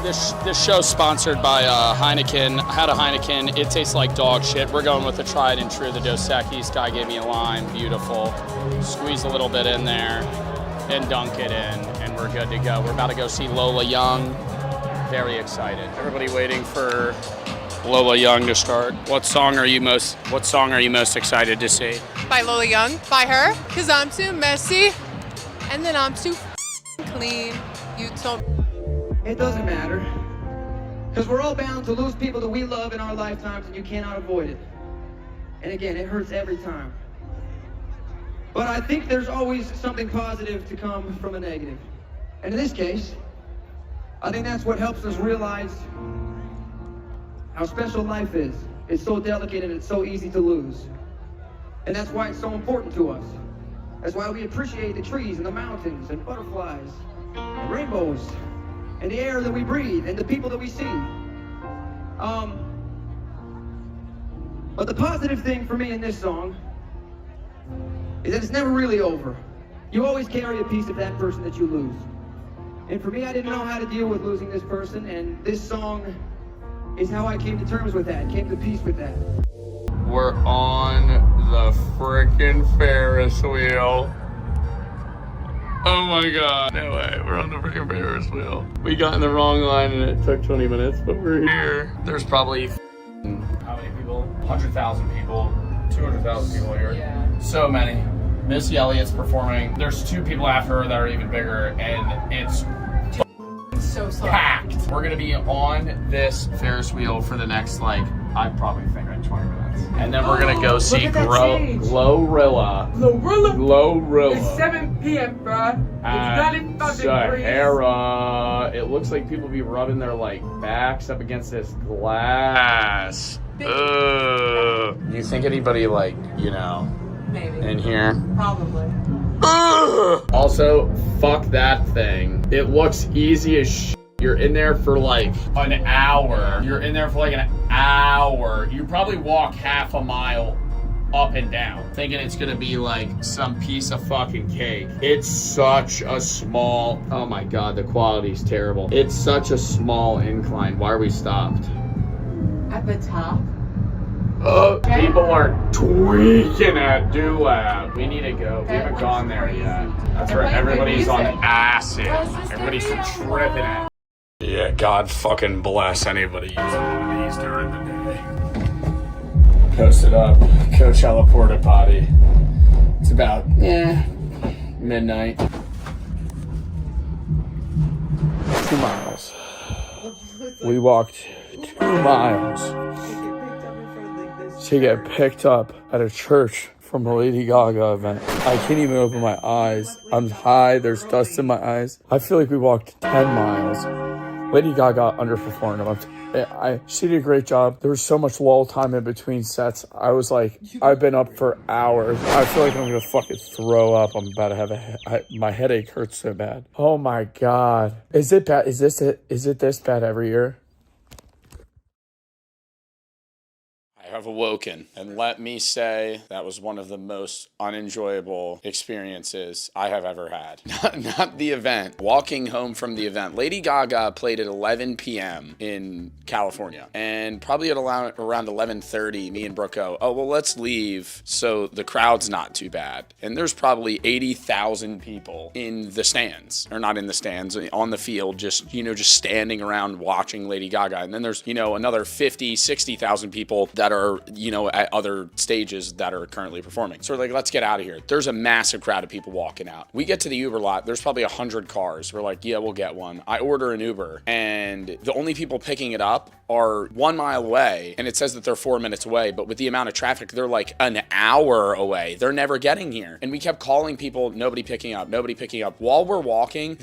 This show's sponsored by Heineken. I had a Heineken. It tastes like dog shit. We're going with the tried and true, the Dos Equis. Guy gave me a lime. Beautiful. Squeeze a little bit in there and dunk it in, and we're good to go. We're about to go see Lola Young. Very excited. Everybody waiting for Lola Young to start. What song are you most excited to see? By Lola Young. By her. Cause I'm too messy. And then I'm too clean. You told me. It doesn't matter, because we're all bound to lose people that we love in our lifetimes, and you cannot avoid it. And again, it hurts every time. But I think there's always something positive to come from a negative. And in this case, I think that's what helps us realize how special life is. It's so delicate and it's so easy to lose. And that's why it's so important to us. That's why we appreciate the trees and the mountains and butterflies and rainbows and the air that we breathe and the people that we see. But the positive thing for me in this song is that it's never really over. You always carry a piece of that person that you lose. And for me, I didn't know how to deal with losing this person, and this song is how I came to terms with that, came to peace with that. We're on the frickin' Ferris wheel. Oh my god. No way, we're on the frickin' Ferris wheel. We got in the wrong line and it took 20 minutes, but we're here. There's probably how many people? 100,000 people, 200,000 people here. Yeah. So many. Missy Elliott's performing. There's 2 people after her that are even bigger, and it's so packed. We're gonna be on this Ferris wheel for the next, like, I probably think like 20 minutes. And then we're gonna go see Glorilla. It's 7 p.m., bruh. It's 95 degrees. Sahara. It looks like people be rubbing their, like, backs up against this glass. You think anybody, like, you know, Maybe. in here? Probably. Also, fuck that thing. It looks easy as shit. You're in there for like an hour. You're in there for like an hour. You probably walk half a mile up and down, thinking it's gonna be like some piece of fucking cake. It's such a small, oh my god, the quality's terrible. It's such a small incline. Why are we stopped? At the top? People are tweaking at Dulab. We need to go. We haven't gone there yet. That's where everybody's on acid. Everybody's tripping it. Yeah, God fucking bless anybody using one of these during the day. Posted up, Coachella porta potty. It's about, midnight. 2 miles. We walked 2 miles to get picked up at a church from a Lady Gaga event. I can't even open my eyes. I'm high, there's dust in my eyes. I feel like we walked 10 miles. Lady Gaga underperformed. She did a great job. There was so much lull time in between sets. I was like, I've been up for hours. I feel like I'm gonna fucking throw up. I'm about to have my headache hurts so bad. Oh my god. Is it bad? Is it this bad every year? I have awoken, and let me say that was one of the most unenjoyable experiences I have ever had. Not the event. Walking home from the event. Lady Gaga played at 11 p.m. in California, and probably at around 11:30, me and Brooke go, oh, well, let's leave so the crowd's not too bad. And there's probably 80,000 people in the stands, or not in the stands, on the field, just standing around watching Lady Gaga. And then there's, another 50, 60,000 people that are, at other stages that are currently performing. So we're like, let's get out of here. There's a massive crowd of people walking out. We get to the Uber lot. There's probably 100 cars. We're like, yeah, we'll get one. I order an Uber, and the only people picking it up are 1 mile away, and it says that they're 4 minutes away, but with the amount of traffic, they're like an hour away. They're never getting here. And we kept calling people, nobody picking up. While we're walking,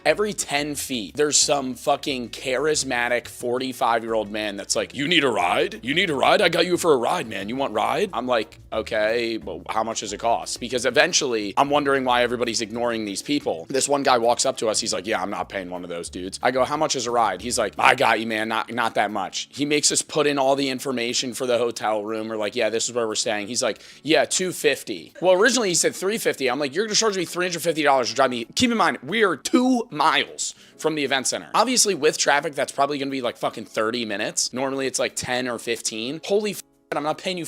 every 10 feet, there's some fucking charismatic 45-year-old man that's like, you need a ride? I got you for a ride, man. You want ride? I'm like, okay, well, how much does it cost? Because eventually, I'm wondering why everybody's ignoring these people. This one guy walks up to us. He's like, yeah, I'm not paying one of those dudes. I go, how much is a ride? He's like, I got you, man. Not that much. He makes us put in all the information for the hotel room. We're like, yeah, this is where we're staying. He's like, yeah, $250. Well, originally he said $350. I'm like, you're gonna charge me $350 to drive me. Keep in mind, we are 2 miles from the event center. Obviously, with traffic, that's probably gonna be like fucking 30 minutes. Normally, it's like 10 or 15. Holy I'm not paying your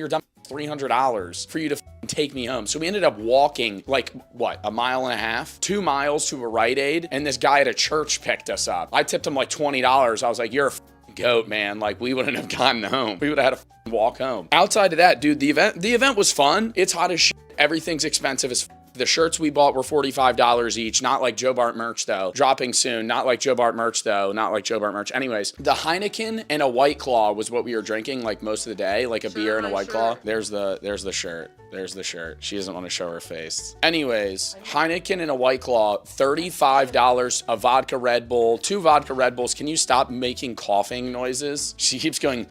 dumb $300 for you to take me home. So we ended up walking like, what, a mile and a half? 2 miles to a Rite Aid, and this guy at a church picked us up. I tipped him like $20. I was like, you're a goat, man. Like, we wouldn't have gotten home. We would have had to walk home. Outside of that, dude, the event was fun. It's hot as shit. Everything's expensive as The shirts we bought were $45 each. Not like Joe Bart merch, though. Dropping soon. Not like Joe Bart merch, though. Not like Joe Bart merch. Anyways, the Heineken and a White Claw was what we were drinking like most of the day. Like a beer and a White Claw. There's the shirt. There's the shirt. She doesn't want to show her face. Anyways, Heineken and a White Claw, $35. A vodka Red Bull. 2 vodka Red Bulls. Can you stop making coughing noises? She keeps going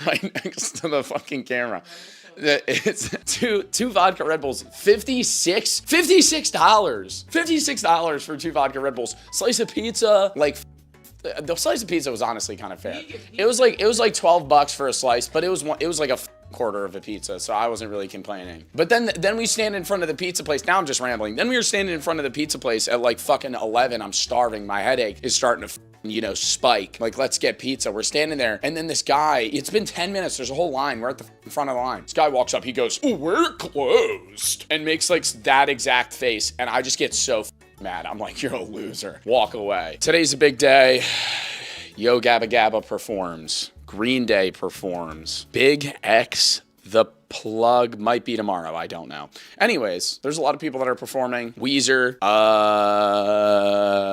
right next to the fucking camera. It's two vodka Red Bulls, $56 for 2 vodka Red Bulls. Slice of pizza, like the slice of pizza was honestly kind of fair. It was like $12 for a slice, but it was like a quarter of a pizza, so I wasn't really complaining. But then we stand in front of the pizza place. Now I'm just rambling. Then we were standing in front of the pizza place at like fucking 11. I'm starving. My headache is starting to spike. Like, let's get pizza. We're standing there, and then this guy, it's been 10 minutes. There's a whole line. We're at the front of the line. This guy walks up. He goes, "Oh, we're closed," and makes like that exact face. And I just get so mad. I'm like, you're a loser. Walk away. Today's a big day. Yo Gabba Gabba performs. Green Day performs. Big X the Plug might be tomorrow. I don't know. Anyways, there's a lot of people that are performing. Weezer,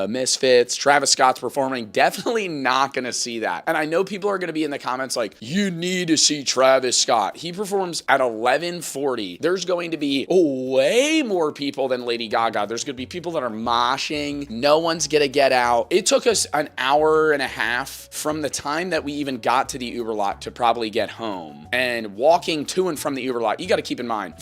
Misfits, Travis Scott's performing. Definitely not going to see that. And I know people are going to be in the comments like, you need to see Travis Scott. He performs at 11:40. There's going to be way more people than Lady Gaga. There's going to be people that are moshing. No one's going to get out. It took us an hour and a half from the time that we even got to the Uber lot to probably get home. And walking to and from the Uber lot, you got to keep in mind,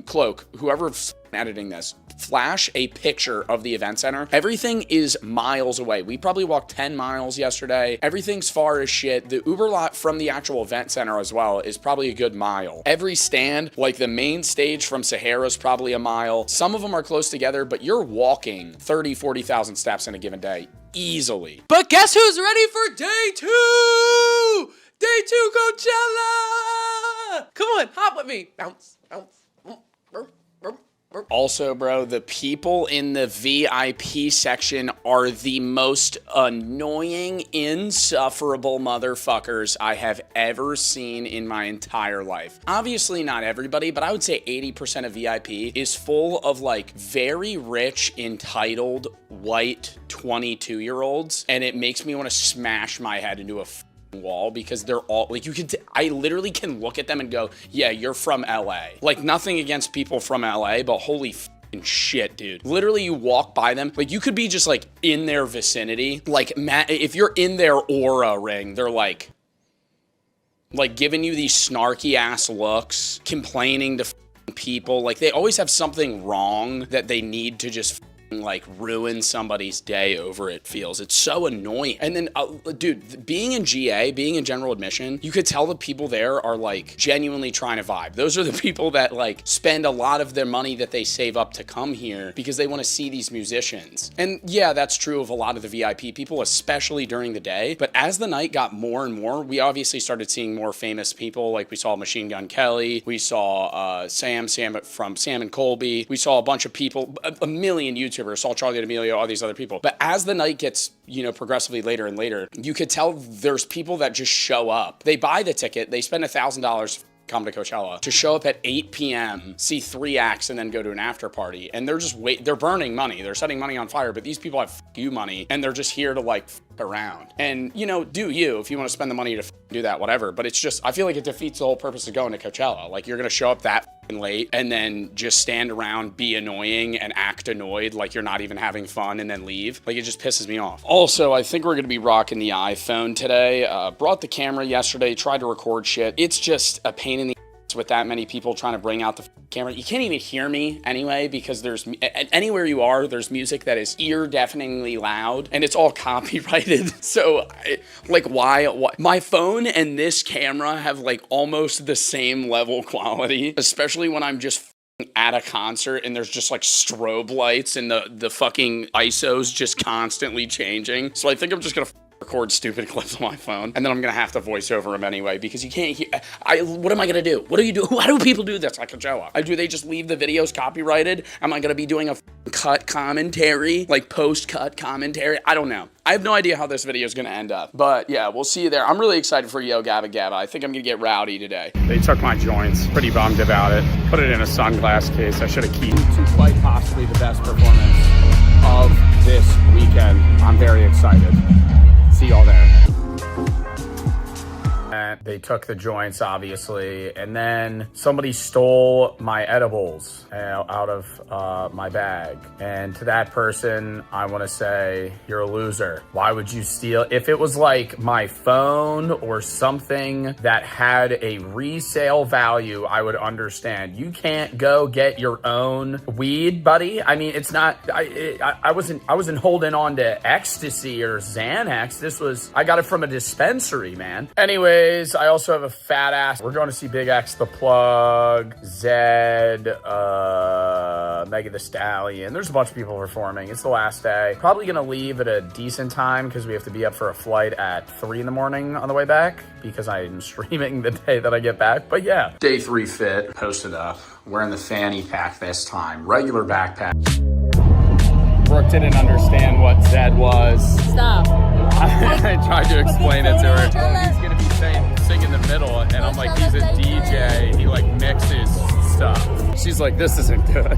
Cloak, whoever's editing this, flash a picture of the event center. Everything is miles away. We probably walked 10 miles yesterday. Everything's far as shit. The Uber lot from the actual event center as well is probably a good mile. Every stand, like the main stage from Sahara, is probably a mile. Some of them are close together, but you're walking 30, 40,000 steps in a given day easily. But guess who's ready for day 2? Day 2 Coachella! Come on, hop with me. Bounce, bounce. Also, bro, the people in the VIP section are the most annoying, insufferable motherfuckers I have ever seen in my entire life. Obviously not everybody, but I would say 80% of VIP is full of like very rich, entitled, white 22-year-olds, and it makes me want to smash my head into a wall because they're all like, I literally can look at them and go, yeah, you're from LA. Like, nothing against people from LA, but holy shit, dude. Literally, you walk by them, like, you could be just like in their vicinity. Like, if you're in their aura ring, they're like giving you these snarky ass looks, complaining to people. Like, they always have something wrong that they need to just like ruin somebody's day over. It feels, it's so annoying. And then dude, being in GA, being in general admission, you could tell the people there are like genuinely trying to vibe. Those are the people that like spend a lot of their money that they save up to come here because they want to see these musicians. And yeah, that's true of a lot of the VIP people, especially during the day. But as the night got more and more, we obviously started seeing more famous people. Like, we saw Machine Gun Kelly, we saw Sam from Sam and Colby, we saw a bunch of people, a million YouTubers, saw Charlie D'Amelio, all these other people. But as the night gets, progressively later and later, you could tell there's people that just show up. They buy the ticket, they spend $1,000 come to Coachella to show up at 8 p.m., see 3 acts, and then go to an after party. And they're just they're burning money. They're setting money on fire, but these people have you money, and they're just here to like around. And do you, if you want to spend the money to do that, whatever. But it's just, I feel like it defeats the whole purpose of going to Coachella. Like, you're gonna show up that late and then just stand around, be annoying, and act annoyed like you're not even having fun, and then leave. Like, it just pisses me off. Also, I think we're gonna be rocking the iPhone today. Brought the camera yesterday, tried to record shit. It's just a pain in the ass with that many people trying to bring out the camera. You can't even hear me anyway because there's anywhere you are, there's music that is ear-deafeningly loud, and it's all copyrighted. So like, why my phone and this camera have like almost the same level quality, especially when I'm just at a concert and there's just like strobe lights and the fucking ISO's just constantly changing. So I think I'm just gonna record stupid clips on my phone, and then I'm gonna have to voice over them anyway because you can't hear. What am I gonna do? What do you do? Why do people do this? Like Coachella, do they just leave the videos copyrighted? Am I gonna be doing a cut commentary, like post-cut commentary? I don't know. I have no idea how this video is gonna end up, but yeah, we'll see you there. I'm really excited for Yo Gabba Gabba. I think I'm gonna get rowdy today. They took my joints. Pretty bummed about it. Put it in a sunglass case. I should have kept it. To quite possibly the best performance of this weekend. I'm very excited. See y'all there. They took the joints, obviously, and then somebody stole my edibles out of my bag. And to that person, I want to say, you're a loser. Why would you steal? If it was like my phone or something that had a resale value, I would understand. You can't go get your own weed, buddy. I mean, it's not. I wasn't holding on to ecstasy or Xanax. I got it from a dispensary, man. Anyways, Boys, I also have a fat ass. We're going to see Big X the Plug, Zed, Mega the Stallion. There's a bunch of people performing. It's the last day. Probably gonna leave at a decent time because we have to be up for a flight at 3 in the morning on the way back because I'm streaming the day that I get back. But yeah. Day 3 fit, posted up. Wearing the fanny pack this time. Regular backpack. Brooke didn't understand what Zed was. Stop. I tried to explain it to her. He's gonna be singing in the middle, and I'm like, he's a DJ. He like mixes stuff. She's like, this isn't good.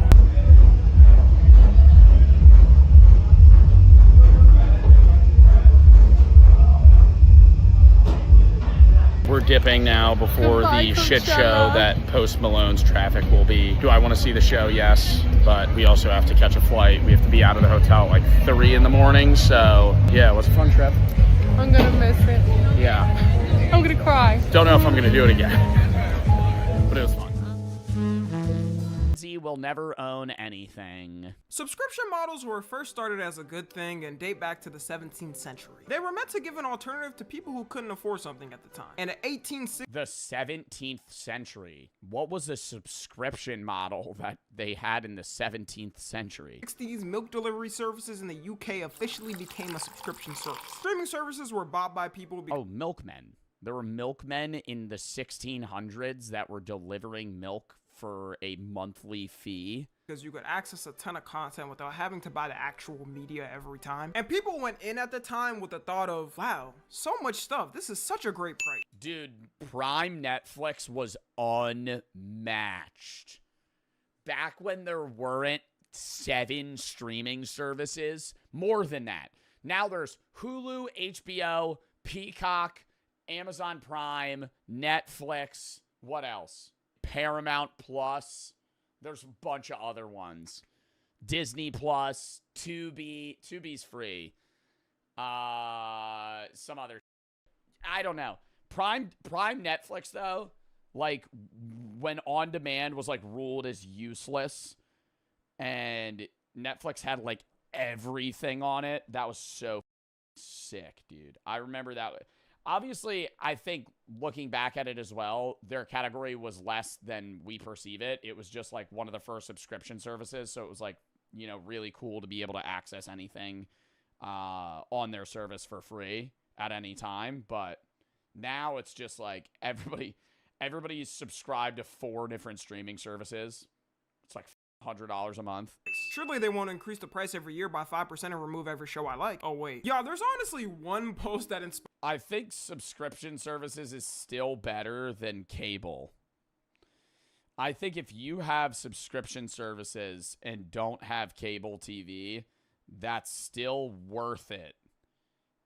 We're dipping now before the shit show that Post Malone's Traffic will be. Do I want to see the show? Yes, but we also have to catch a flight. We have to be out of the hotel at like 3 in the morning. So yeah, it was a fun trip. I'm gonna miss it. Yeah. I'm gonna cry. Don't know if I'm gonna do it again, but it was fun. Z will never own anything. Subscription models were first started as a good thing and date back to the 17th century. They were meant to give an alternative to people who couldn't afford something at the time. And in 1860, the 17th century. What was the subscription model that they had in the 17th century? milk delivery services in the UK officially became a subscription service. Streaming services were bought by people Oh, milkmen. There were milkmen in the 1600s that were delivering milk for a monthly fee. Because you could access a ton of content without having to buy the actual media every time. And people went in at the time with the thought of, wow, so much stuff. This is such a great price. Dude, Prime Netflix was unmatched. Back when there weren't 7 streaming services, more than that. Now there's Hulu, HBO, Peacock, Amazon Prime, Netflix, what else? Paramount Plus. There's a bunch of other ones. Disney Plus, Tubi's free. Some other I don't know. Prime Netflix though, like when on demand was like ruled as useless and Netflix had like everything on it, that was so sick, dude. I remember that. Obviously, I think looking back at it as well, their category was less than we perceive it. It was just like one of the first subscription services. So it was like, you know, really cool to be able to access anything on their service for free at any time. But now it's just like everybody's subscribed to 4 different streaming services. It's like $100 a month. Surely they won't increase the price every year by 5% and remove every show I like. Oh wait. Yeah, there's honestly one post that inspired. I think subscription services is still better than cable. I think if you have subscription services and don't have cable TV, that's still worth it.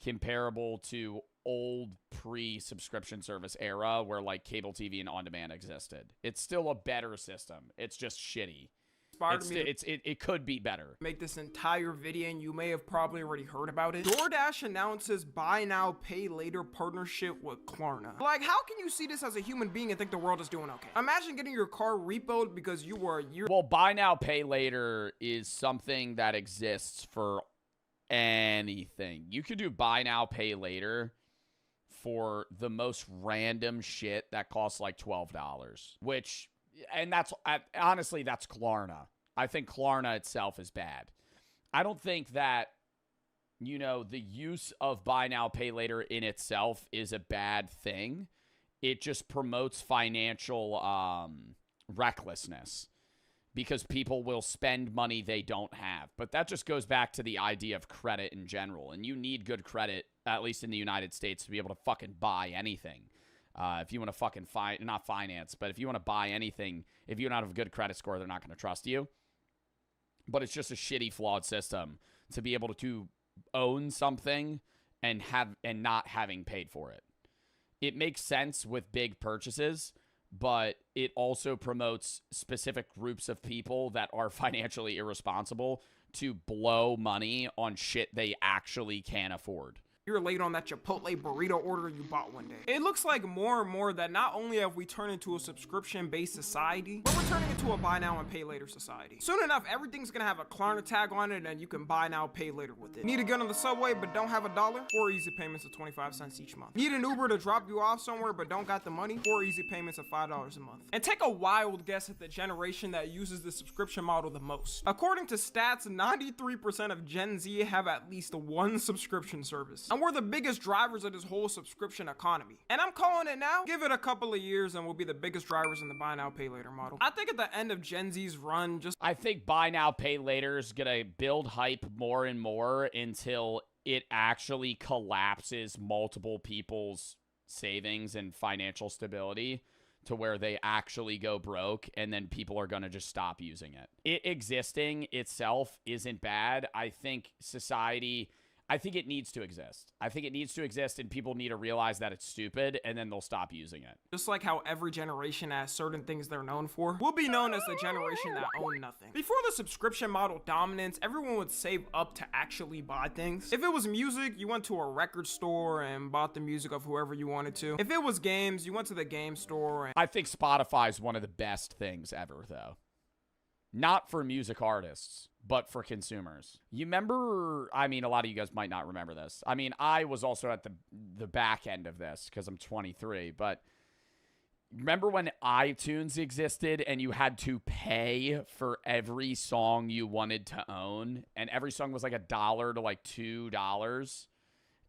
Comparable to old pre-subscription service era where like cable TV and on-demand existed. It's still a better system. It's just shitty. It could be better. Make this entire video, and you may have probably already heard about it. DoorDash announces buy now, pay later partnership with Klarna. Like, how can you see this as a human being and think the world is doing okay? Imagine getting your car repoed because you were a year. Well, buy now, pay later is something that exists for anything. You could do buy now, pay later for the most random shit that costs like $12, which... And that's, honestly, that's Klarna. I think Klarna itself is bad. I don't think that, you know, the use of buy now, pay later in itself is a bad thing. It just promotes financial recklessness because people will spend money they don't have. But that just goes back to the idea of credit in general. And you need good credit, at least in the United States, to be able to fucking buy anything. If you want to fucking not finance, but if you want to buy anything, if you don't have a good credit score, they're not going to trust you. But it's just a shitty, flawed system to be able to own something and not having paid for it. It makes sense with big purchases, but it also promotes specific groups of people that are financially irresponsible to blow money on shit they actually can't afford. you're late on that Chipotle burrito order you bought one day. It looks like more and more that not only have we turned into a subscription-based society, but we're turning into a buy now and pay later society. Soon enough, everything's gonna have a Klarna tag on it and you can buy now, pay later with it. Need to get on the subway but don't have $1? 4 easy payments of 25 cents each month. Need an Uber to drop you off somewhere but don't got the money? 4 easy payments of $5 a month. And take a wild guess at the generation that uses the subscription model the most. According to stats, 93% of Gen Z have at least one subscription service. And we're the biggest drivers of this whole subscription economy. And I'm calling it now. Give it a couple of years and we'll be the biggest drivers in the buy now, pay later model. I think at the end of Gen Z's run, I think buy now, pay later is gonna build hype more and more until it actually collapses multiple people's savings and financial stability to where they actually go broke, and then people are going to just stop using it. It existing itself isn't bad. I think it needs to exist. I think it needs to exist, and people need to realize that it's stupid, and then they'll stop using it. Just like how every generation has certain things they're known for, we'll be known as the generation that own nothing. Before the subscription model dominance, everyone would save up to actually buy things. If it was music, you went to a record store and bought the music of whoever you wanted to. If it was games, you went to the game store and... I think Spotify is one of the best things ever, though. Not for music artists, but for consumers. You remember, I mean, a lot of you guys might not remember this. I mean, I was also at the back end of this because I'm 23, but remember when iTunes existed and you had to pay for every song you wanted to own, and every song was like $1 to like $2?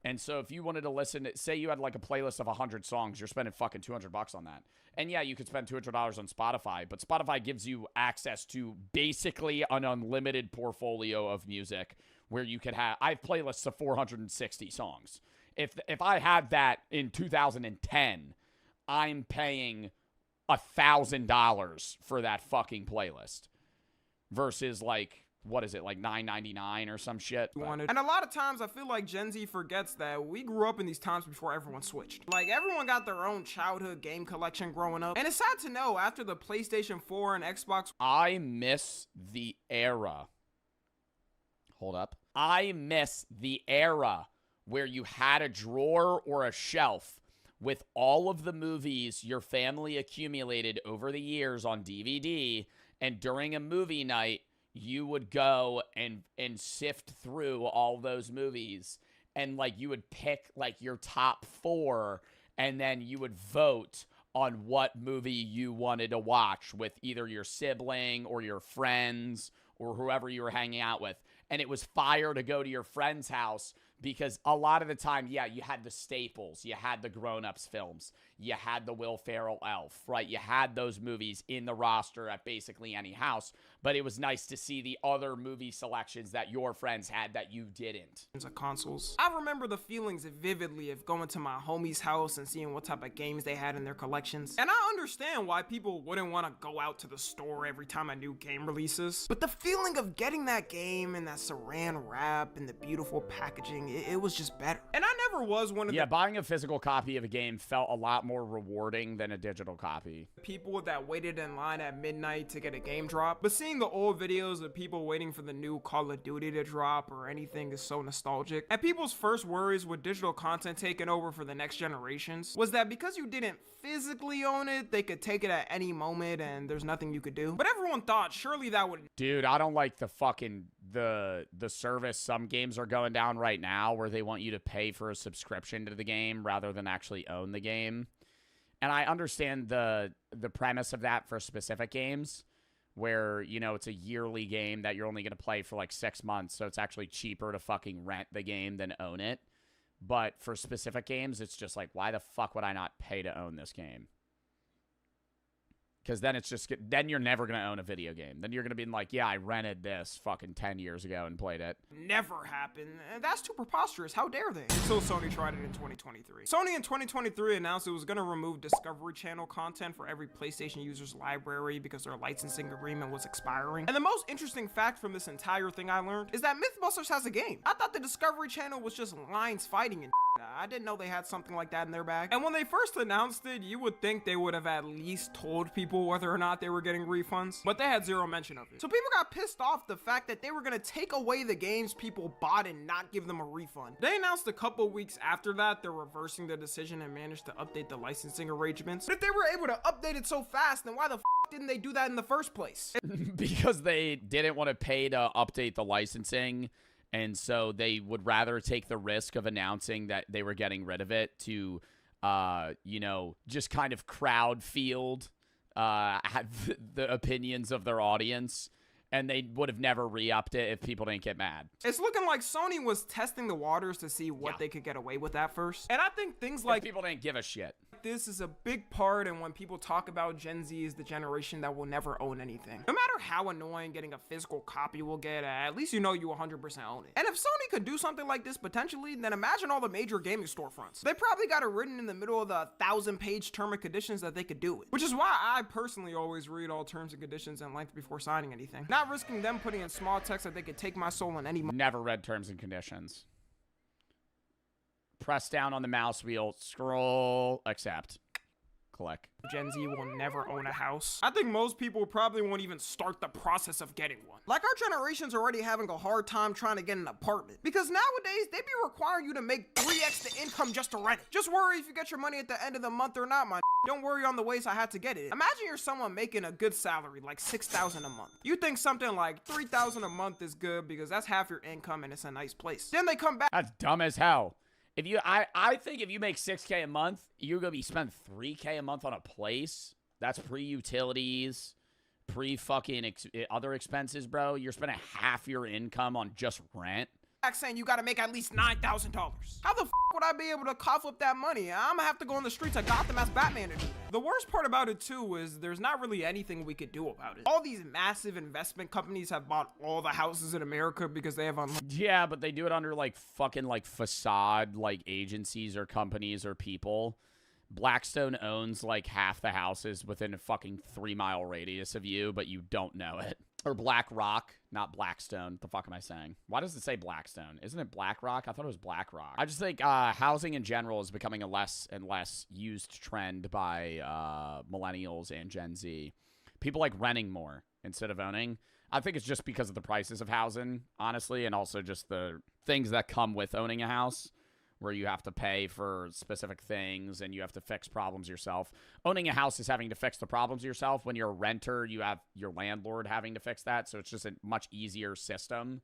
And so if you wanted to listen, say you had like a playlist of 100 songs, you're spending fucking $200 on that. And yeah, you could spend $200 on Spotify, but Spotify gives you access to basically an unlimited portfolio of music where you could have, I have playlists of 460 songs. If I had that in 2010, I'm paying $1,000 for that fucking playlist versus like, what is it, like $9.99 or some shit? And a lot of times I feel like Gen Z forgets that we grew up in these times before everyone switched. Like, everyone got their own childhood game collection growing up. And it's sad to know, after the PlayStation 4 and Xbox... I miss the era. Hold up. I miss the era where you had a drawer or a shelf with all of the movies your family accumulated over the years on DVD, and during a movie night, you would go and sift through all those movies, and like you would pick like your top 4, and then you would vote on what movie you wanted to watch with either your sibling or your friends or whoever you were hanging out with. And it was fire to go to your friend's house because a lot of the time, yeah, you had the staples. You had the grown-ups films. You had the Will Ferrell Elf, right? You had those movies in the roster at basically any house, but it was nice to see the other movie selections that your friends had that you didn't. Consoles. I remember the feelings vividly of going to my homie's house and seeing what type of games they had in their collections. And I understand why people wouldn't want to go out to the store every time a new game releases, but the feeling of getting that game and that saran wrap and the beautiful packaging, it was just better. And I never was one of the... buying a physical copy of a game felt a lot more rewarding than a digital copy. People that waited in line at midnight to get a game drop, but seeing the old videos of people waiting for the new Call of Duty to drop or anything is so nostalgic. And people's first worries with digital content taking over for the next generations was that because you didn't physically own it, they could take it at any moment and there's nothing you could do. But everyone thought surely that would... Dude, I don't like the fucking... the service some games are going down right now where they want you to pay for a subscription to the game rather than actually own the game. And I understand the premise of that for specific games where, you know, it's a yearly game that you're only going to play for like 6 months, so it's actually cheaper to fucking rent the game than own it. But for specific games, it's just like, why the fuck would I not pay to own this game? Because then it's just, then you're never going to own a video game. Then you're going to be like, yeah, I rented this fucking 10 years ago and played it. Never happened. That's too preposterous. How dare they? Until Sony tried it in 2023. Sony in 2023 announced it was going to remove Discovery Channel content for every PlayStation user's library because their licensing agreement was expiring. And the most interesting fact from this entire thing I learned is that Mythbusters has a game. I thought the Discovery Channel was just lines fighting and I didn't know they had something like that in their bag. And when they first announced it, you would think they would have at least told people whether or not they were getting refunds, but they had zero mention of it. So people got pissed off the fact that they were gonna take away the games people bought and not give them a refund. They announced a couple weeks after that they're reversing the decision and managed to update the licensing arrangements. But if they were able to update it so fast, then why the didn't they do that in the first place? Because they didn't want to pay to update the licensing, and so they would rather take the risk of announcing that they were getting rid of it to, you know, just kind of crowd field the opinions of their audience. And they would have never re-upped it if people didn't get mad. It's looking like Sony was testing the waters to see what they could get away with at first. And I think things like people didn't give a shit. This is a big part, and when people talk about Gen Z is the generation that will never own anything. No matter how annoying getting a physical copy will get, at least you know you 100% own it. And if Sony could do something like this potentially, then imagine all the major gaming storefronts. They probably got it written in the middle of the 1,000-page term and conditions that they could do it. Which is why I personally always read all terms and conditions in length before signing anything. Not risking them putting in small text that they could take my soul in any moment. Never read terms and conditions. Press down on the mouse wheel, scroll, accept, click. Gen Z will never own a house. I think most people probably won't even start the process of getting one. Like, our generation's already having a hard time trying to get an apartment. Because nowadays, they be requiring you to make 3x the income just to rent it. Just worry if you get your money at the end of the month or not, my Don't worry on the ways I had to get it. Imagine you're someone making a good salary, like $6,000 a month. You think something like $3,000 a month is good because that's half your income and it's a nice place. Then they come back. That's dumb as hell. If you, I think if you make $6K a month, you're gonna be spending $3K a month on a place. That's pre-utilities, pre-fucking other expenses, bro. You're spending half your income on just rent. Saying you gotta make at least $9,000. How the would I be able to cough up that money? I'm gonna have to go on the streets of Gotham as Batman to do that. The worst part about it too is there's not really anything we could do about it. All these massive investment companies have bought all the houses in America because they have Yeah, but they do it under like fucking like facade like agencies or companies or people. Blackstone owns like half the houses within a fucking 3-mile radius of you, but you don't know it. Or BlackRock, not Blackstone. What the fuck am I saying? Why does it say Blackstone? Isn't it BlackRock? I thought it was BlackRock. I just think housing in general is becoming a less and less used trend by millennials and Gen Z. People like renting more instead of owning. I think it's just because of the prices of housing, honestly, and also just the things that come with owning a house, where you have to pay for specific things and you have to fix problems yourself. Owning a house is having to fix the problems yourself. When you're a renter, you have your landlord having to fix that. So it's just a much easier system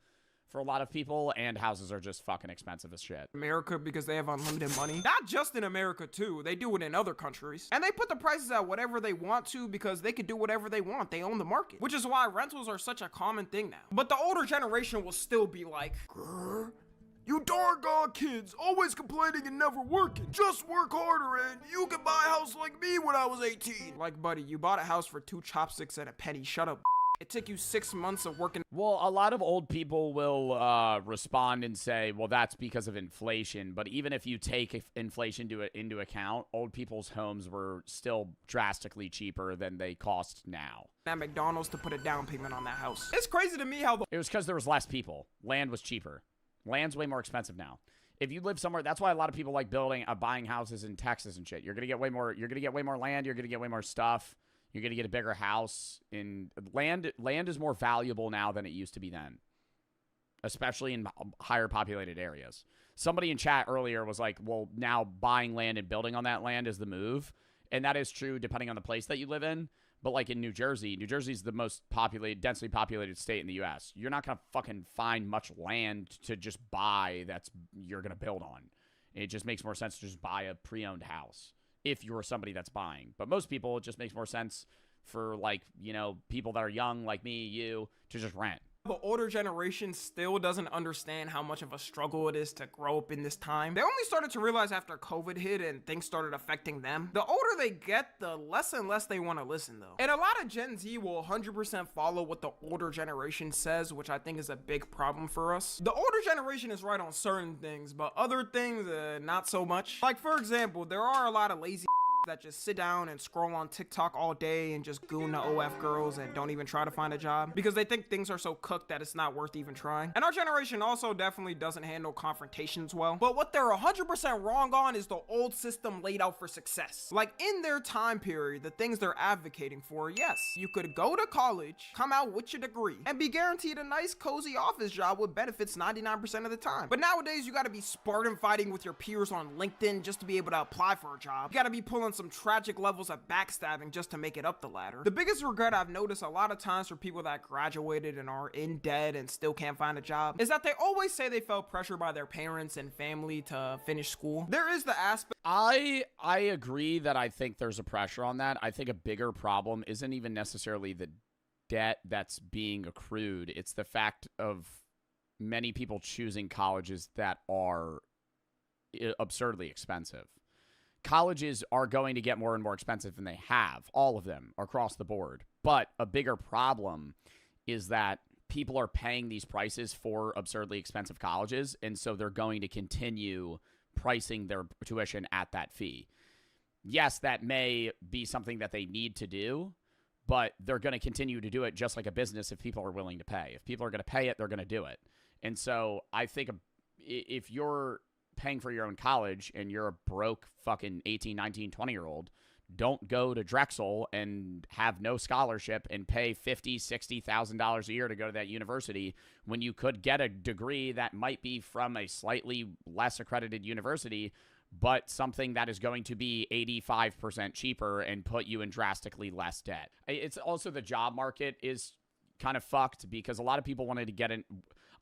for a lot of people, and houses are just fucking expensive as shit. America because they have unlimited money. Not just in America too, they do it in other countries. And they put the prices at whatever they want to because they can do whatever they want. They own the market. Which is why rentals are such a common thing now. But the older generation will still be like, grr. You darn kids, always complaining and never working. Just work harder and you can buy a house like me when I was 18. Like, buddy, you bought a house for 2 chopsticks and a penny. Shut up. It took you 6 months of working. Well, a lot of old people will respond and say, well, that's because of inflation. But even if you take inflation into account, old people's homes were still drastically cheaper than they cost now. At McDonald's to put a down payment on that house. It's crazy to me how It was because there was less people. Land was cheaper. Land's way more expensive now. If you live somewhere, that's why a lot of people like buying houses in Texas and shit. You're gonna get way more. You're gonna get way more land. You're gonna get way more stuff. You're gonna get a bigger house. In land is more valuable now than it used to be then, especially in higher populated areas. Somebody in chat earlier was like, "Well, now buying land and building on that land is the move," and that is true depending on the place that you live in. But like in New Jersey's the most densely populated state in the U.S. You're not going to fucking find much land to just buy you're going to build on. It just makes more sense to just buy a pre-owned house if you're somebody that's buying. But most people, it just makes more sense for like, you know, people that are young like me, you, to just rent. The older generation still doesn't understand how much of a struggle it is to grow up in this time. They only started to realize after COVID hit and things started affecting them. The older they get, the less and less they want to listen though. And a lot of Gen Z will 100% follow what the older generation says, which I think is a big problem for us. The older generation is right on certain things, but other things, not so much. Like for example, there are a lot of lazy that just sit down and scroll on TikTok all day and just goon the OF girls and don't even try to find a job because they think things are so cooked that it's not worth even trying. And our generation also definitely doesn't handle confrontations well. But what they're 100% wrong on is the old system laid out for success. Like in their time period, the things they're advocating for, yes, you could go to college, come out with your degree, and be guaranteed a nice cozy office job with benefits 99% of the time. But nowadays, you gotta be Spartan fighting with your peers on LinkedIn just to be able to apply for a job. You gotta be pulling some tragic levels of backstabbing just to make it up the ladder. The biggest regret I've noticed a lot of times for people that graduated and are in debt and still can't find a job is that they always say they felt pressure by their parents and family to finish school. There is the aspect. I agree that I think there's a pressure on that. I think a bigger problem isn't even necessarily the debt that's being accrued. It's the fact of many people choosing colleges that are absurdly expensive. Colleges are going to get more and more expensive than they have, all of them across the board. But a bigger problem is that people are paying these prices for absurdly expensive colleges, and so they're going to continue pricing their tuition at that fee. Yes, that may be something that they need to do, but they're going to continue to do it just like a business if people are willing to pay. If people are going to pay it, they're going to do it. And so I think if you're paying for your own college and you're a broke fucking 18, 19, 20-year-old, don't go to Drexel and have no scholarship and pay $50,000, $60,000 a year to go to that university when you could get a degree that might be from a slightly less accredited university, but something that is going to be 85% cheaper and put you in drastically less debt. It's also the job market is kind of fucked because a lot of people wanted to get in.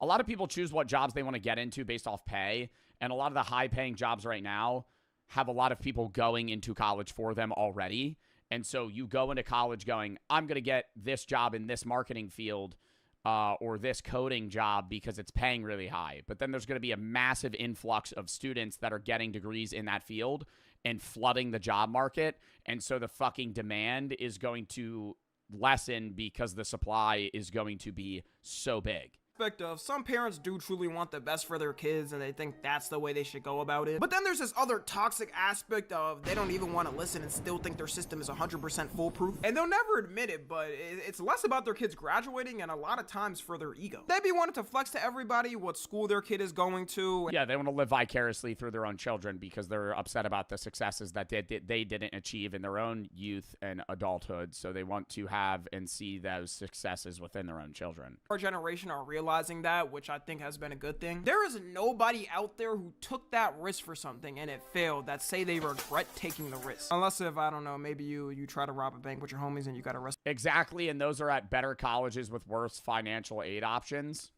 A lot of people choose what jobs they want to get into based off pay, and a lot of the high-paying jobs right now have a lot of people going into college for them already. And so you go into college going, I'm going to get this job in this marketing field or this coding job because it's paying really high. But then there's going to be a massive influx of students that are getting degrees in that field and flooding the job market. And so the fucking demand is going to lessen because the supply is going to be so big. Of some parents do truly want the best for their kids and they think that's the way they should go about it. But then there's this other toxic aspect of they don't even want to listen and still think their system is 100% foolproof. And they'll never admit it, but it's less about their kids graduating and a lot of times for their ego. They be wanting to flex to everybody what school their kid is going to. Yeah, they want to live vicariously through their own children because they're upset about the successes that they didn't achieve in their own youth and adulthood. So they want to have and see those successes within their own children. Our generation are realizing that, which I think has been a good thing. There is nobody out there who took that risk for something and it failed that say they regret taking the risk. Unless if, I don't know, maybe you try to rob a bank with your homies and you got arrested. Exactly, and those are at better colleges with worse financial aid options.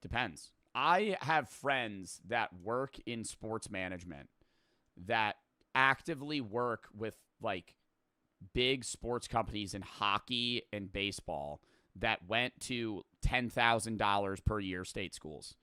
Depends. I have friends that work in sports management that actively work with like big sports companies in hockey and baseball that went to $10,000 per year state schools.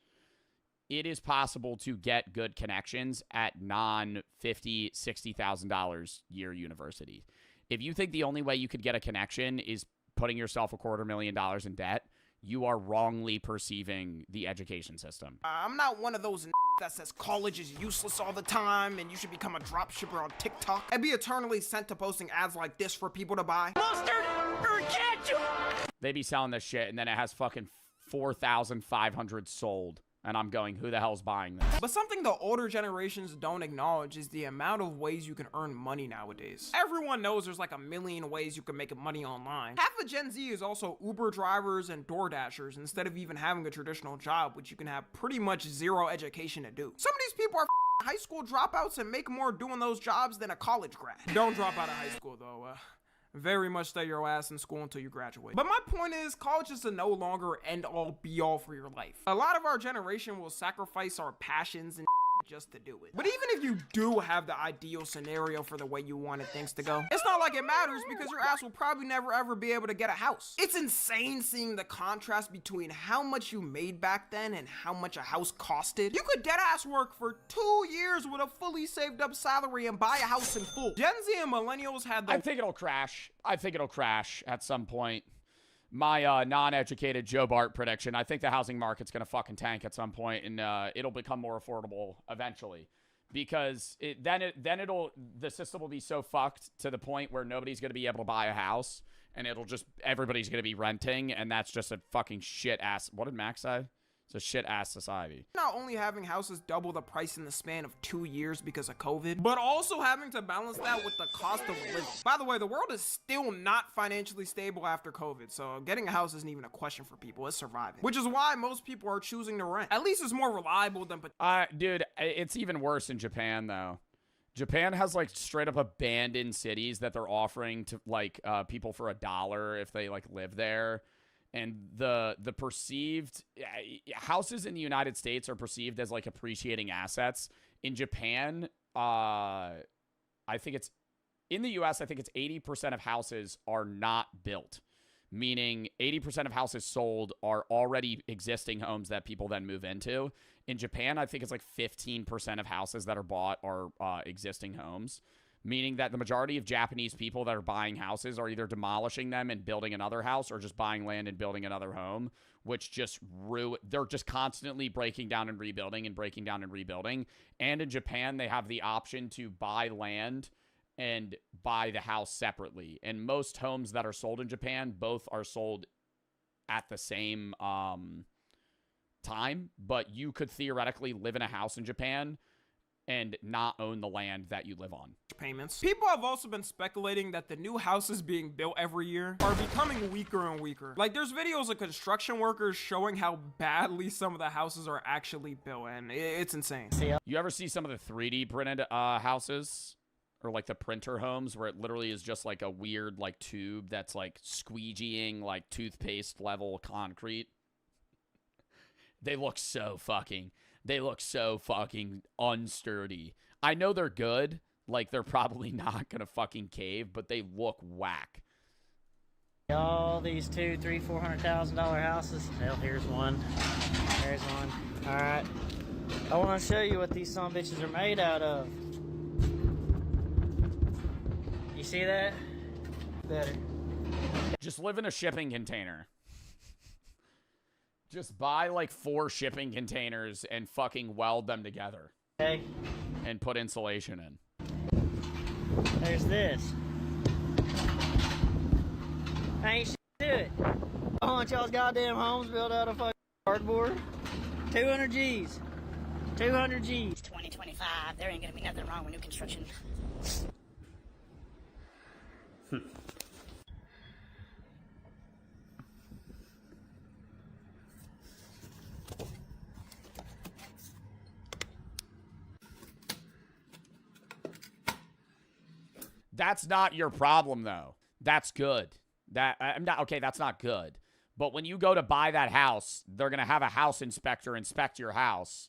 It is possible to get good connections at non-$50,000, $60,000 year university. If you think the only way you could get a connection is putting yourself $250,000 in debt, you are wrongly perceiving the education system. I'm not one of those that says college is useless all the time and you should become a drop shipper on TikTok and be eternally sent to posting ads like this for people to buy. Mustard or ketchup! They be selling this shit and then it has fucking 4,500 sold. And I'm going, who the hell's buying this? But something the older generations don't acknowledge is the amount of ways you can earn money nowadays. Everyone knows there's like a million ways you can make money online. Half of Gen Z is also Uber drivers and Door Dashers instead of even having a traditional job, which you can have pretty much zero education to do. Some of these people are high school dropouts and make more doing those jobs than a college grad. Don't drop out of high school though. Very much stay your ass in school until you graduate. But my point is, college is a no longer end-all be-all for your life. A lot of our generation will sacrifice our passions and just to do it. But even if you do have the ideal scenario for the way you wanted things to go, it's not like it matters because your ass will probably never ever be able to get a house. It's insane seeing the contrast between how much you made back then and how much a house costed. You could deadass work for 2 years with a fully saved up salary and buy a house in full. Gen Z and millennials had the— I think it'll crash. I think it'll crash at some point. My non-educated Joe Bart prediction, I think the housing market's going to fucking tank at some point and it'll become more affordable eventually because the system will be so fucked to the point where nobody's going to be able to buy a house, and everybody's going to be renting, and that's just a fucking shit ass. What did Max say? It's a shit ass society. Not only having houses double the price in the span of 2 years because of COVID, but also having to balance that with the cost of living. By the way, the world is still not financially stable after COVID, so getting a house isn't even a question for people. It's surviving. Which is why most people are choosing to rent. At least it's more reliable than... Dude, it's even worse in Japan, though. Japan has, like, straight up abandoned cities that they're offering to, like, people for $1 if they, like, live there. And the perceived houses in the United States are perceived as like appreciating assets. In Japan, I think it's in the US, I think it's 80% of houses are not built, meaning 80% of houses sold are already existing homes that people then move into. In Japan, I think it's like 15% of houses that are bought are existing homes, meaning that the majority of Japanese people that are buying houses are either demolishing them and building another house or just buying land and building another home, which just they're just constantly breaking down and rebuilding and breaking down and rebuilding. And in Japan, they have the option to buy land and buy the house separately. And most homes that are sold in Japan, both are sold at the same time, but you could theoretically live in a house in Japan and not own the land that you live on. Payments. People have also been speculating that the new houses being built every year are becoming weaker and weaker. Like, there's videos of construction workers showing how badly some of the houses are actually built, and it's insane. You ever see some of the 3D printed houses? Or like the printer homes where it literally is just like a weird like tube that's like squeegeeing like toothpaste level concrete? They look so fucking unsturdy. I know they're good. Like, they're probably not gonna fucking cave, but they look whack. All these $200,000, $300,000, $400,000 houses. Hell, here's one. There's one. All right. I want to show you what these son bitches are made out of. You see that? Better. Just live in a shipping container. Just buy like 4 shipping containers and fucking weld them together. Okay. And put insulation in. There's this. Ain't shit to it. I want y'all's goddamn homes built out of fucking cardboard. 200 G's. 200 G's. 2025. There ain't gonna be nothing wrong with new construction. That's not your problem, though. That's good. That's not good. But when you go to buy that house, they're going to have a house inspector inspect your house.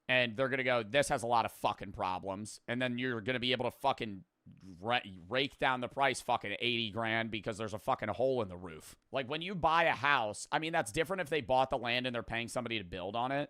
And they're going to go, this has a lot of fucking problems. And then you're going to be able to fucking rake down the price fucking 80 grand because there's a fucking hole in the roof. Like, when you buy a house, I mean, that's different if they bought the land and they're paying somebody to build on it.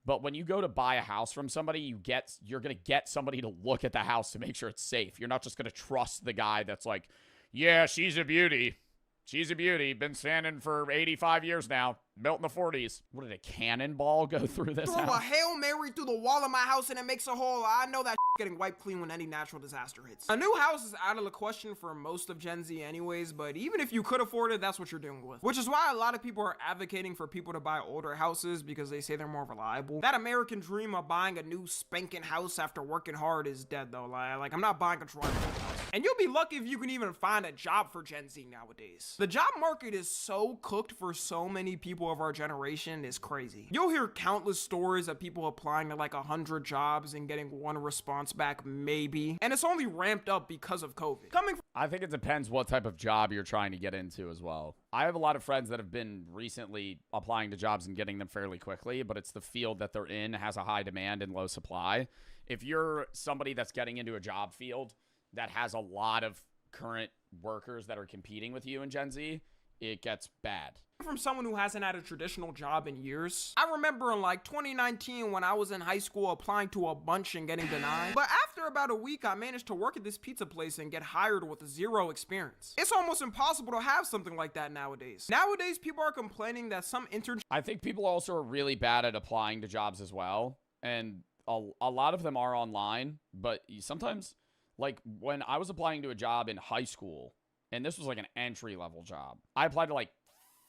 But when you go to buy a house from somebody, you're going to get somebody to look at the house to make sure it's safe. You're not just going to trust the guy that's like, yeah, she's a beauty. She's a beauty. Been standing for 85 years now. Built in the 40s. What, did a cannonball go through this Throw house? a Hail Mary through the wall of my house and it makes a hole. I know that getting wiped clean when any natural disaster hits. A new house is out of the question for most of Gen Z anyways, but even if you could afford it, that's what you're dealing with. Which is why a lot of people are advocating for people to buy older houses because they say they're more reliable. That American dream of buying a new spanking house after working hard is dead though. Like I'm not buying a drivable house. And you'll be lucky if you can even find a job for Gen Z nowadays. The job market is so cooked for so many people of our generation is crazy. You'll hear countless stories of people applying to like 100 jobs and getting one response back, maybe. And it's only ramped up because of COVID. I think it depends what type of job you're trying to get into as well. I have a lot of friends that have been recently applying to jobs and getting them fairly quickly, but it's the field that they're in has a high demand and low supply. If you're somebody that's getting into a job field that has a lot of current workers that are competing with you in Gen Z, it gets bad. From someone who hasn't had a traditional job in years. I remember in like 2019 when I was in high school applying to a bunch and getting denied. But after about a week, I managed to work at this pizza place and get hired with 0 experience. It's almost impossible to have something like that nowadays. Nowadays, people are complaining that some internships... I think people also are really bad at applying to jobs as well. And a lot of them are online, but sometimes, like when I was applying to a job in high school, and this was like an entry-level job, I applied to like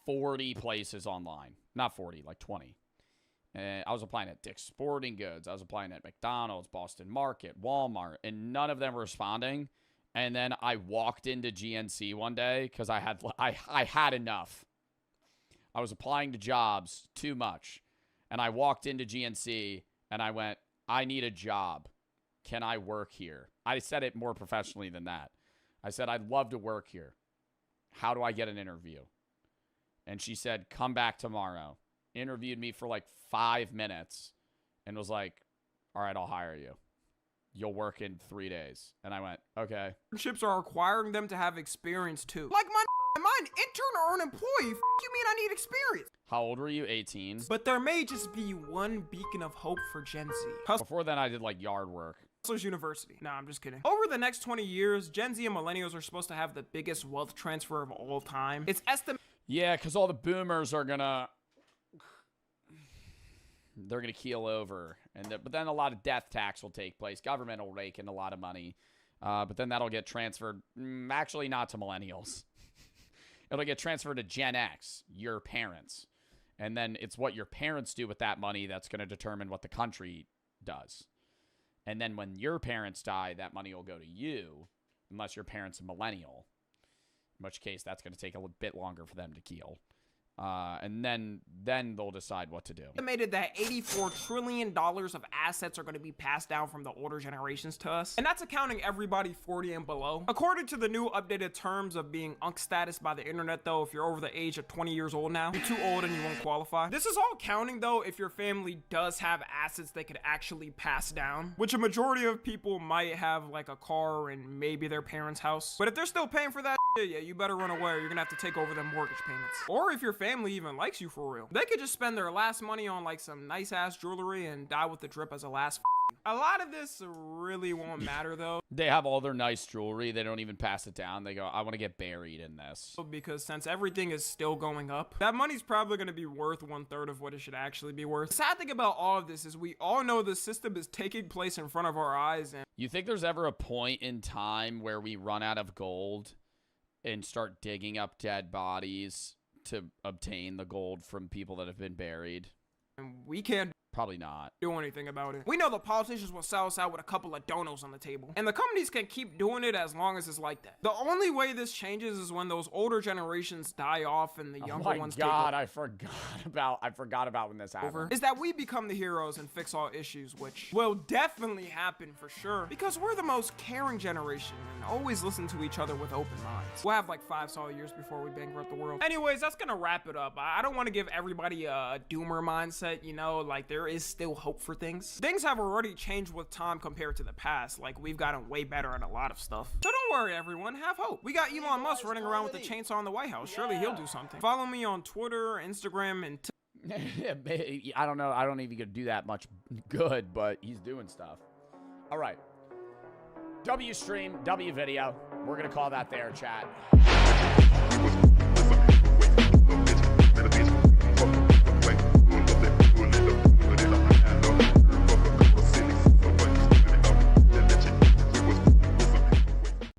40 places online. Not 40, like 20. And I was applying at Dick's Sporting Goods. I was applying at McDonald's, Boston Market, Walmart, and none of them were responding. And then I walked into GNC one day because I had enough. I was applying to jobs too much. And I walked into GNC and I went, I need a job. Can I work here? I said it more professionally than that. I said, I'd love to work here. How do I get an interview? And she said, come back tomorrow. Interviewed me for like 5 minutes and was like, all right, I'll hire you. You'll work in 3 days. And I went, okay. Internships are requiring them to have experience too. Like am I an intern or an employee? You mean I need experience? How old were you? 18? But there may just be one beacon of hope for Gen Z. Before then, I did like yard work. Hustlers University. Nah, I'm just kidding. Over the next 20 years, Gen Z and millennials are supposed to have the biggest wealth transfer of all time. It's estimated. Yeah, because all the boomers are gonna... They're gonna keel over. But then a lot of death tax will take place. Government will rake in a lot of money. But then that'll get transferred... actually, not to millennials. It'll get transferred to Gen X, your parents. And then it's what your parents do with that money that's going to determine what the country does. And then when your parents die, that money will go to you, unless your parents are millennial. In which case, that's going to take a bit longer for them to keel. And then they'll decide what to do. Estimated that $84 trillion of assets are going to be passed down from the older generations to us. And that's accounting everybody 40 and below. According to the new updated terms of being UNC status by the internet though, if you're over the age of 20 years old now, you're too old and you won't qualify. This is all counting though if your family does have assets they could actually pass down, which a majority of people might have like a car and maybe their parents' house. But if they're still paying for that shit, yeah, you better run away or you're gonna have to take over them mortgage payments. Or if your family even likes you for real, they could just spend their last money on like some nice ass jewelry and die with the drip as a last A lot of this really won't matter though. They have all their nice jewelry. They don't even pass it down. They go, I want to get buried in this. Because since everything is still going up, that money's probably going to be worth 1/3 of what it should actually be worth. The sad thing about all of this is we all know the system is taking place in front of our eyes. And you think there's ever a point in time where we run out of gold and start digging up dead bodies to obtain the gold from people that have been buried? And we can't probably not do anything about it. We know the politicians will sell us out with a couple of donos on the table, and the companies can keep doing it as long as it's like that. The only way this changes is when those older generations die off and the younger ones take over. Oh my God, I forgot about when this happened. Is that we become the heroes and fix all issues, which will definitely happen for sure, because we're the most caring generation and always listen to each other with open minds. We'll have like 5 solid years before we bankrupt the world. Anyways, that's gonna wrap it up. I don't want to give everybody a doomer mindset, you know, like there is still hope for things. Things have already changed with time compared to the past. Like we've gotten way better at a lot of stuff. So don't worry everyone, have hope. We got Elon Musk running around with the chainsaw in the White House. Surely he'll do something. Follow me on Twitter, Instagram, and I don't know. I don't even do that much good, but he's doing stuff. All right. W stream, W video. We're going to call that there, chat.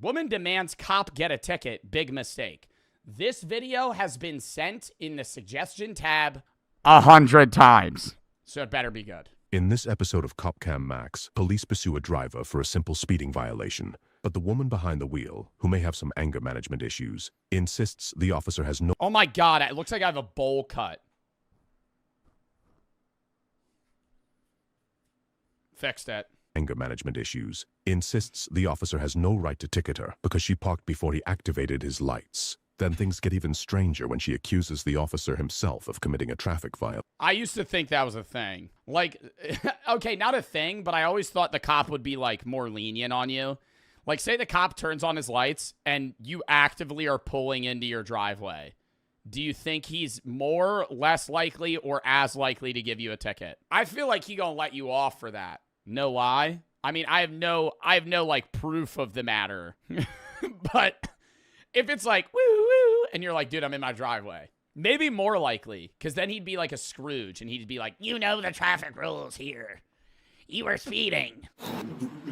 Woman demands cop get a ticket. Big mistake. This video has been sent in the suggestion tab 100 times. So it better be good. In this episode of Cop Cam Max, police pursue a driver for a simple speeding violation. But the woman behind the wheel, who may have some anger management issues, insists the officer has no— Oh my God, it looks like I have a bowl cut. Fixed it. Anger management issues, insists the officer has no right to ticket her because she parked before he activated his lights. Then things get even stranger when she accuses the officer himself of committing a traffic violation. I used to think that was a thing. Like, okay, not a thing, but I always thought the cop would be, like, more lenient on you. Like, say the cop turns on his lights and you actively are pulling into your driveway. Do you think he's more, less likely, or as likely to give you a ticket? I feel like he gonna let you off for that. No lie. I mean, I have no like proof of the matter. But if it's like woo woo and you're like, dude, I'm in my driveway, maybe more likely, because then he'd be like a Scrooge and he'd be like, you know the traffic rules here. You were speeding.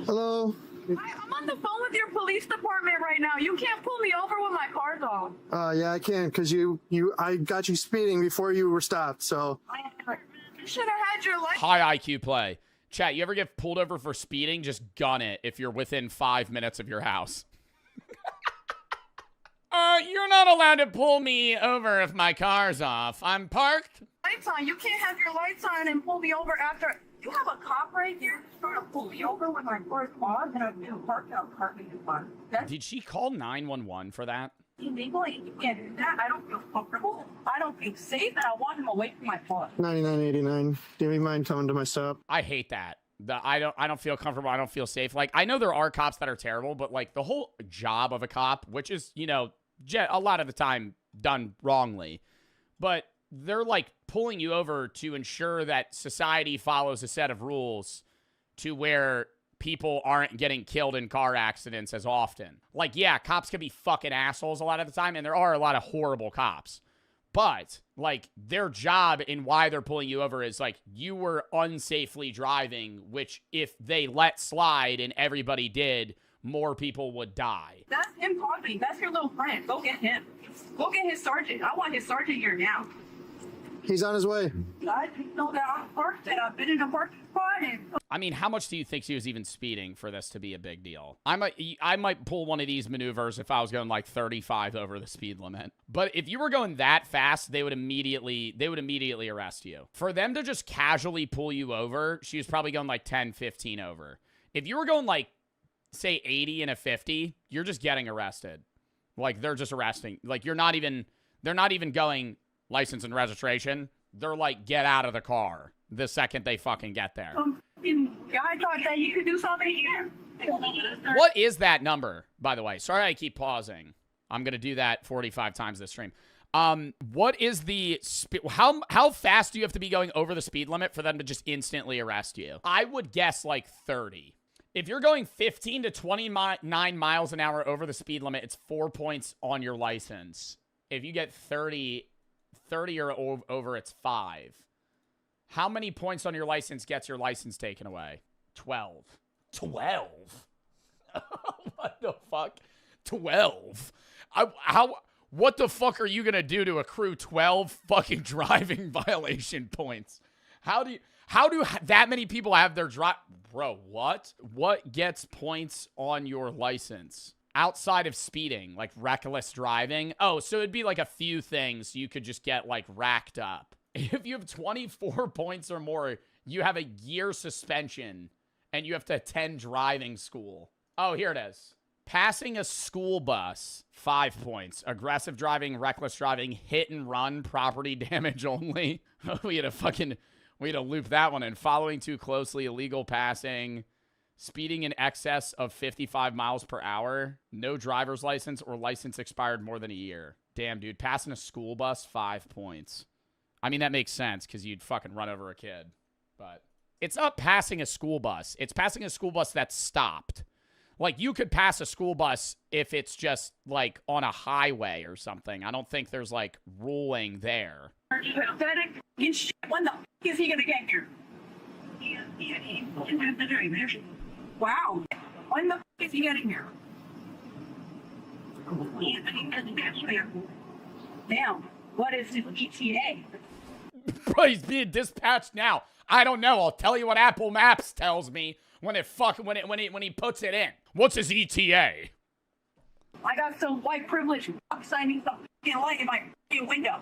Hello? I'm on the phone with your police department right now. You can't pull me over when my car's off. Yeah, I can, because I got you speeding before you were stopped, so. You should have had your license. High IQ play. Chat, you ever get pulled over for speeding? Just gun it if you're within 5 minutes of your house. You're not allowed to pull me over if my car's off. I'm parked. Lights on. You can't have your lights on and pull me over after. You have a cop right here trying to pull me over when my car's off and I've been parked out parking in front. Did she call 911 for that? Illegal. You can't do that. I don't feel comfortable. I don't feel safe, and I want him away from my car. 99.89. Do you mind coming to my stop? I hate that. I don't feel comfortable. I don't feel safe. Like, I know there are cops that are terrible, but like the whole job of a cop, which is, you know, a lot of the time done wrongly, but they're like pulling you over to ensure that society follows a set of rules to where people aren't getting killed in car accidents as often. Like, yeah, cops can be fucking assholes a lot of the time, and there are a lot of horrible cops. But, like, their job and why they're pulling you over is, like, you were unsafely driving, which if they let slide and everybody did, more people would die. That's him talking. That's your little friend. Go get him. Go get his sergeant. I want his sergeant here now. He's on his way. I didn't know that I'm parked and I've been in a parking spot. I mean, how much do you think she was even speeding for this to be a big deal? I might pull one of these maneuvers if I was going like 35 over the speed limit. But if you were going that fast, they would immediately arrest you. For them to just casually pull you over, she was probably going like 10, 15 over. If you were going like, say 80 and a 50, you're just getting arrested. Like, they're just arresting. Like, they're not even going license and registration. They're like, get out of the car the second they fucking get there. I thought that you could do something here. What is that number, by the way? Sorry I keep pausing. I'm going to do that 45 times this stream. What is the how fast do you have to be going over the speed limit for them to just instantly arrest you? I would guess like 30. If you're going 15 to 29 miles an hour over the speed limit, it's 4 points on your license. If you get 30 or over, it's 5. How many points on your license gets your license taken away? 12. 12? What the fuck? 12? What the fuck are you gonna do to accrue 12 fucking driving violation points? How do that many people have their Bro, what? What gets points on your license? Outside of speeding, like reckless driving. Oh, so it'd be like a few things you could just get like racked up. If you have 24 points or more, you have a year suspension and you have to attend driving school. Oh, here it is. Passing a school bus, 5 points. Aggressive driving, reckless driving, hit and run, property damage only. We had to loop that one in. Following too closely, illegal passing. Speeding in excess of 55 miles per hour. No driver's license or license expired more than a year. Damn, dude. Passing a school bus, 5 points. I mean, that makes sense because you'd fucking run over a kid. But it's not passing a school bus. It's passing a school bus that's stopped. Like, you could pass a school bus if it's just, like, on a highway or something. I don't think there's, like, ruling there. Pathetic shit. When the f*** is he gonna get here? Wow. When the f*** is he getting here? Damn. What is his ETA? Bro, he's being dispatched now. I don't know. I'll tell you what Apple Maps tells me when he puts it in. What's his ETA? I got some white privilege signing the f***ing light in my f***ing window.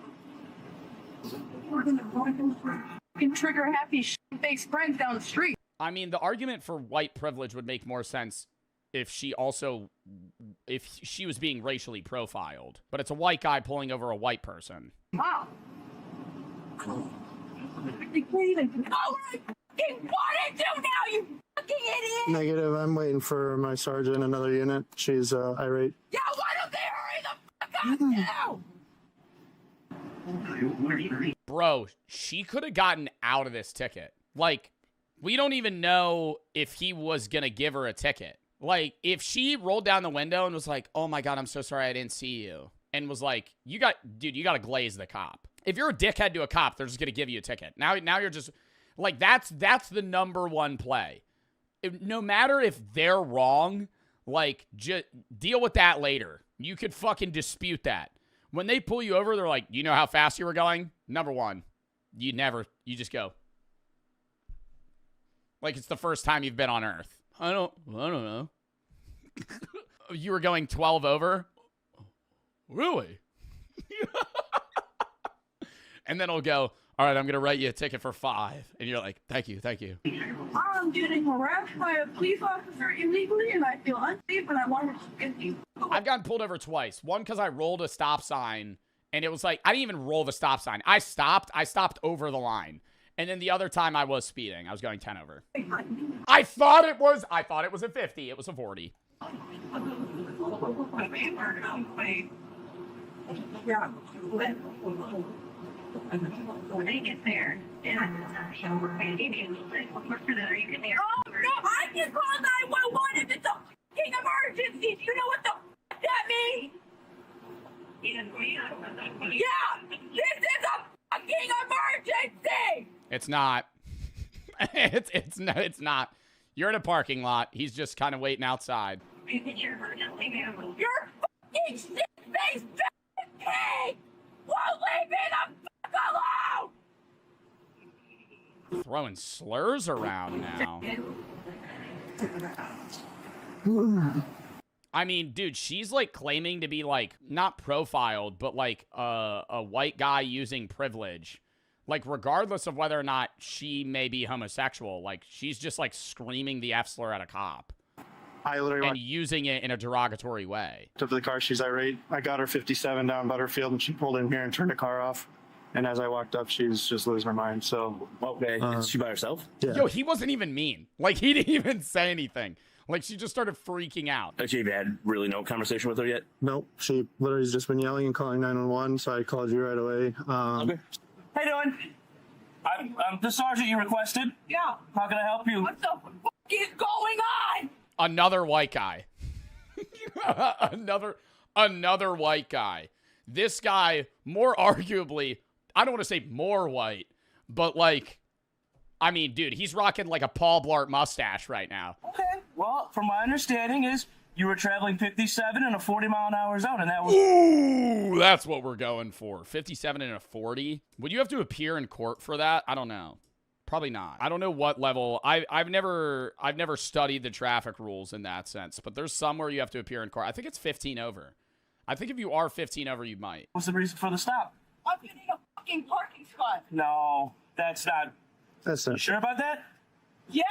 Can trigger happy shit-faced friends down the street. I mean, the argument for white privilege would make more sense if she was being racially profiled. But it's a white guy pulling over a white person. Wow. What do you do now, you fucking idiot? Negative. I'm waiting for my sergeant, another unit. She's irate. Yeah, why don't they hurry the fuck up now? Bro, she could have gotten out of this ticket. Like, we don't even know if he was gonna give her a ticket. Like, if she rolled down the window and was like, oh my God, I'm so sorry I didn't see you. And was like, you gotta glaze the cop. If you're a dickhead to a cop, they're just gonna give you a ticket. Now you're just, Like, that's the number one play. No matter if they're wrong, like, just deal with that later. You could fucking dispute that. When they pull you over, they're like, you know how fast you were going? Number one, you just go. Like it's the first time you've been on Earth. I don't know. You were going 12 over? Really? And then it'll go, all right, I'm going to write you a ticket for 5. And you're like, thank you. I'm getting harassed by a police officer illegally, and I feel unsafe, and I want to get you. I've gotten pulled over twice. One because I rolled a stop sign, and it was like, I didn't even roll the stop sign. I stopped over the line. And then the other time I was speeding. I was going 10 over. I thought it was a 50. It was a 40. When they get there, oh, no, I can call 911 if it's a fucking emergency. Do you know what the fuck that means? Yeah, this is a fucking emergency. It's not. It's not. You're in a parking lot. He's just kind of waiting outside. You're fucking shit-faced pig! Won't leave me the fuck alone! Throwing slurs around now. I mean, dude, she's like claiming to be like not profiled, but like a white guy using privilege. Like regardless of whether or not she may be homosexual, like she's just like screaming the F slur at a cop. I literally and using it in a derogatory way. Up to the car, she's irate. I got her 57 down Butterfield, and she pulled in here and turned the car off. And as I walked up, she was just losing her mind. So okay, is she by herself? Yeah. Yo, he wasn't even mean. Like he didn't even say anything. Like she just started freaking out. Has she had really no conversation with her yet? Nope. She literally has just been yelling and calling 911. So I called you right away. Okay. How you doing? I'm the sergeant you requested. Yeah. How can I help you? What the fuck is going on? Another white guy. another white guy. This guy, more arguably, I don't want to say more white, but like, I mean, dude, he's rocking like a Paul Blart mustache right now. Okay. Well, from my understanding is you were traveling 57 in a 40-mile-an-hour zone, and that was... Ooh, that's what we're going for. 57 and a 40. Would you have to appear in court for that? I don't know. Probably not. I don't know what level. I've never studied the traffic rules in that sense, but there's some where you have to appear in court. I think it's 15 over. I think if you are 15 over, you might. What's the reason for the stop? I'm getting a fucking parking spot. No, that's not... You sure about that? Yeah.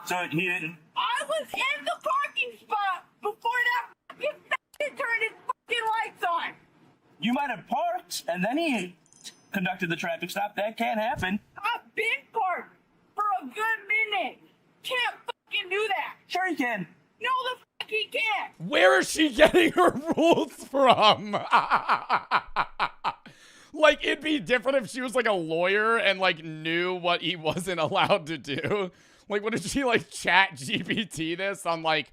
So he didn't... I was in the parking spot before that fucking turned his fucking lights on. You might have parked, and then he conducted the traffic stop. That can't happen. I've been parked for a good minute. Can't fucking do that. Sure you can. No, the fuck he can't. Where is she getting her rules from? Like, it'd be different if she was like a lawyer and like knew what he wasn't allowed to do. Like, what did she like chat GPT this on like,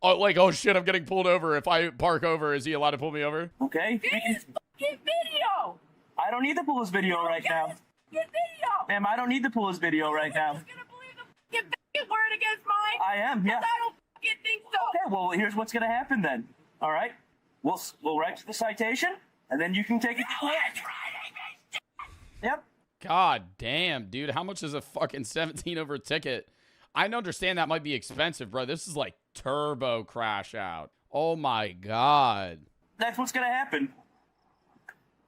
oh shit, I'm getting pulled over. If I park over, is he allowed to pull me over? Okay. This fucking video. I don't need to pull his video right now. Video. Ma'am, I don't need to pull his video right now. You're gonna believe the fucking word against mine? I am, yeah. I don't fucking think so. Okay, well, here's what's gonna happen then. All right, we'll write you the citation, and then you can take it. Yep. God damn, dude. How much is a fucking 17 over ticket? I understand that might be expensive, bro. This is like turbo crash out. Oh my God. That's what's gonna happen.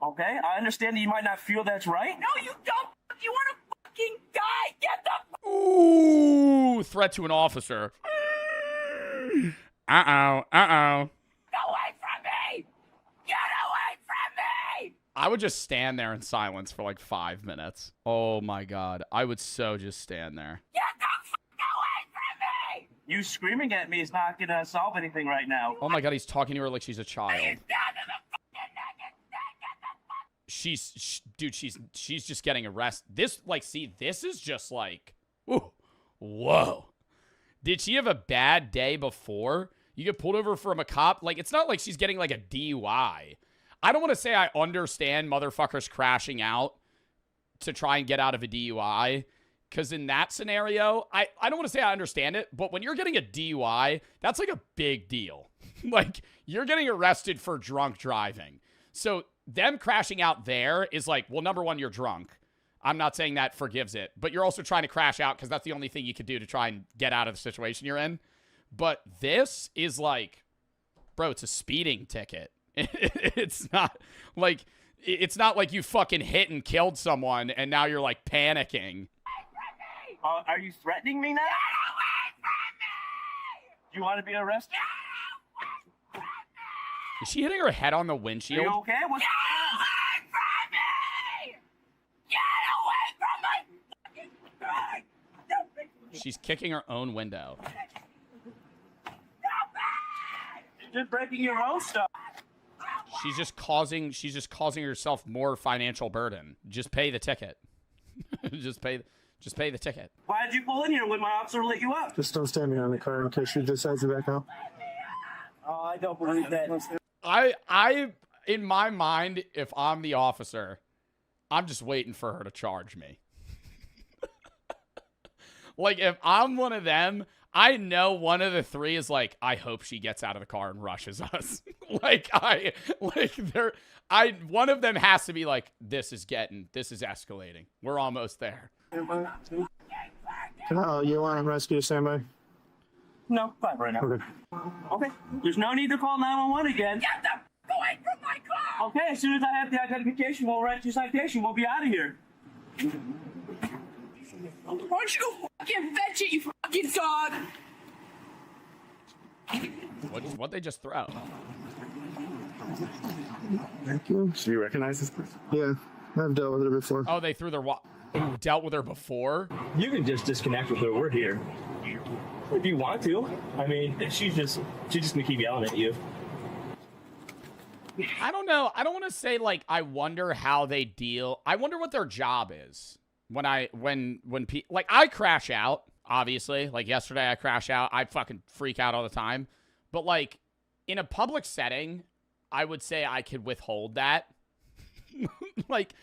Okay, I understand that you might not feel that's right. No, you don't. You want to fucking die? Get the. Ooh, threat to an officer. Uh-oh. Get away from me! Get away from me! I would just stand there in silence for like 5 minutes. Oh my God. I would so just stand there. Get the fuck away from me! You screaming at me is not gonna solve anything right now. Oh my God, he's talking to her like she's a child. Dude, she's just getting arrested. This, like, see, this is just like, ooh, whoa. Did she have a bad day before? You get pulled over from a cop? Like, it's not like she's getting, like, a DUI. I don't want to say I understand motherfuckers crashing out to try and get out of a DUI, Because in that scenario, I don't want to say I understand it, but when you're getting a DUI, that's like a big deal. Like, you're getting arrested for drunk driving. So them crashing out there is like, well, number one, you're drunk. I'm not saying that forgives it, but you're also trying to crash out because that's the only thing you could do to try and get out of the situation you're in. But this is like, bro, it's a speeding ticket. It's not like you fucking hit and killed someone and now you're like panicking. Are you threatening me now? Do you want to be arrested? Is she hitting her head on the windshield? Are you okay? What's She's kicking her own window. You're just breaking your own stuff. She's just causing herself more financial burden. Just pay the ticket. Just pay the ticket. Why did you pull in here when my officer lit you up? Just don't stand behind the car in case she decides to back out. Oh, I don't believe that. I in my mind, if I'm the officer, I'm just waiting for her to charge me. Like, if I'm one of them, I know one of the three is like, I hope she gets out of the car and rushes us. One of them has to be like, this is escalating. We're almost there. Oh, you want to rescue standby? No, fine right now. Okay. Okay. There's no need to call 911 again. Get the away from my car! Okay, as soon as I have the identification, we'll write your citation. We'll be out of here. Why don't you go fucking fetch it, you fucking dog? What'd they just throw? Thank you. Do you recognize this person? Yeah, I've dealt with her before. Oh, they threw their dealt with her before? You can just disconnect with her. We're here. If you want to. I mean, she's just gonna keep yelling at you. I don't know. I don't want to say, like, I wonder how they deal. I wonder what their job is. When like, I crash out, obviously. Like, yesterday I crash out. I fucking freak out all the time. But, like, in a public setting, I would say I could withhold that. Like,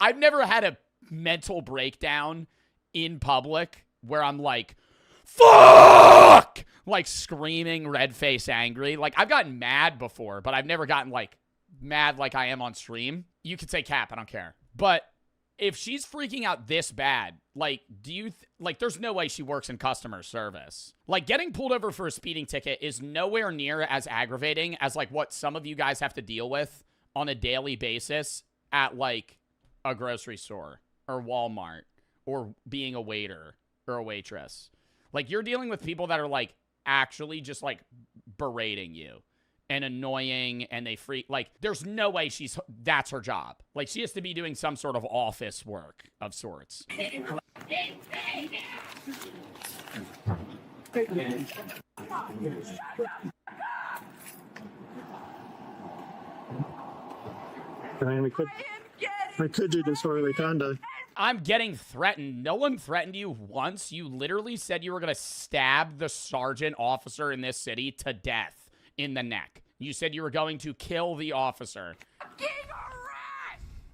I've never had a mental breakdown in public where I'm like, fuck! Like, screaming, red face, angry. Like, I've gotten mad before, but I've never gotten, like, mad like I am on stream. You could say cap, I don't care. But if she's freaking out this bad, like, there's no way she works in customer service. Like, getting pulled over for a speeding ticket is nowhere near as aggravating as, like, what some of you guys have to deal with on a daily basis at, like, a grocery store or Walmart or being a waiter or a waitress. Like, you're dealing with people that are, like, actually just, like, berating you and annoying, and they freak. Like, there's no way that's her job. Like, she has to be doing some sort of office work of sorts. Can I could do disorderly conduct. I'm getting threatened. No one threatened you once. You literally said you were going to stab the sergeant officer in this city to death in the neck. You said you were going to kill the officer.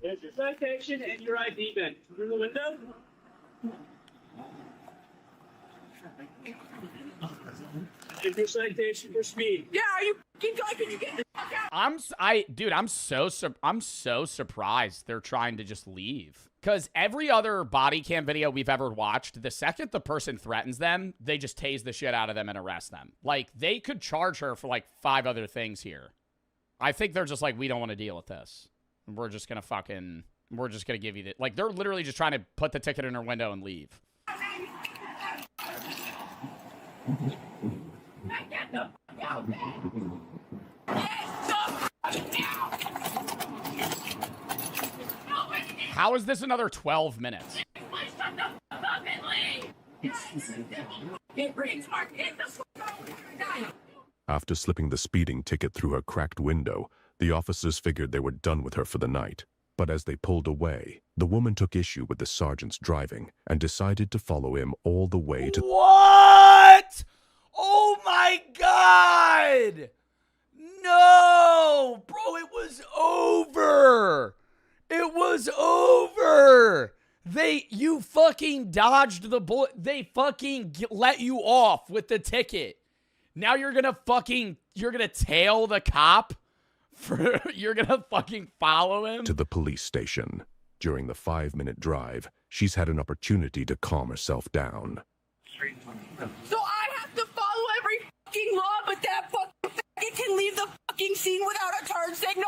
There's your citation and your ID bin. Through the window. There's your citation for speed. Yeah, you keep going. Can you get the fuck out? I'm so surprised they're trying to just leave. Because every other body cam video we've ever watched, the second the person threatens them, they just tase the shit out of them and arrest them. Like, they could charge her for, like, 5 other things here. I think they're just like, we don't want to deal with this. We're just going to give you the... Like, they're literally just trying to put the ticket in her window and leave. How is this another 12 minutes? After slipping the speeding ticket through her cracked window, the officers figured they were done with her for the night. But as they pulled away, the woman took issue with the sergeant's driving and decided to follow him all the way to... What? Oh my God! No! Bro, it was over! It was over! You fucking dodged the bullet. They fucking let you off with the ticket. Now you're gonna tail the cop? You're gonna fucking follow him? To the police station. During the 5-minute drive, she's had an opportunity to calm herself down. So I have to follow every fucking law, but that fucking faggot can leave the fucking scene without a turn signal?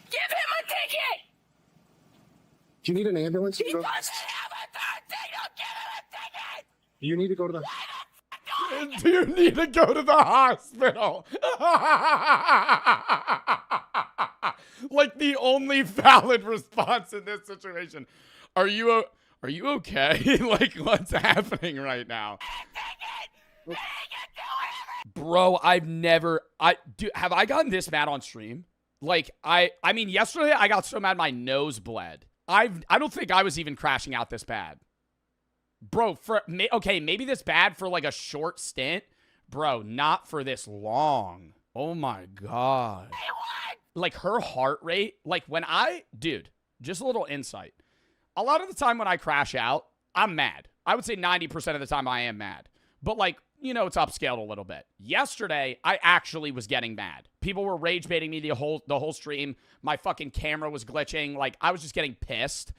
Give him a ticket! Do you need an ambulance? He doesn't have a turn signal! Give him a ticket! Do you need to go to the... Do you need to go to the hospital? Like the only valid response in this situation. Are you okay? Like, what's happening right now? Bro, have I gotten this mad on stream? Like, I mean, yesterday I got so mad my nose bled. I don't think I was even crashing out this bad. Bro, okay, maybe this bad for like a short stint. Bro, not for this long. Oh my God. Like her heart rate, like dude, just a little insight. A lot of the time when I crash out, I'm mad. I would say 90% of the time I am mad. But like, you know, it's upscaled a little bit. Yesterday, I actually was getting mad. People were rage baiting me the whole stream. My fucking camera was glitching. Like, I was just getting pissed.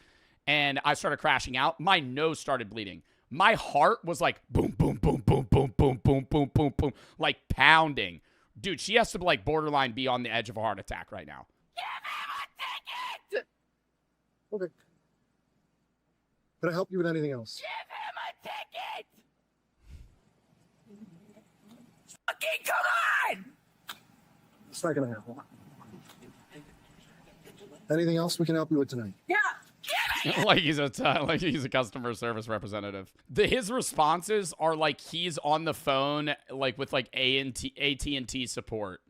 And I started crashing out. My nose started bleeding. My heart was like boom, boom, boom, boom, boom, boom, boom, boom, boom, boom, like pounding. Dude, she has to like borderline be on the edge of a heart attack right now. Give him a ticket! Okay. Can I help you with anything else? Give him a ticket! Fucking come on! It's not gonna happen. Anything else we can help you with tonight? Yeah! Like he's a customer service representative. His responses are like he's on the phone like with like AT&T support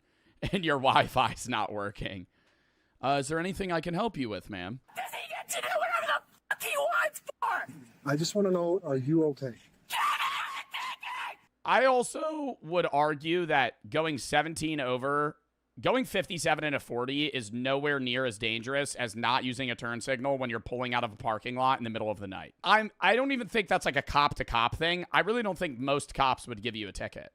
and your Wi-Fi's not working. Is there anything I can help you with, ma'am? Does he get to do whatever the fuck he wants for? I just want to know, are you okay? I also would argue that going 57 in a 40 is nowhere near as dangerous as not using a turn signal when you're pulling out of a parking lot in the middle of the night. I don't even think that's like a cop to cop thing. I really don't think most cops would give you a ticket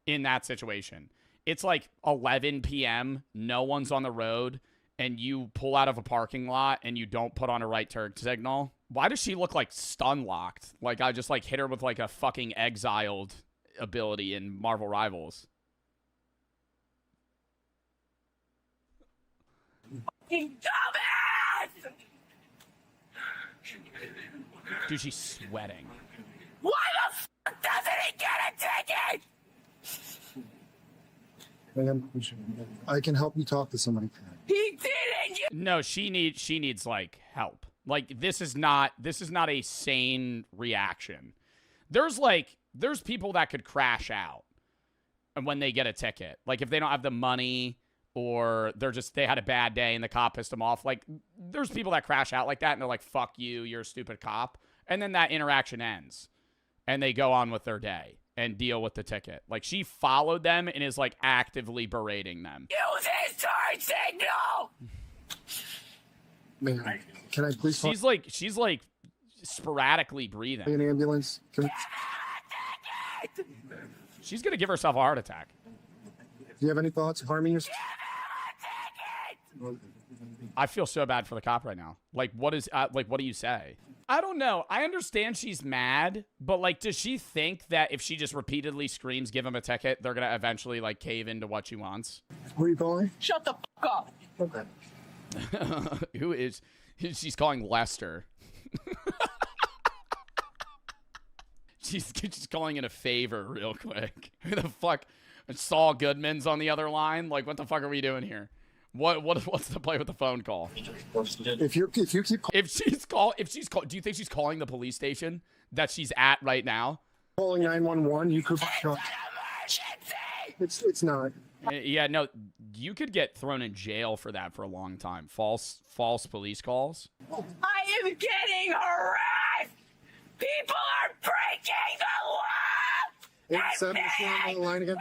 in that situation. It's like 11 p.m., no one's on the road, and you pull out of a parking lot and you don't put on a right turn signal. Why does she look like stun locked? Like I just like hit her with like a fucking exiled ability in Marvel Rivals. Fucking dumbass! Dude, she's sweating. Why the fuck doesn't he get a ticket? Ma'am, I can help you talk to somebody. He didn't! No, she needs like help. Like this is not a sane reaction. There's people that could crash out and when they get a ticket. Like if they don't have the money or they had a bad day and the cop pissed them off. Like there's people that crash out like that and they're like, fuck you, you're a stupid cop. And then that interaction ends and they go on with their day and deal with the ticket. Like she followed them and is like actively berating them. Use his turn signal! Ma'am, can I please She's like sporadically breathing. an ambulance? She's gonna give herself a heart attack. Do you have any thoughts of harming yourself? I feel so bad for the cop right now. Like, what do you say? I don't know. I understand she's mad, but like, does she think that if she just repeatedly screams, give him a ticket, they're gonna eventually like cave into what she wants? Who are you calling? Shut the fuck up! Okay. Who is? She's calling Lester. She's calling it a favor real quick. Who the fuck? Saul Goodman's on the other line. Like, what the fuck are we doing here? What's the play with the phone call? If she's called, do you think she's calling the police station that she's at right now? Calling 911, you could. It's not. Yeah, no, you could get thrown in jail for that for a long time. False police calls. I am getting harassed! People are breaking the law! It's 7 on the line again.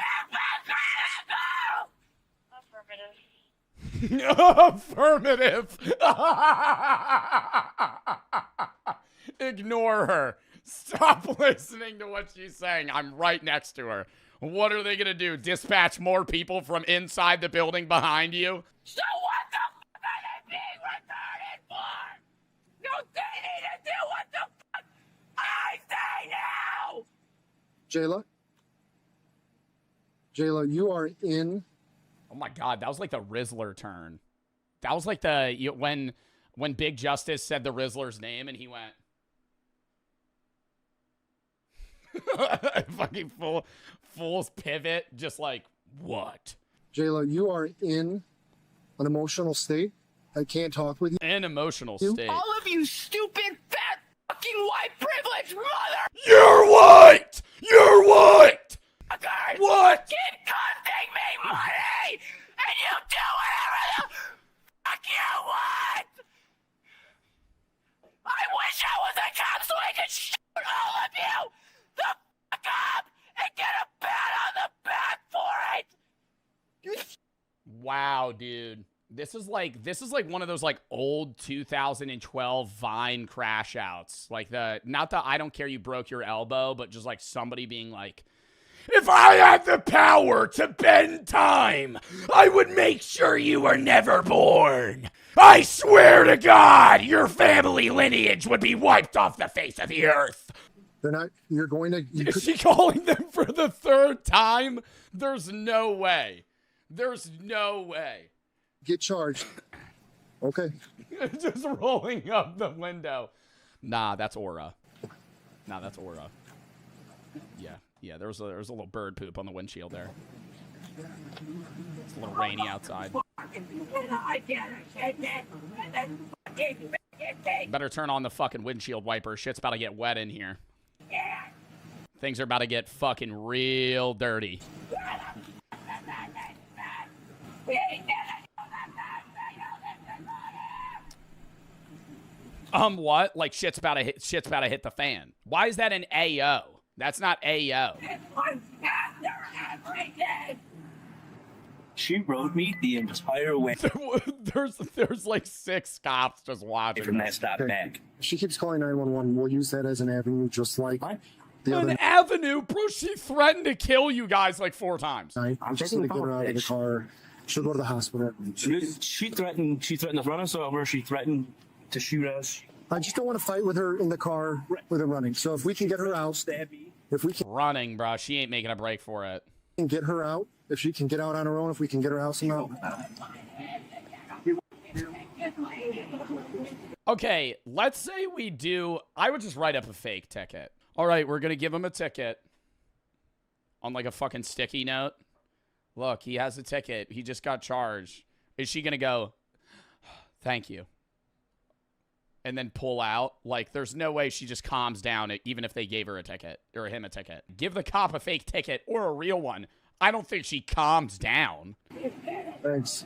Affirmative. ignore her. Stop listening to what she's saying. I'm right next to her. What are they gonna do? Dispatch more people from inside the building behind you? So what the fuck are they being retarded for? No, they need to do what the fuck I say now! Jayla? Jayla, you are in. Oh my God, that was like the Rizzler turn. That was like the when Big Justice said the Rizzler's name and he went fucking full pivot, just like what? Jayla, you are in an emotional state. I can't talk with you. An emotional state. All of you stupid, fat, fucking white privileged mother. You're white! You're white! What? Keep costing me money, and you do whatever the fuck you want. I wish I was a cop so I could shoot all of you the fuck up and get a pat on the back for it. Wow, dude. This is like one of those like old 2012 Vine crash outs. Like not the I don't care you broke your elbow, but just like somebody being like, if I had the power to bend time, I would make sure you were never born. I swear to God, your family lineage would be wiped off the face of the earth. They're not. You're going to. Is she calling them for the third time? There's no way. There's no way. Get charged. Okay. Just rolling up the window. Nah, that's Aura. Nah, that's Aura. Yeah, there was a little bird poop on the windshield there. It's a little rainy outside. Better turn on the fucking windshield wiper. Shit's about to get wet in here. Things are about to get fucking real dirty. What? Like shit's about to hit the fan. Why is that an AO? That's not AO. She rode me the entire way. There's like 6 cops just watching. From that stop back. If she keeps calling 911, we'll use that as an avenue, just like the other. An avenue, bro. She threatened to kill you guys like 4 times. I'm just gonna get her out of the car. She'll go to the hospital. She threatened to run us over. She threatened to shoot us. I just don't want to fight with her in the car with her running. So if we can get her out, if we can running, bro, she ain't making a break for it. Get her out, if she can get out on her own, if we can get her out somehow. Okay, let's say we do. I would just write up a fake ticket. All right, we're gonna give him a ticket on like a fucking sticky note. Look, he has a ticket. He just got charged. Is she gonna go, thank you, and then pull out? Like, there's no way she just calms down even if they gave her a ticket or him a ticket. Give the cop a fake ticket or a real one. I don't think she calms down. Thanks.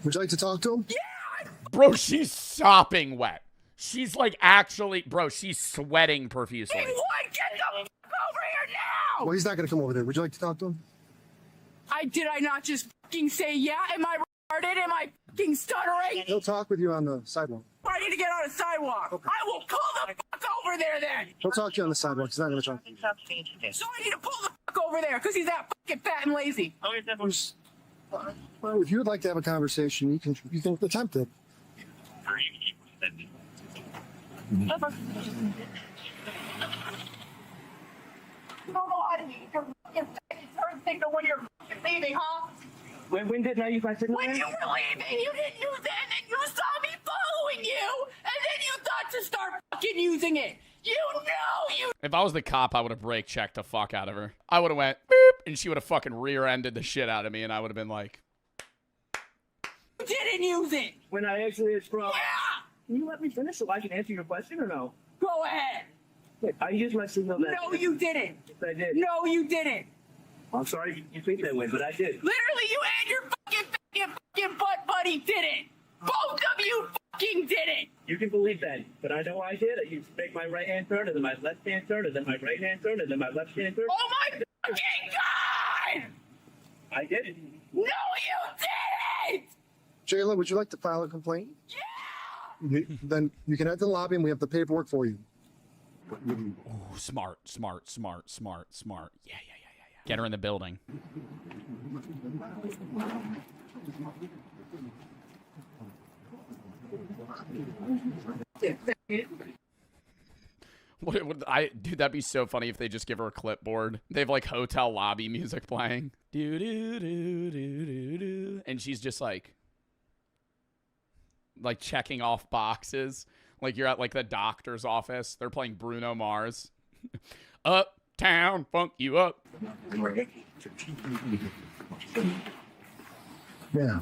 Would you like to talk to him? Yeah! Bro, she's sopping wet. She's like actually, bro, she's sweating profusely. Hey, what? Get the fuck over here now! Well, he's not going to come over there. Would you like to talk to him? Did I not just fucking say yeah? Am I retarded? Am I fucking stuttering? He'll talk with you on the sidewalk. I need to get on a sidewalk. Okay. I will pull the fuck over there then. He'll talk to you on the sidewalk. He's not going to talk to you. So I need to pull the fuck over there because he's that fucking fat and lazy. Well, if you would like to have a conversation, you can attempt it. You don't know how to use your fucking turn signal when you're fucking leaving, huh? When did I use my signal? When you were leaving, you didn't use it, and then you saw me following you, and then you thought to start fucking using it. You know you. If I was the cop, I would have brake checked the fuck out of her. I would have went boop, and she would have fucking rear-ended the shit out of me, and I would have been like, You didn't use it. When I actually from. Yeah. Can you let me finish so I can answer your question or no? Go ahead. Wait, I used my signal. No, you didn't. Yes, I did. No, you didn't. I'm sorry you think that way, but I did. Literally, you and your fucking butt buddy did it. Both of you fucking did it. You can believe that, but I know I did. I used to make my right hand turn, and then my left hand turn, and then my right hand turn, and then my left hand turn. Oh my fucking God! I did it. No, Jayla, would you like to file a complaint? Yeah! Then you can head to the lobby and we have the paperwork for you. Ooh, smart. Yeah. Get her in the building. Dude, that'd be so funny if they just give her a clipboard. They have like hotel lobby music playing. Do do do do do do, and she's just like checking off boxes. Like you're at like the doctor's office. They're playing Bruno Mars. Uptown, funk you up. Yeah.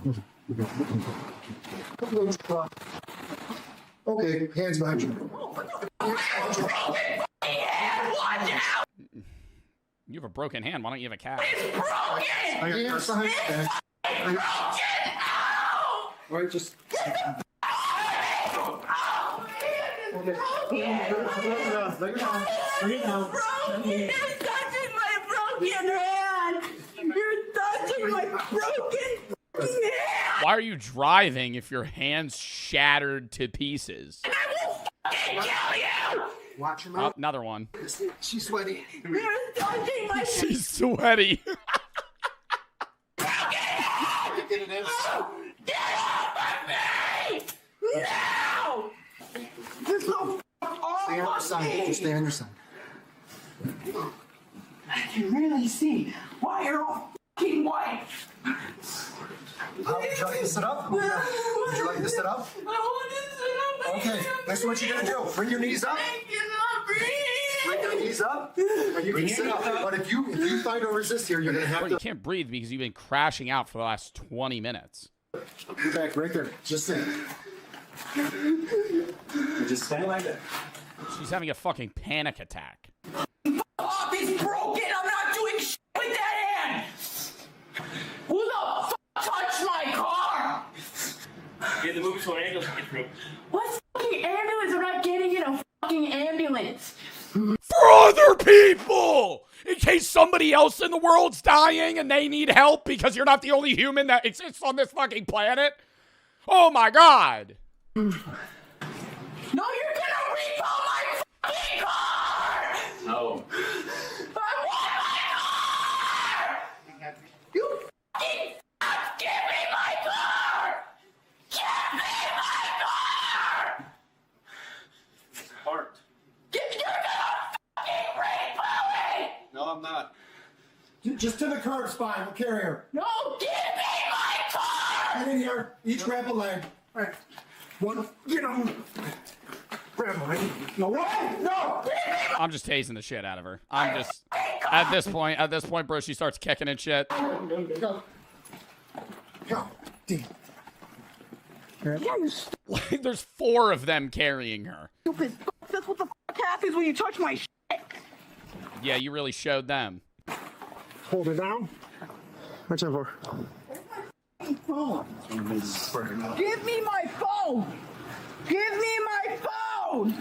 Okay, hands behind you. You have a broken hand. Why don't you have a cat? Hands behind you. All right, just. You're touching my broken hand! You're touching my broken hand! Why are you driving if your hand's shattered to pieces? I will fucking kill you! Watch your mouth. Another one. She's sweaty. You're touching my She's sweaty. Get it in. Get off of me! No! This is so Stay on your side. Just stay on your side. I can really see why you're all fucking white. Would you like to sit up? Would you like to sit up? I want to sit up. Okay, this is what you're gonna do. Bring your knees up. I cannot breathe. Bring your knees up, and you can sit up. But if you fight or resist here, you're gonna have Bro, to. you can't breathe because you've been crashing out for the last 20 minutes. You're back right there. Just sit. Just stand like that. She's having a fucking panic attack. Off is broken. I'm not doing shit with that hand. Who the fuck touched my car? Get the movie to an ambulance. What fucking ambulance? I'm not getting in a fucking ambulance. For other people! In case somebody else in the world's dying and they need help because you're not the only human that exists on this fucking planet? Oh my god! No, you're gonna repo my fucking car! No. I want my car! You fucking fuck! Give me my car! Give me my car! Heart. You're gonna fucking repo it! No, I'm not. Just to the curb spine. We'll carry her. No, give me my car! Get in here. Each grab a leg. All right. One. Get on. Grab a leg. No. What? No. I'm just tasing the shit out of her. I'm just at this point, bro, she starts kicking and shit. Go. Damn. Like, there's 4 of them carrying her. Stupid. That's what the fuck happens when you touch my shit. Yeah, you really showed them. Hold it down. What's that for? Phone. Give me my phone. Give me my phone.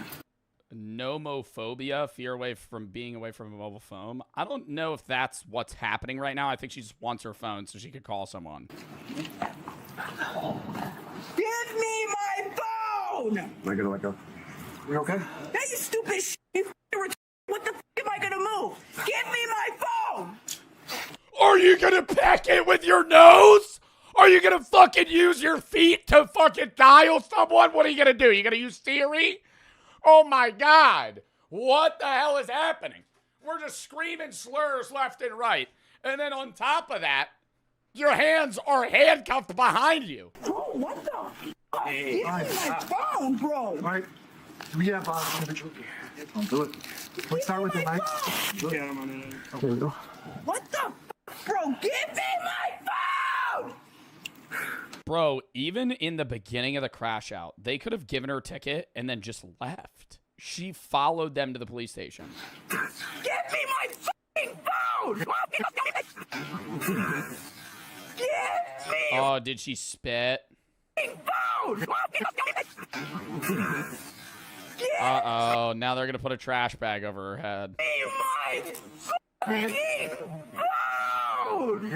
Nomophobia, fear from being away from a mobile phone. I don't know if that's what's happening right now. I think she just wants her phone so she could call someone. Give me my phone. Am I gonna let go? You okay? Hey, you stupid shit. You what the fuck am I gonna move? Give me my phone. Are you gonna peck it with your nose? Are you gonna fucking use your feet to fucking dial someone? What are you gonna do? You gonna use Siri? Oh my god. What the hell is happening? We're just screaming slurs left and right. And then on top of that, your hands are handcuffed behind you. Bro, what the fuck? Hey, Give me my phone, bro. All right. We have individual. I'll do it. Let's start with the knife. Yeah, I'm on it. Okay, we go. What the fuck, bro? Give me my phone. Bro, even in the beginning of the crash out, they could have given her a ticket and then just left. She followed them to the police station. Give me my fucking phone. Give me Oh, did she spit? phone. Uh-oh, now they're gonna put a trash bag over her head. Give me my fucking phone.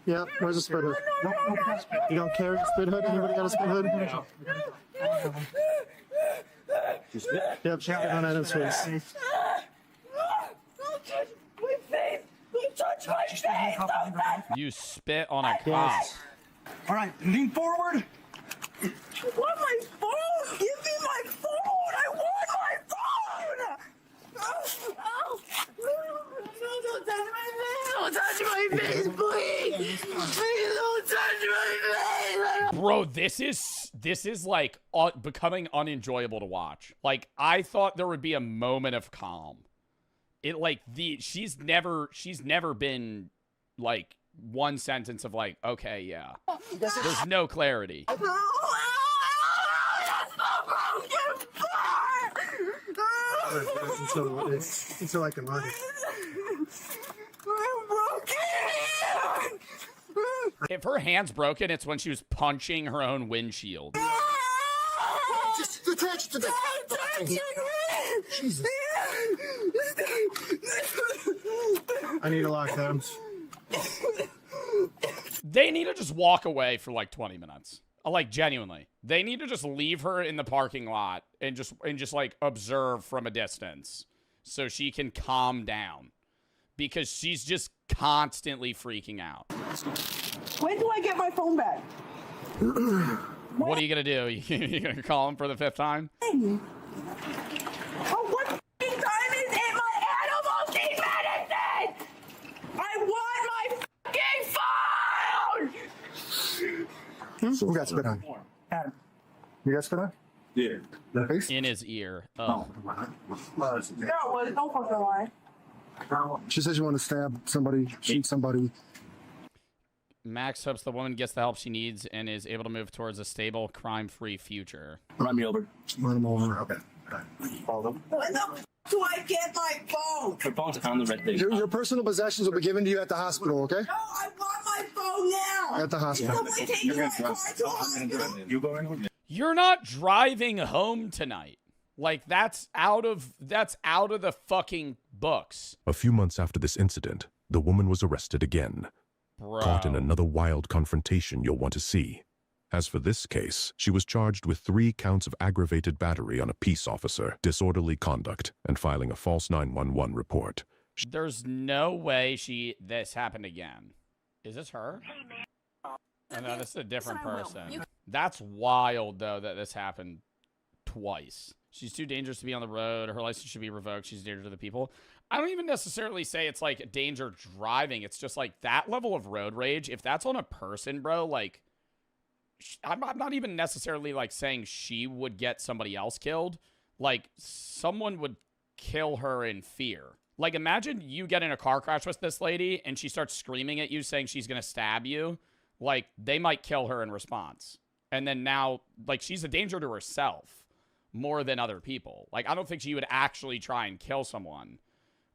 Yeah, where's the split hood? You don't carry a split hood? Anybody got a split hood? Yep, check it on Adam's face. You spit on a cop. All right, lean forward. I want my phone! Give me my phone! I want my phone! Oh. Don't touch my face! Don't touch my face, please! Please don't touch my face! Bro, this is like becoming unenjoyable to watch. Like, I thought there would be a moment of calm. It like she's never been like one sentence of like, okay, yeah. There's no clarity. It's like a money. If her hand's broken, it's when she was punching her own windshield. Just attach to the. Jesus. I need to lock them. They need to just walk away for like 20 minutes. Like, genuinely. They need to just leave her in the parking lot and just like observe from a distance so she can calm down. Because she's just constantly freaking out. When do I get my phone back? What are you gonna do? You gonna call him for the 5th time? Oh, what time is it? My animals need medicine! I want my fucking phone! Who got spit on? You got spit on? Yeah. The face? In his ear. Oh. No, don't fucking lie. She says you want to stab somebody, shoot somebody. Max hopes the woman gets the help she needs and is able to move towards a stable, crime-free future. Run me over. Run him over. Okay. Follow them. When the f do I get my phone? Your phone's on the red thing. Your personal possessions will be given to you at the hospital, okay? No, I want my phone now! At the hospital. Someone take my car to the hospital. You go in. You're not driving home tonight. Like, that's out of the fucking books. A few months after this incident, the woman was arrested again. Bro. Caught in another wild confrontation you'll want to see. As for this case, she was charged with 3 counts of aggravated battery on a peace officer, disorderly conduct, and filing a false 911 report. There's no way this happened again. Is this her? Oh, no, this is a different person. That's wild, though, that this happened twice. She's too dangerous to be on the road. Her license should be revoked. She's a danger to the people. I don't even necessarily say it's like danger driving. It's just like that level of road rage. If that's on a person, bro, like, I'm not even necessarily like saying she would get somebody else killed. Like, someone would kill her in fear. Like, imagine you get in a car crash with this lady and she starts screaming at you saying she's going to stab you. Like, they might kill her in response. And then now, like, she's a danger to herself more than other people. Like, I don't think she would actually try and kill someone.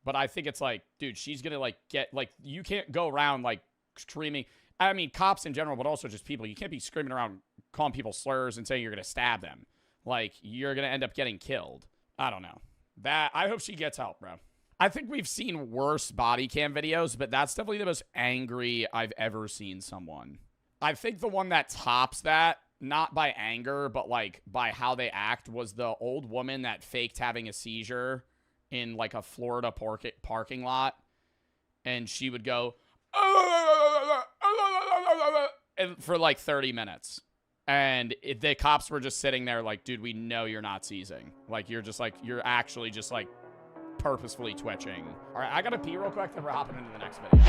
But I think it's like, dude, she's going to, like, get, like, you can't go around, like, screaming. I mean, cops in general, but also just people. You can't be screaming around calling people slurs and saying you're going to stab them. Like, you're going to end up getting killed. I don't know. I hope she gets help, bro. I think we've seen worse body cam videos, but that's definitely the most angry I've ever seen someone. I think the one that tops that, not by anger, but like by how they act, was the old woman that faked having a seizure in like a Florida parking lot. And she would go for like 30 minutes. And the cops were just sitting there like, dude, we know you're not seizing. Like, you're actually just like purposefully twitching. All right, I gotta pee real quick, then we're hopping into the next video.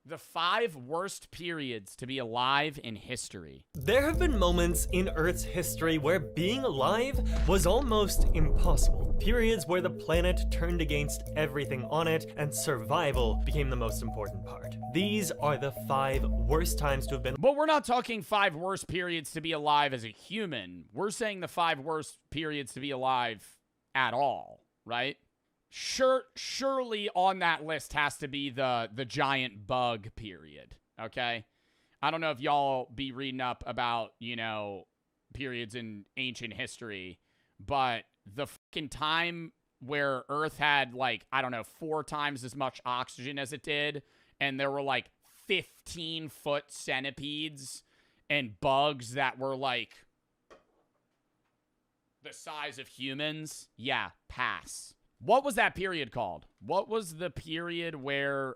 The 5 worst periods to be alive in history. There have been moments in Earth's history where being alive was almost impossible. Periods where the planet turned against everything on it and survival became the most important part. These are the 5 worst times to have been. But we're not talking 5 worst periods to be alive as a human. We're saying the 5 worst periods to be alive at all, right? Surely on that list has to be the giant bug period, okay? I don't know if y'all be reading up about, you know, periods in ancient history, but the fucking time where Earth had, like, I don't know, 4 times as much oxygen as it did, and there were, like, 15-foot centipedes and bugs that were, like, the size of humans. Yeah, pass. What was that period called? What was the period where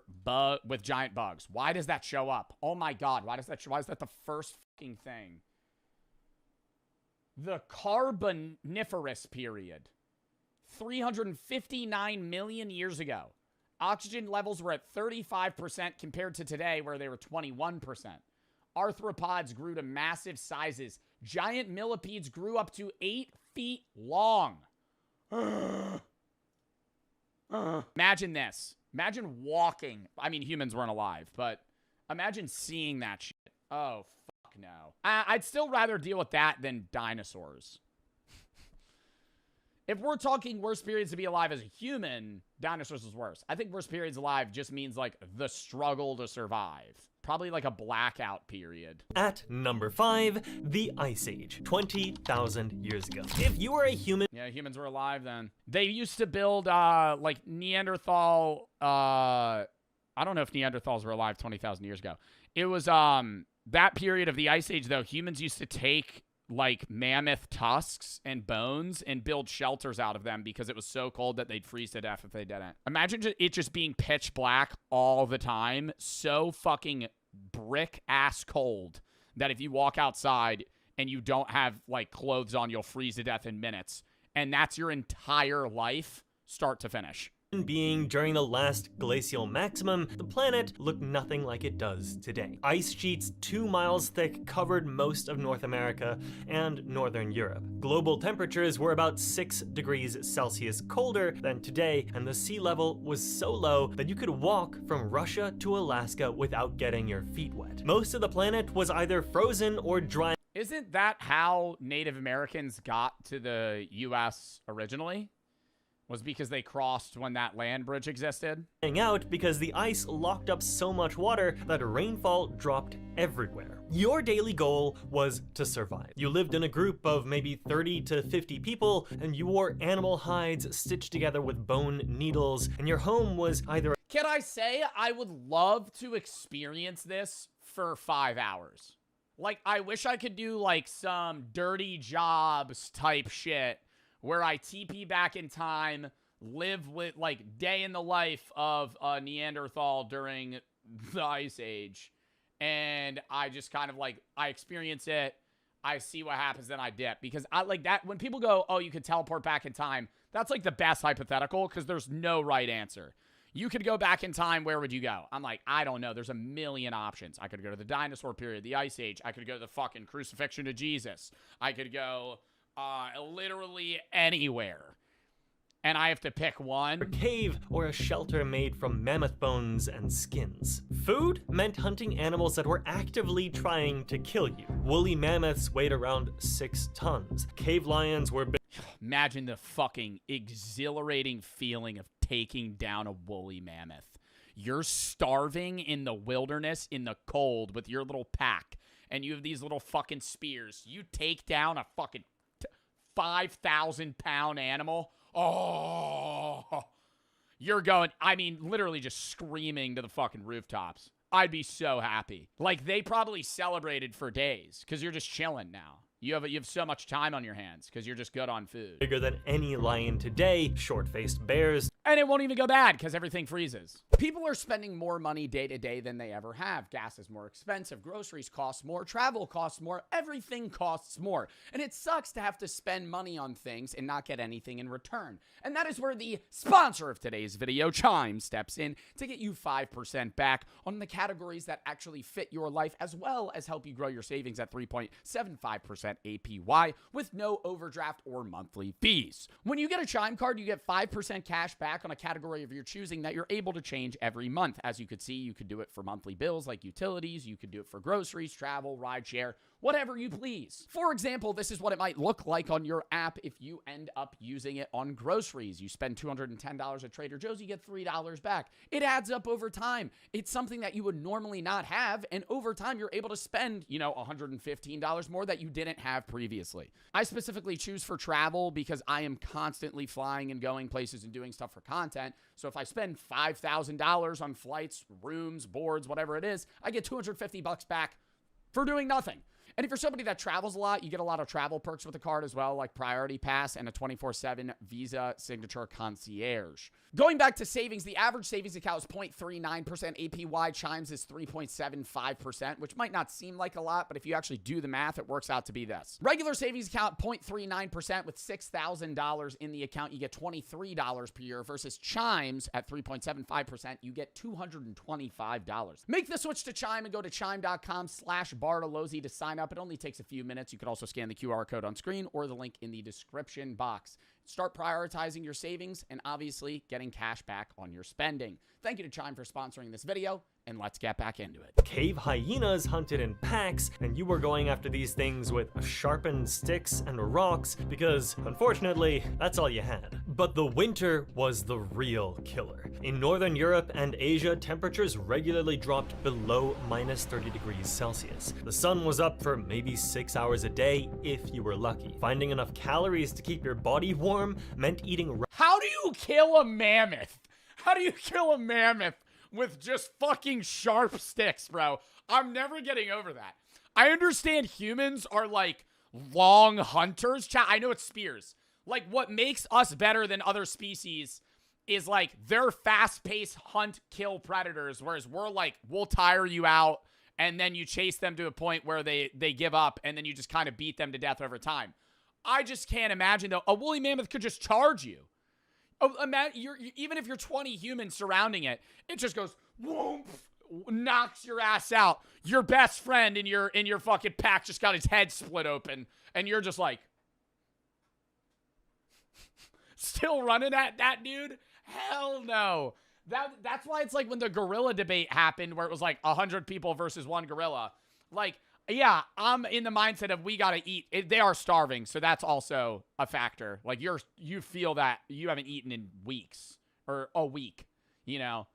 with giant bugs? Why does that show up? Oh my God, why is that the first fucking thing? The Carboniferous period. 359 million years ago. Oxygen levels were at 35% compared to today where they were 21%. Arthropods grew to massive sizes. Giant millipedes grew up to 8 feet long. Imagine this. Imagine walking. I mean, humans weren't alive, but imagine seeing that shit. Oh, fuck no. I'd still rather deal with that than dinosaurs. If we're talking worst periods to be alive as a human, dinosaurs is worse. I think worst periods alive just means, like, the struggle to survive. Probably like a blackout period. At number 5, the Ice Age, 20,000 years ago. If you were a human... Yeah, humans were alive then. They used to build, like, Neanderthal... I don't know if Neanderthals were alive 20,000 years ago. It was, that period of the Ice Age, though, humans used to take, like, mammoth tusks and bones and build shelters out of them because it was so cold that they'd freeze to death if they didn't. Imagine it just being pitch black all the time, so fucking brick-ass cold that if you walk outside and you don't have, like, clothes on, you'll freeze to death in minutes. And that's your entire life, start to finish. Being during the last glacial maximum, the planet looked nothing like it does today. Ice sheets 2 miles thick covered most of North America and Northern Europe. Global temperatures were about 6 degrees Celsius colder than today, and the sea level was so low that you could walk from Russia to Alaska without getting your feet wet. Most of the planet was either frozen or dry. Isn't that how Native Americans got to the U.S. originally? Was because they crossed when that land bridge existed? Out because the ice locked up so much water that rainfall dropped everywhere. Your daily goal was to survive. You lived in a group of maybe 30 to 50 people, and you wore animal hides stitched together with bone needles, and your home was either... Can I say I would love to experience this for 5 hours? Like, I wish I could do, like, some dirty jobs type shit where I TP back in time, live with, like, day in the life of a Neanderthal during the Ice Age. And I just kind of, like, I experience it, I see what happens, then I dip. Because I like that, when people go, oh, you could teleport back in time, that's, like, the best hypothetical, because there's no right answer. You could go back in time, where would you go? I'm like, I don't know, there's a million options. I could go to the dinosaur period, the Ice Age, I could go to the fucking crucifixion of Jesus, I could go... literally anywhere. And I have to pick one. A cave or a shelter made from mammoth bones and skins. Food meant hunting animals that were actively trying to kill you. Woolly mammoths weighed around 6 tons. Cave lions were big. Imagine the fucking exhilarating feeling of taking down a woolly mammoth. You're starving in the wilderness in the cold with your little pack, and you have these little fucking spears. You take down a fucking 5,000-pound animal. Oh, you're going, I mean, literally just screaming to the fucking rooftops. I'd be so happy. Like, they probably celebrated for days because you're just chilling now. You have so much time on your hands because you're just good on food. Bigger than any lion today, short-faced bears. And it won't even go bad because everything freezes. People are spending more money day to day than they ever have. Gas is more expensive. Groceries cost more. Travel costs more. Everything costs more. And it sucks to have to spend money on things and not get anything in return. And that is where the sponsor of today's video, Chime, steps in to get you 5% back on the categories that actually fit your life, as well as help you grow your savings at 3.75% APY with no overdraft or monthly fees. When you get a Chime card, you get 5% cash back on a category of your choosing that you're able to change every month. As you could see, you could do it for monthly bills like utilities, you could do it for groceries, travel, rideshare, whatever you please. For example, this is what it might look like on your app if you end up using it on groceries. You spend $210 at Trader Joe's, you get $3 back. It adds up over time. It's something that you would normally not have, and over time, you're able to spend, $115 more that you didn't have previously. I specifically choose for travel because I am constantly flying and going places and doing stuff for content. So if I spend $5,000 on flights, rooms, boards, whatever it is, I get $250 back for doing nothing. And if you're somebody that travels a lot, you get a lot of travel perks with the card as well, like Priority Pass and a 24/7 Visa Signature Concierge. Going back to savings, the average savings account is 0.39% APY. Chimes is 3.75%, which might not seem like a lot, but if you actually do the math, it works out to be this. Regular savings account, 0.39% with $6,000 in the account, you get $23 per year versus Chimes at 3.75%, you get $225. Make the switch to Chime and go to chime.com/Bartolozzi to sign up. It only takes a few minutes. You could also scan the QR code on screen or the link in the description box. Start prioritizing your savings and obviously getting cash back on your spending. Thank you to Chime for sponsoring this video, and let's get back into it. Cave hyenas hunted in packs, and you were going after these things with sharpened sticks and rocks because, unfortunately, that's all you had. But the winter was the real killer. In Northern Europe and Asia, temperatures regularly dropped below minus 30 degrees Celsius. The sun was up for maybe 6 hours a day if you were lucky. Finding enough calories to keep your body warm meant eating. How do you kill a mammoth? How do you kill a mammoth with just fucking sharp sticks, bro? I'm never getting over that. I understand humans are like long hunters. I know it's spears. Like what makes us better than other species is like they're fast-paced hunt, kill predators, whereas we're like, we'll tire you out and then you chase them to a point where they give up and then you just kind of beat them to death over time. I just can't imagine though, a woolly mammoth could just charge you. Even if you're 20 humans surrounding it, it just goes, whoomp, knocks your ass out. Your best friend in your fucking pack just got his head split open, and you're just like, still running at that dude? Hell no. That's why it's like when the gorilla debate happened, where it was like 100 people versus one gorilla. Like, yeah, I'm in the mindset of we gotta eat. They are starving, so that's also a factor. Like you feel that you haven't eaten in weeks or a week, and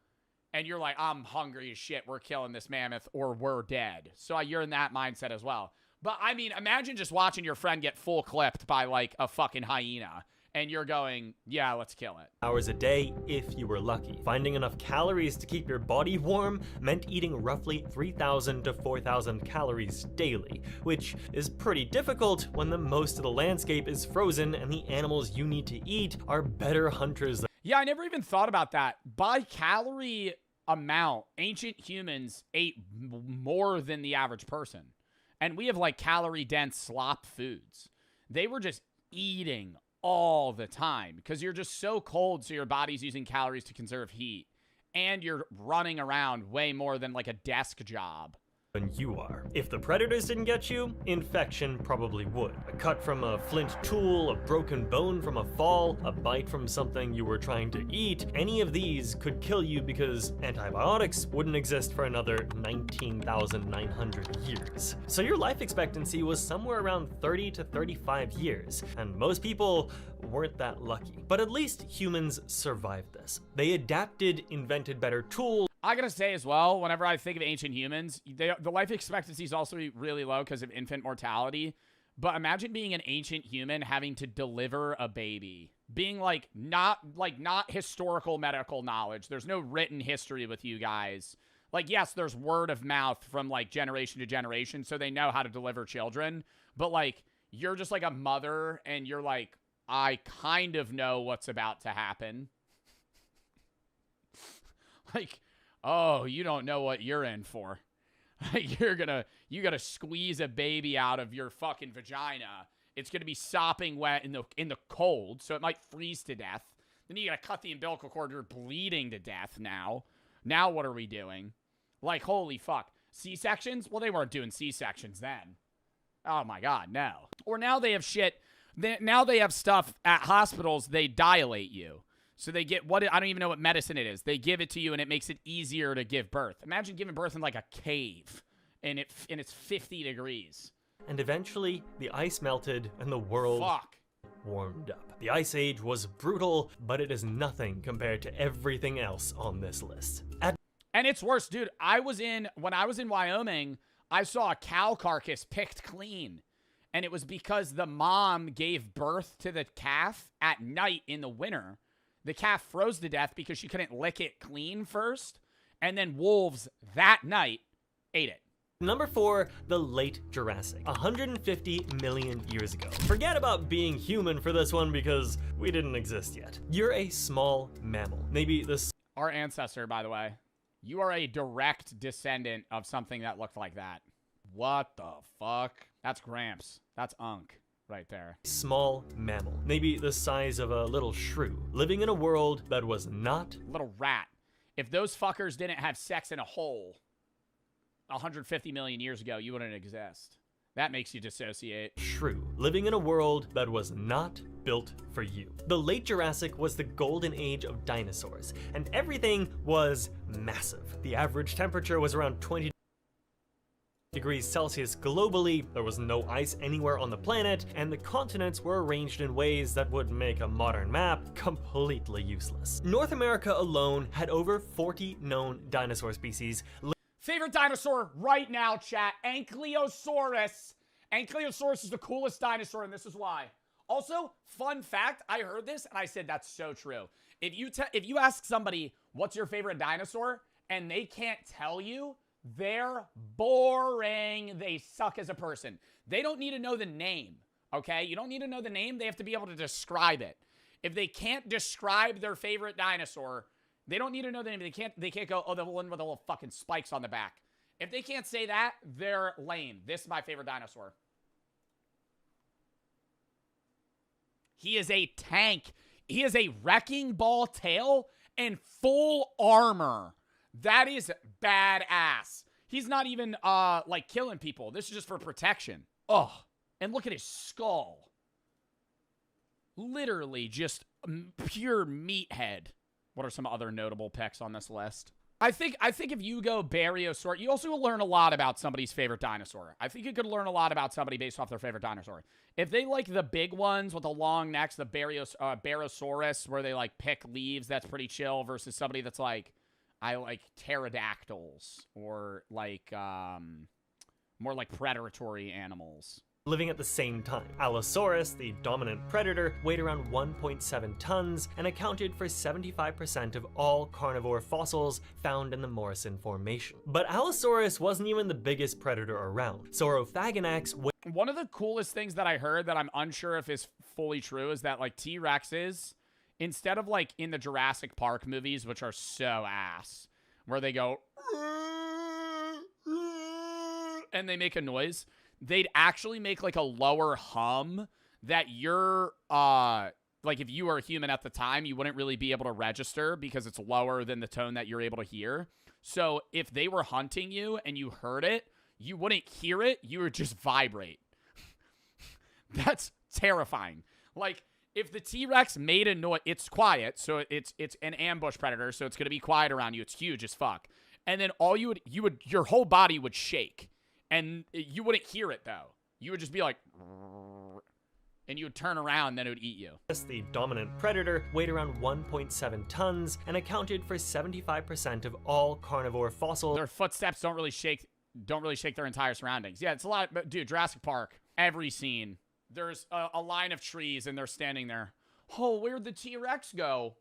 you're like, I'm hungry as shit. We're killing this mammoth or we're dead. So you're in that mindset as well. But I mean, imagine just watching your friend get full clipped by like a fucking hyena. And you're going, yeah, let's kill it. Hours a day if you were lucky. Finding enough calories to keep your body warm meant eating roughly 3,000 to 4,000 calories daily, which is pretty difficult when most of the landscape is frozen and the animals you need to eat are better hunters. Yeah, I never even thought about that. By calorie amount, ancient humans ate more than the average person. And we have like calorie-dense slop foods. They were just eating all the time because you're just so cold, so your body's using calories to conserve heat, and you're running around way more than like a desk job. Than you are. If the predators didn't get you, infection probably would. A cut from a flint tool, a broken bone from a fall, a bite from something you were trying to eat, any of these could kill you because antibiotics wouldn't exist for another 19,900 years. So your life expectancy was somewhere around 30 to 35 years, and most people weren't that lucky. But at least humans survived this. They adapted, invented better tools. I gotta say as well, whenever I think of ancient humans, the life expectancy is also really low because of infant mortality. But imagine being an ancient human having to deliver a baby. Being not historical medical knowledge. There's no written history with you guys. Like, yes, there's word of mouth from like generation to generation, so they know how to deliver children. But like, you're just like a mother and you're like, I kind of know what's about to happen. Like, oh, you don't know what you're in for. You gotta squeeze a baby out of your fucking vagina. It's gonna be sopping wet in the cold, so it might freeze to death. Then you gotta cut the umbilical cord. You're bleeding to death now. Now what are we doing? Like, holy fuck. C-sections? Well, they weren't doing C-sections then. Oh my God, no. Or now they have shit. Now they have stuff at hospitals. They dilate you. So they get what, I don't even know what medicine it is. They give it to you and it makes it easier to give birth. Imagine giving birth in like a cave and it's 50 degrees. And eventually, the ice melted and the world warmed up. The Ice Age was brutal, but it is nothing compared to everything else on this list. And it's worse, dude. When I was in Wyoming, I saw a cow carcass picked clean. And it was because the mom gave birth to the calf at night in the winter. The calf froze to death because she couldn't lick it clean first. And then wolves that night ate it. Number 4, the late Jurassic, 150 million years ago. Forget about being human for this one because we didn't exist yet. You're a small mammal. Maybe this... Our ancestor, by the way. You are a direct descendant of something that looked like that. What the fuck? That's Gramps. That's Unk right there. Small mammal, maybe the size of a little shrew, living in a world that was not... Little rat. If those fuckers didn't have sex in a hole 150 million years ago, you wouldn't exist. That makes you dissociate. Shrew, living in a world that was not built for you. The late Jurassic was the golden age of dinosaurs, and everything was massive. The average temperature was around 20 degrees Celsius globally, there was no ice anywhere on the planet, and the continents were arranged in ways that would make a modern map completely useless. North America alone had over 40 known dinosaur species. Favorite dinosaur right now, chat. Ankylosaurus. Ankylosaurus is the coolest dinosaur, and this is why. Also, fun fact, I heard this, and I said that's so true. If you ask somebody, what's your favorite dinosaur, and they can't tell you, they're boring. They suck as a person. They don't need to know the name, okay? You don't need to know the name. They have to be able to describe it. If they can't describe their favorite dinosaur, they don't need to know the name. They can't go, oh, the one with the little fucking spikes on the back. If they can't say that, they're lame. This is my favorite dinosaur. He is a tank. He is a wrecking ball tail and full armor. That is badass. He's not even, like, killing people. This is just for protection. Oh, and look at his skull. Literally just pure meathead. What are some other notable pecs on this list? I think if you go Barriosaurus, you also will learn a lot about somebody's favorite dinosaur. I think you could learn a lot about somebody based off their favorite dinosaur. If they like the big ones with the long necks, the Barrosaurus, where they, like, pick leaves, that's pretty chill, versus somebody that's like, I like pterodactyls, or like, more like predatory animals. Living at the same time. Allosaurus, the dominant predator, weighed around 1.7 tons and accounted for 75% of all carnivore fossils found in the Morrison Formation. But Allosaurus wasn't even the biggest predator around. Saurophagonax One of the coolest things that I heard that I'm unsure if is fully true is that, like, T-Rexes, instead of, like, in the Jurassic Park movies, which are so ass, where they go and they make a noise, they'd actually make, like, a lower hum that you're, like, if you were a human at the time, you wouldn't really be able to register because it's lower than the tone that you're able to hear. So if they were hunting you and you heard it, you wouldn't hear it, you would just vibrate. That's terrifying. Like, if the T-Rex made a noise, it's quiet, so it's an ambush predator, so it's going to be quiet around you. It's huge as fuck. And then all your whole body would shake. And you wouldn't hear it, though. You would just be like, and you would turn around, and then it would eat you. The dominant predator weighed around 1.7 tons and accounted for 75% of all carnivore fossils. Their footsteps don't really shake their entire surroundings. Yeah, it's a lot, but dude, Jurassic Park, every scene, there's a line of trees, and they're standing there. Oh, where'd the T-Rex go?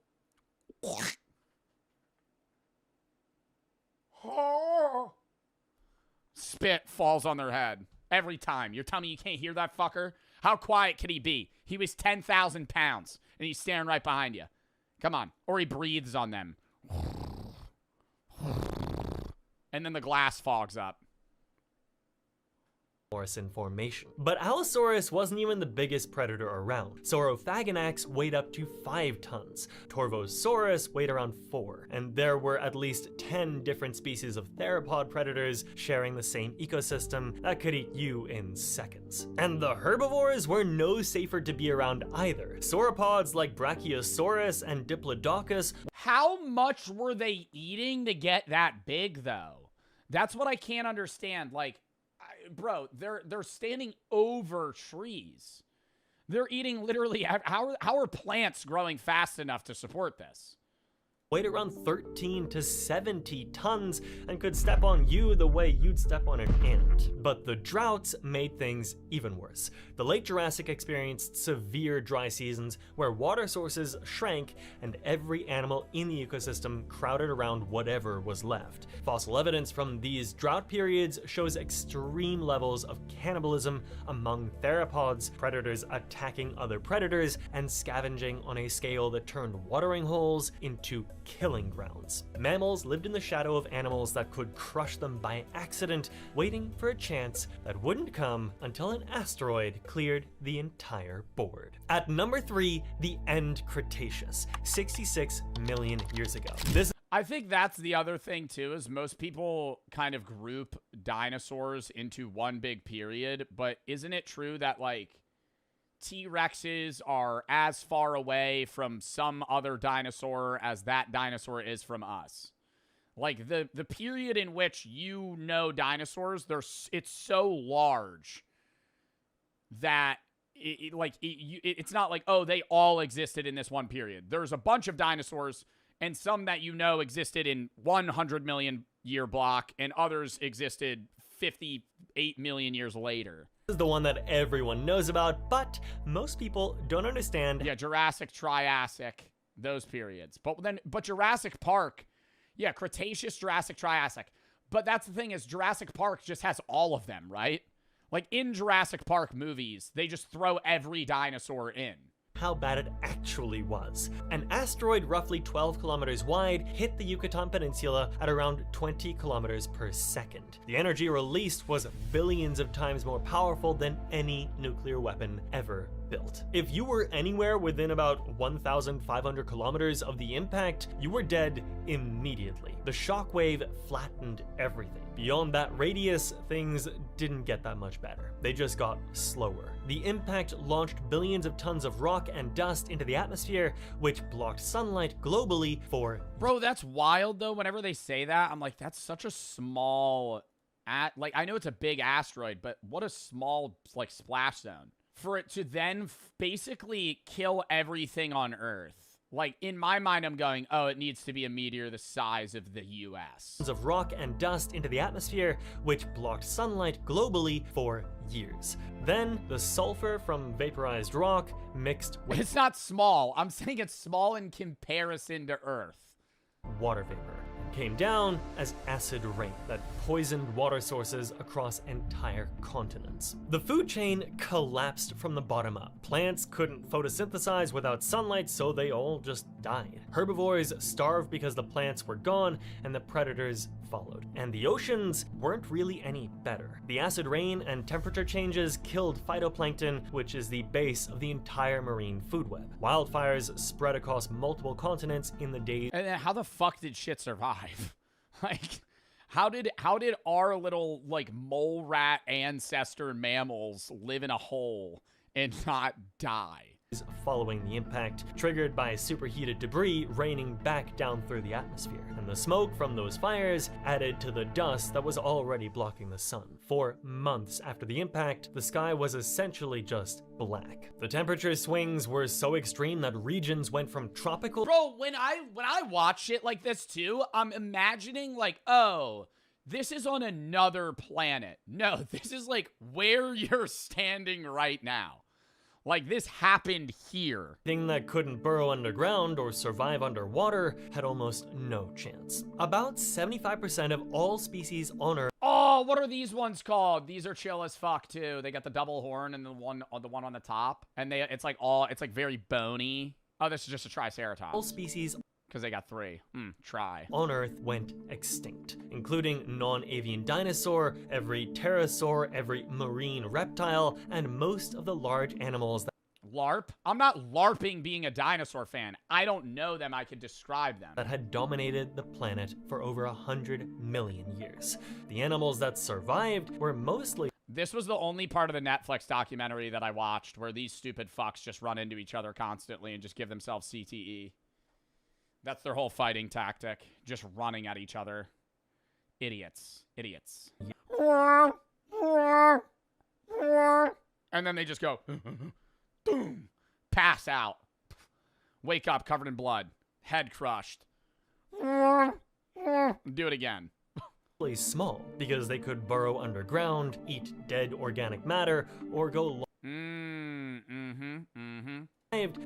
Oh. Spit falls on their head every time. You're telling me you can't hear that fucker? How quiet can he be? He weighs 10,000 pounds, and he's staring right behind you. Come on. Or he breathes on them. And then the glass fogs up. in formation. But Allosaurus wasn't even the biggest predator around. Saurophaganax weighed up to 5 tons, Torvosaurus weighed around 4, and there were at least 10 different species of theropod predators sharing the same ecosystem that could eat you in seconds. And the herbivores were no safer to be around either. Sauropods like Brachiosaurus and Diplodocus. How much were they eating to get that big, though? That's what I can't understand. Like, bro, they're standing over trees. They're eating literally. How are plants growing fast enough to support this? Weighed around 13 to 70 tons and could step on you the way you'd step on an ant. But the droughts made things even worse. The late Jurassic experienced severe dry seasons where water sources shrank and every animal in the ecosystem crowded around whatever was left. Fossil evidence from these drought periods shows extreme levels of cannibalism among theropods, predators attacking other predators, and scavenging on a scale that turned watering holes into killing grounds. Mammals lived in the shadow of animals that could crush them by accident, waiting for a chance that wouldn't come until an asteroid cleared the entire board. At number 3, the End Cretaceous, 66 million years ago. I think that's the other thing too, is most people kind of group dinosaurs into one big period, but isn't it true that like T-Rexes are as far away from some other dinosaur as that dinosaur is from us? Like the period in which you know dinosaurs, it's so large that it's not like, oh, they all existed in this one period. There's a bunch of dinosaurs, and some that you know existed in 100 million year block, and others existed 58 million years later. This is the one that everyone knows about, but most people don't understand. Yeah, Jurassic, Triassic, those periods. But Jurassic Park, yeah, Cretaceous, Jurassic, Triassic. But that's the thing, is Jurassic Park just has all of them, right? Like in Jurassic Park movies, they just throw every dinosaur in. How bad it actually was. An asteroid roughly 12 kilometers wide hit the Yucatan Peninsula at around 20 kilometers per second. The energy released was billions of times more powerful than any nuclear weapon ever built. If you were anywhere within about 1,500 kilometers of the impact, you were dead immediately. The shockwave flattened everything. Beyond that radius, things didn't get that much better. They just got slower. The impact launched billions of tons of rock and dust into the atmosphere, which blocked sunlight globally for... Bro, that's wild though. Whenever they say that, I'm like, that's such a small... Like, I know it's a big asteroid, but what a small, like, splash zone. For it to then basically kill everything on Earth. Like, in my mind, I'm going, oh, it needs to be a meteor the size of the U.S. Of rock and dust into the atmosphere, which blocked sunlight globally for years. Then, the sulfur from vaporized rock mixed with... It's not small. I'm saying it's small in comparison to Earth. Water vapor came down as acid rain that poisoned water sources across entire continents. The food chain collapsed from the bottom up. Plants couldn't photosynthesize without sunlight, so they all just died. Herbivores starved because the plants were gone, and the predators followed. And the oceans weren't really any better. The acid rain and temperature changes killed phytoplankton, which is the base of the entire marine food web. Wildfires spread across multiple continents in the days. And then how the fuck did shit survive? Like, how did our little, like, mole rat ancestor mammals live in a hole and not die? Following the impact, triggered by superheated debris raining back down through the atmosphere, and the smoke from those fires added to the dust that was already blocking the sun. For months after the impact, the sky was essentially just black. The temperature swings were so extreme that regions went from tropical— Bro, when I watch shit like this too, I'm imagining like, oh, this is on another planet. No, this is like where you're standing right now. Like, this happened here. Thing that couldn't burrow underground or survive underwater had almost no chance. About 75% of all species on Earth— Oh, what are these ones called? These are chill as fuck too. They got the double horn and the one on the top, and it's like very bony. Oh, this is just a triceratops. All species Because they got 3. Try. On Earth went extinct, including non-avian dinosaur, every pterosaur, every marine reptile, and most of the large animals that LARP? I'm not LARPing being a dinosaur fan. I don't know them. I could describe them. that had dominated the planet for over 100 million years. The animals that survived were mostly This was the only part of the Netflix documentary that I watched where these stupid fucks just run into each other constantly and just give themselves CTE. That's their whole fighting tactic. Just running at each other. Idiots. Idiots. And then they just go, boom, pass out. Wake up covered in blood. Head crushed. Do it again. small because they could burrow underground, eat dead organic matter, or go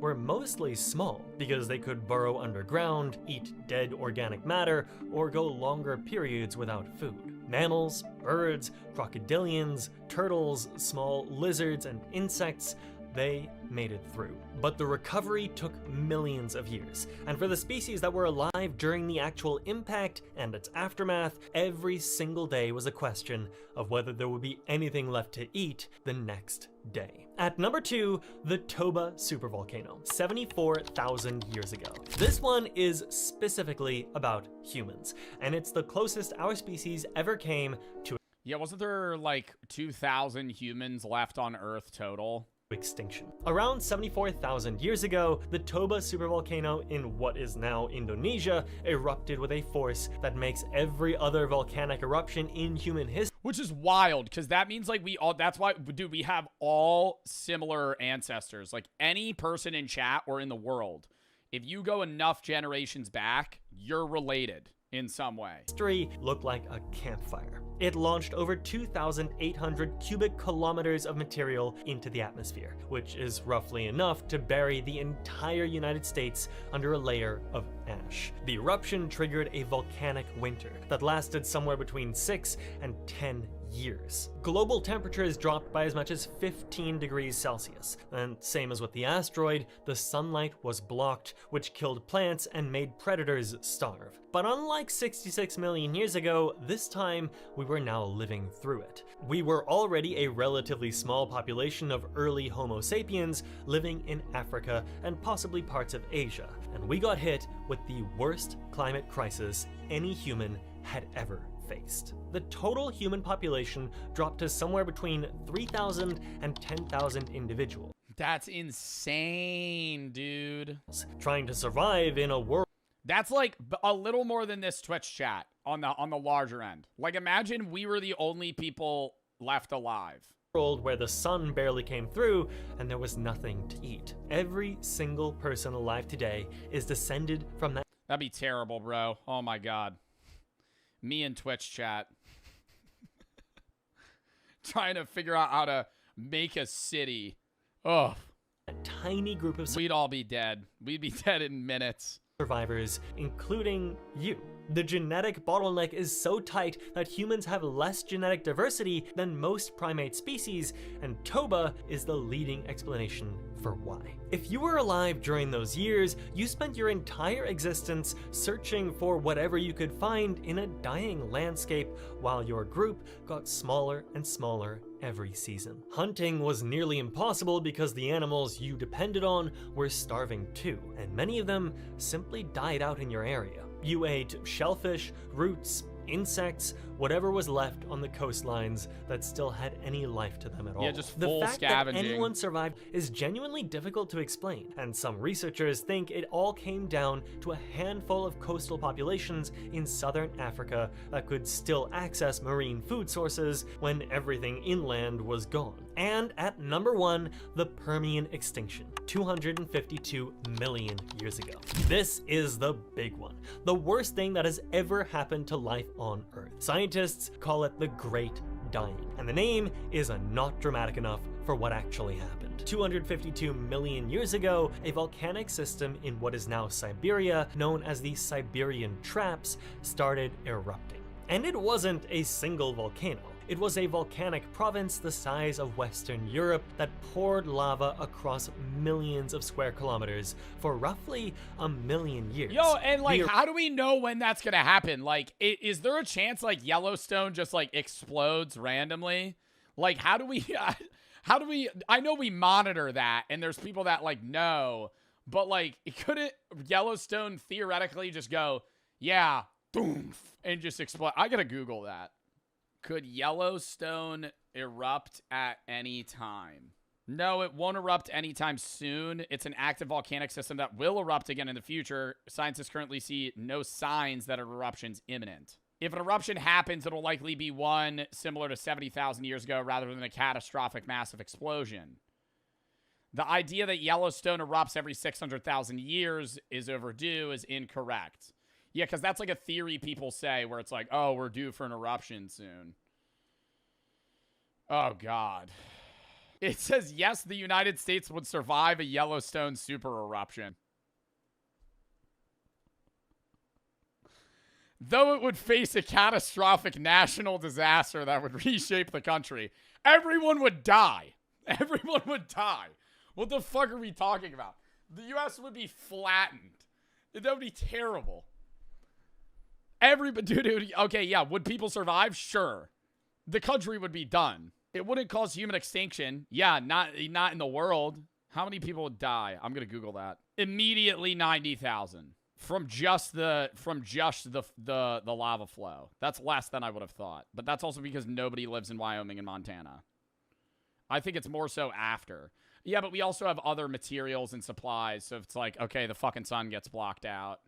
were mostly small because they could burrow underground, eat dead organic matter, or go longer periods without food. Mammals, birds, crocodilians, turtles, small lizards, and insects, they made it through. But the recovery took millions of years, and for the species that were alive during the actual impact and its aftermath, every single day was a question of whether there would be anything left to eat the next day. At number 2, the Toba supervolcano, 74,000 years ago. This one is specifically about humans, and it's the closest our species ever came to Yeah, wasn't there like 2,000 humans left on Earth total? Extinction. Around 74,000 years ago, the Toba supervolcano in what is now Indonesia erupted with a force that makes every other volcanic eruption in human history. Which is wild, because that means like that's why, dude, we have all similar ancestors. Like any person in chat or in the world, if you go enough generations back, you're related in some way. History looked like a campfire. It launched over 2,800 cubic kilometers of material into the atmosphere, which is roughly enough to bury the entire United States under a layer of ash. The eruption triggered a volcanic winter that lasted somewhere between 6 and 10 years. Global temperatures dropped by as much as 15 degrees Celsius, and same as with the asteroid, the sunlight was blocked, which killed plants and made predators starve. But unlike 66 million years ago, this time we were now living through it. We were already a relatively small population of early Homo sapiens living in Africa and possibly parts of Asia, and we got hit with the worst climate crisis any human had ever faced. The total human population dropped to somewhere between 3,000 and 10,000 individuals. That's insane, dude. Trying to survive in a world. That's like a little more than this Twitch chat on the larger end. Like imagine we were the only people left alive. World where the sun barely came through and there was nothing to eat. Every single person alive today is descended from that. That'd be terrible, bro. Oh my God. Me and Twitch chat. Trying to figure out how to make a city. Oh. A tiny group of We'd all be dead. We'd be dead in minutes. Survivors, including you. The genetic bottleneck is so tight that humans have less genetic diversity than most primate species, and Toba is the leading explanation for why. If you were alive during those years, you spent your entire existence searching for whatever you could find in a dying landscape while your group got smaller and smaller every season. Hunting was nearly impossible because the animals you depended on were starving too, and many of them simply died out in your area. You ate shellfish, roots, insects, whatever was left on the coastlines that still had any life to them at all. Yeah, just the full fact scavenging. that anyone survived is genuinely difficult to explain, and some researchers think it all came down to a handful of coastal populations in southern Africa that could still access marine food sources when everything inland was gone. And at number 1, the Permian extinction, 252 million years ago. This is the big one, the worst thing that has ever happened to life on Earth. Scientists call it the Great Dying, and the name is not dramatic enough for what actually happened. 252 million years ago, a volcanic system in what is now Siberia, known as the Siberian Traps, started erupting. And it wasn't a single volcano. It was a volcanic province the size of Western Europe that poured lava across millions of square kilometers for roughly 1 million years. Yo, and like, how do we know when that's gonna happen? Like, is there a chance like Yellowstone just like explodes randomly? Like, how do we, I know we monitor that and there's people that like know, but like, couldn't Yellowstone theoretically just go, yeah, boom, and just explode? I gotta Google that. Could Yellowstone erupt at any time? No, it won't erupt anytime soon. It's an active volcanic system that will erupt again in the future. Scientists currently see no signs that an eruption's imminent. If an eruption happens, it'll likely be one similar to 70,000 years ago rather than a catastrophic massive explosion. The idea that Yellowstone erupts every 600,000 years is overdue is incorrect. Yeah, because that's like a theory people say where it's like, oh, we're due for an eruption soon. Oh, God. It says, yes, the United States would survive a Yellowstone super eruption. Though it would face a catastrophic national disaster that would reshape the country. Everyone would die. Everyone would die. What the fuck are we talking about? The U.S. would be flattened. That would be terrible. Everybody, dude, okay, yeah, would people survive? Sure. The country would be done. It wouldn't cause human extinction. Yeah, not in the world. How many people would die? I'm gonna Google that. Immediately 90,000 from just the lava flow. That's less than I would have thought. But that's also because nobody lives in Wyoming and Montana. I think it's more so after. Yeah, but we also have other materials and supplies, so it's like, okay, the fucking sun gets blocked out.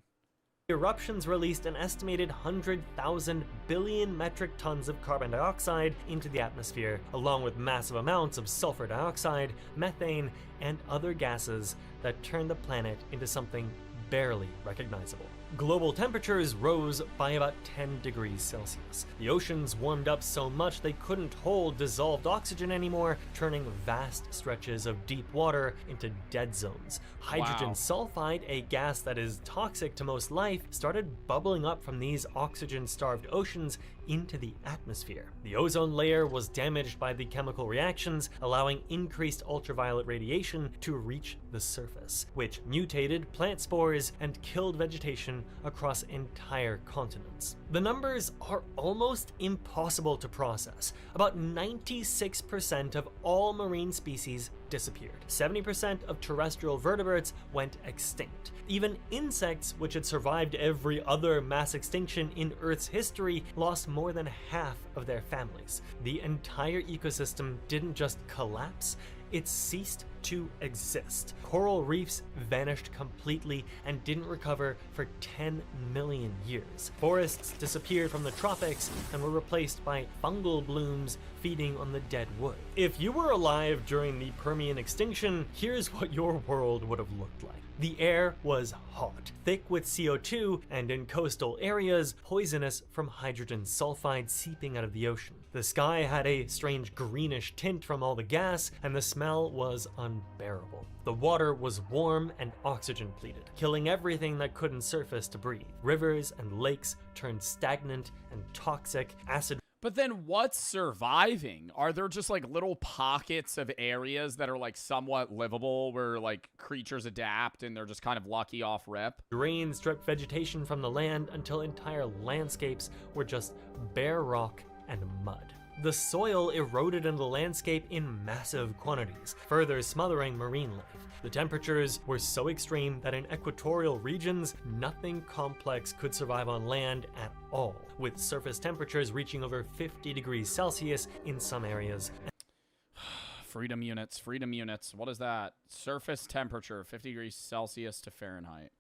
Eruptions released an estimated 100,000 billion metric tons of carbon dioxide into the atmosphere, along with massive amounts of sulfur dioxide, methane, and other gases that turned the planet into something barely recognizable. Global temperatures rose by about 10 degrees Celsius. The oceans warmed up so much they couldn't hold dissolved oxygen anymore, turning vast stretches of deep water into dead zones. Hydrogen sulfide, a gas that is toxic to most life, started bubbling up from these oxygen-starved oceans into the atmosphere. The ozone layer was damaged by the chemical reactions, allowing increased ultraviolet radiation to reach the surface, which mutated plant spores and killed vegetation across entire continents. The numbers are almost impossible to process. About 96% of all marine species disappeared. 70% of terrestrial vertebrates went extinct. Even insects, which had survived every other mass extinction in Earth's history, lost more than half of their families. The entire ecosystem didn't just collapse, it ceased to exist. Coral reefs vanished completely and didn't recover for 10 million years. Forests disappeared from the tropics and were replaced by fungal blooms feeding on the dead wood. If you were alive during the Permian extinction, here's what your world would have looked like. The air was hot, thick with CO2, and in coastal areas, poisonous from hydrogen sulfide seeping out of the ocean. The sky had a strange greenish tint from all the gas, and the smell was unbearable. The water was warm and oxygen-pleated, killing everything that couldn't surface to breathe. Rivers and lakes turned stagnant and toxic, acid. But then what's surviving? Are there just like little pockets of areas that are like somewhat livable where like creatures adapt and they're just kind of lucky off rip? Rain stripped vegetation from the land until entire landscapes were just bare rock and mud. The soil eroded into the landscape in massive quantities, further smothering marine life. The temperatures were so extreme that in equatorial regions, nothing complex could survive on land at all, with surface temperatures reaching over 50 degrees Celsius in some areas. Freedom units. What is that? Surface temperature, 50 degrees Celsius to Fahrenheit.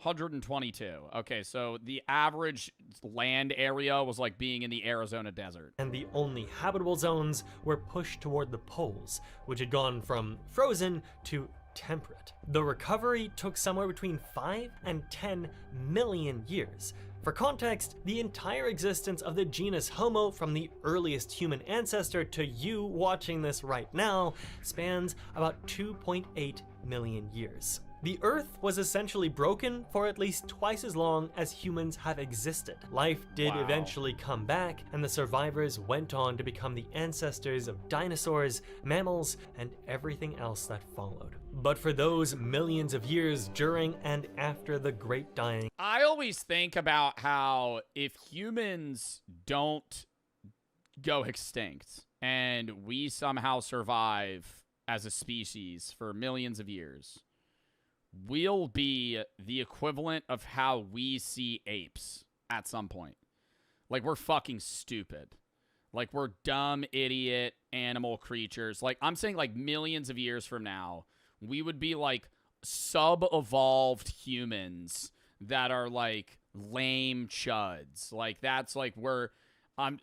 122. Okay, so the average land area was like being in the Arizona desert. And the only habitable zones were pushed toward the poles, which had gone from frozen to temperate. The recovery took somewhere between 5 and 10 million years. For context, the entire existence of the genus Homo, from the earliest human ancestor to you watching this right now, spans about 2.8 million years. The Earth was essentially broken for at least twice as long as humans have existed. Life did eventually come back, and the survivors went on to become the ancestors of dinosaurs, mammals, and everything else that followed. But for those millions of years during and after the Great Dying, I always think about how if humans don't go extinct and we somehow survive as a species for millions of years, we'll be the equivalent of how we see apes at some point. Like, we're fucking stupid. Like, we're dumb, idiot animal creatures. Like, I'm saying, like, millions of years from now, we would be, like, sub-evolved humans that are, like, lame chuds. Like, that's, like, I'm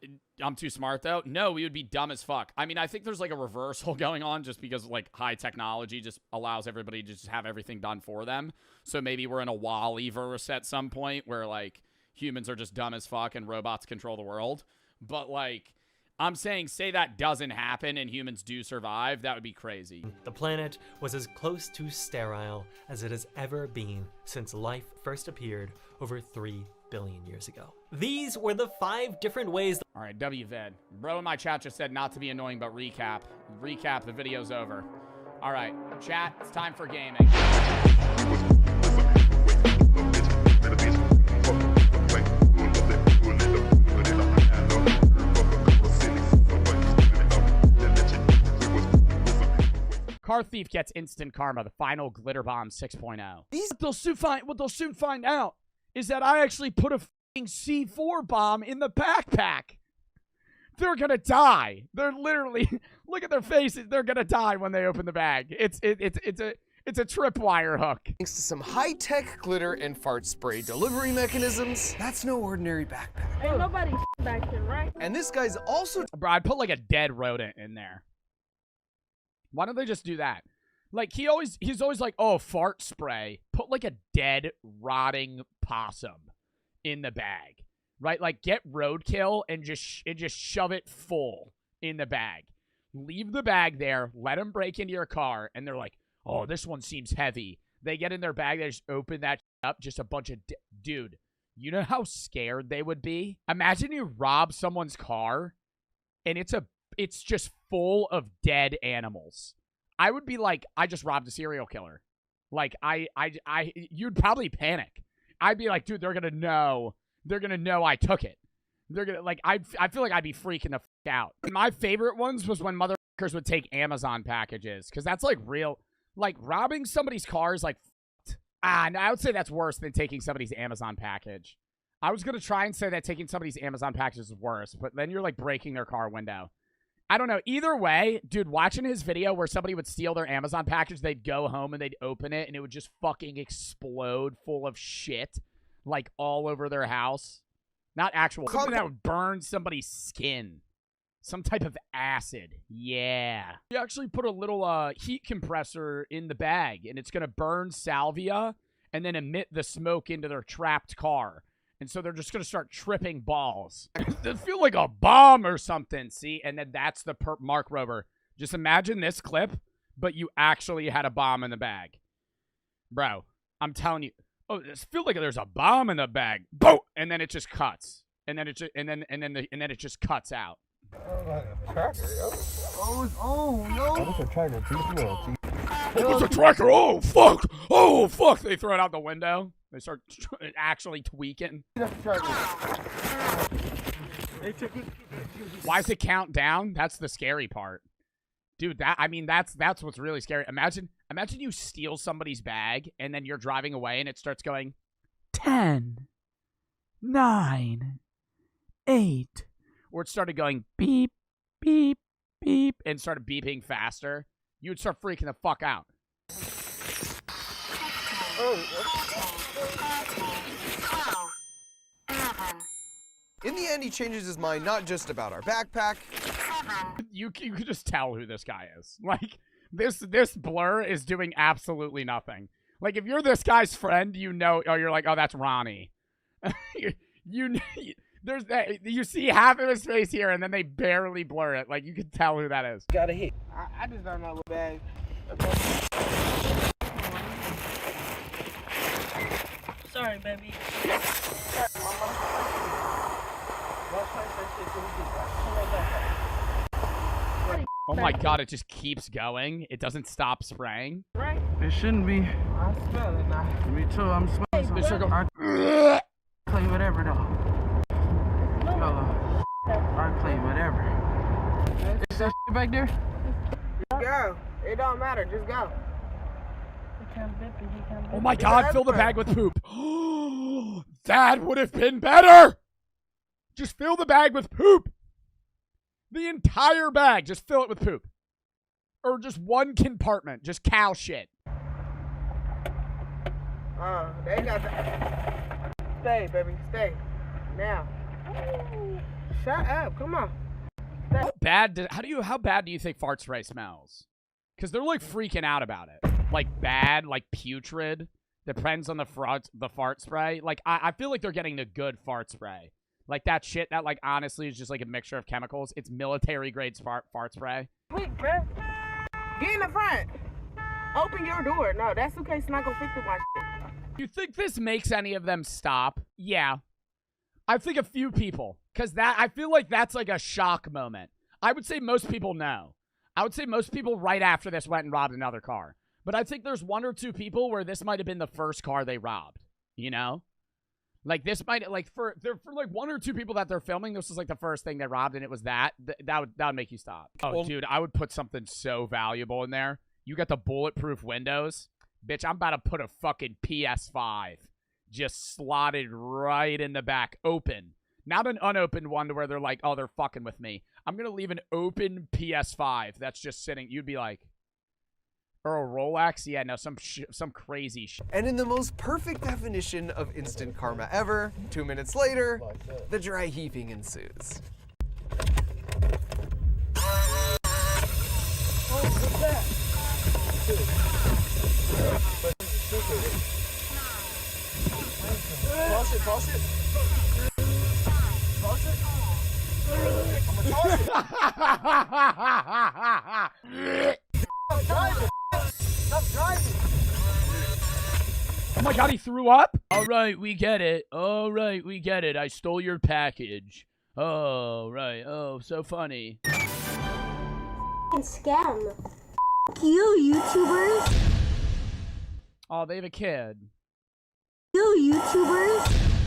too smart, though. No, we would be dumb as fuck. I mean, I think there's, like, a reversal going on just because, like, high technology just allows everybody to just have everything done for them. So maybe we're in a WALL-E verse at some point where, like, humans are just dumb as fuck and robots control the world. But, like, I'm saying, say that doesn't happen and humans do survive, that would be crazy. the planet was as close to sterile as it has ever been since life first appeared over 3 billion years ago. These were the 5 different ways. All right, WVED. Bro in my chat just said not to be annoying, but recap. Recap, the video's over. All right, chat, it's time for gaming. Car thief gets instant karma, the final glitter bomb 6.0. What they'll soon find out is that I actually put a f***ing C4 bomb in the backpack. They're gonna die. They're literally, look at their faces. They're gonna die when they open the bag. It's a tripwire hook. Thanks to some high-tech glitter and fart spray delivery mechanisms, that's no ordinary backpack. Ain't nobody back here, right? And this guy's also... Bro, I'd put like a dead rodent in there. Why don't they just do that? Like, he's always like, oh, fart spray. Put like a dead, rotting possum in the bag, right? Like, get roadkill and just shove it full in the bag. Leave the bag there. Let them break into your car, and they're like, oh, this one seems heavy. They get in their bag. They just open that up. Just a bunch of dude. You know how scared they would be? Imagine you rob someone's car, and it's just full of dead animals. I would be like, I just robbed a serial killer. Like, you'd probably panic. I'd be like, dude, they're gonna know I took it. They're gonna, like, I feel like I'd be freaking the f out. My favorite ones was when motherfuckers would take Amazon packages, because that's like real, like, robbing somebody's car is like, and I would say that's worse than taking somebody's Amazon package. I was gonna try and say that taking somebody's Amazon package is worse, but then you're like breaking their car window. I don't know. Either way, dude, watching his video where somebody would steal their Amazon package, they'd go home and they'd open it and it would just fucking explode full of shit, like, all over their house. Not actual. Something that would burn somebody's skin. Some type of acid. Yeah. We actually put a little heat compressor in the bag, and it's going to burn salvia and then emit the smoke into their trapped car. And so they're just going to start tripping balls. They feel like a bomb or something, see? And then that's the Mark Rober. Just imagine this clip, but you actually had a bomb in the bag. Bro, I'm telling you. Oh, it feels like there's a bomb in the bag. Boom! And then it just cuts. And then it just, and then it just cuts out. Oh no! Oh, it's a tracker. Oh, fuck. Oh, fuck. They throw it out the window. They start actually tweaking. Why does it count down? That's the scary part. Dude, that's what's really scary. Imagine you steal somebody's bag and then you're driving away and it starts going 10, 9, 8. Or it started going beep, beep, beep, and started beeping faster. You would start freaking the fuck out. In the end, he changes his mind not just about our backpack. You could just tell who this guy is. Like, this blur is doing absolutely nothing. Like, if you're this guy's friend, you know, or you're like, oh, that's Ronnie. There's that. You see half of his face here, and then they barely blur it. Like, you can tell who that is. Got a hit. I just don't know what bag. Sorry, baby. Oh my god, it just keeps going. It doesn't stop spraying. Right? It shouldn't be. I smell it now. Me too. I'm smelling This something. sugar- I play whatever though. Yellow. I play whatever. Is that shit back there? Go. It don't matter. Just go. Oh my god, fill the bag with poop. That would have been better. Just fill the bag with poop. The entire bag. Just fill it with poop. Or just one compartment. Just cow shit. They got the... Stay, baby. Stay. Now. Shut up. Come on. How bad do you think fart spray smells? Because they're like freaking out about it. Like bad, like putrid. Depends on the fart spray. Like I feel like they're getting the good fart spray. Like that shit that like honestly is just like a mixture of chemicals. It's military grade fart spray. Quick, bruh. Get in the front. Open your door. No, that suitcase not gonna fit through my shit. You think this makes any of them stop? Yeah. I think a few people. Because I feel like that's like a shock moment. I would say most people know. I would say most people right after this went and robbed another car. But I think there's one or two people where this might have been the first car they robbed. You know? Like this might, like for like one or two people that they're filming, this was like the first thing they robbed and it was that. That would make you stop. Oh, dude, I would put something so valuable in there. You got the bulletproof windows. Bitch, I'm about to put a fucking PS5 just slotted right in the back, open. Not an unopened one to where they're like, oh, they're fucking with me. I'm going to leave an open PS5 that's just sitting. You'd be like, or a Rolex? Yeah, no, some crazy shit. And in the most perfect definition of instant karma ever, 2 minutes later, the dry heaving ensues. Toss it, toss it. Toss it. I'm gonna toss it. Stop driving. Stop driving. Oh my god, he threw up? All right, we get it. All right, we get it. I stole your package. Oh, right. Oh, so funny. Scam. You YouTubers. Oh, they have a kid. You YouTubers.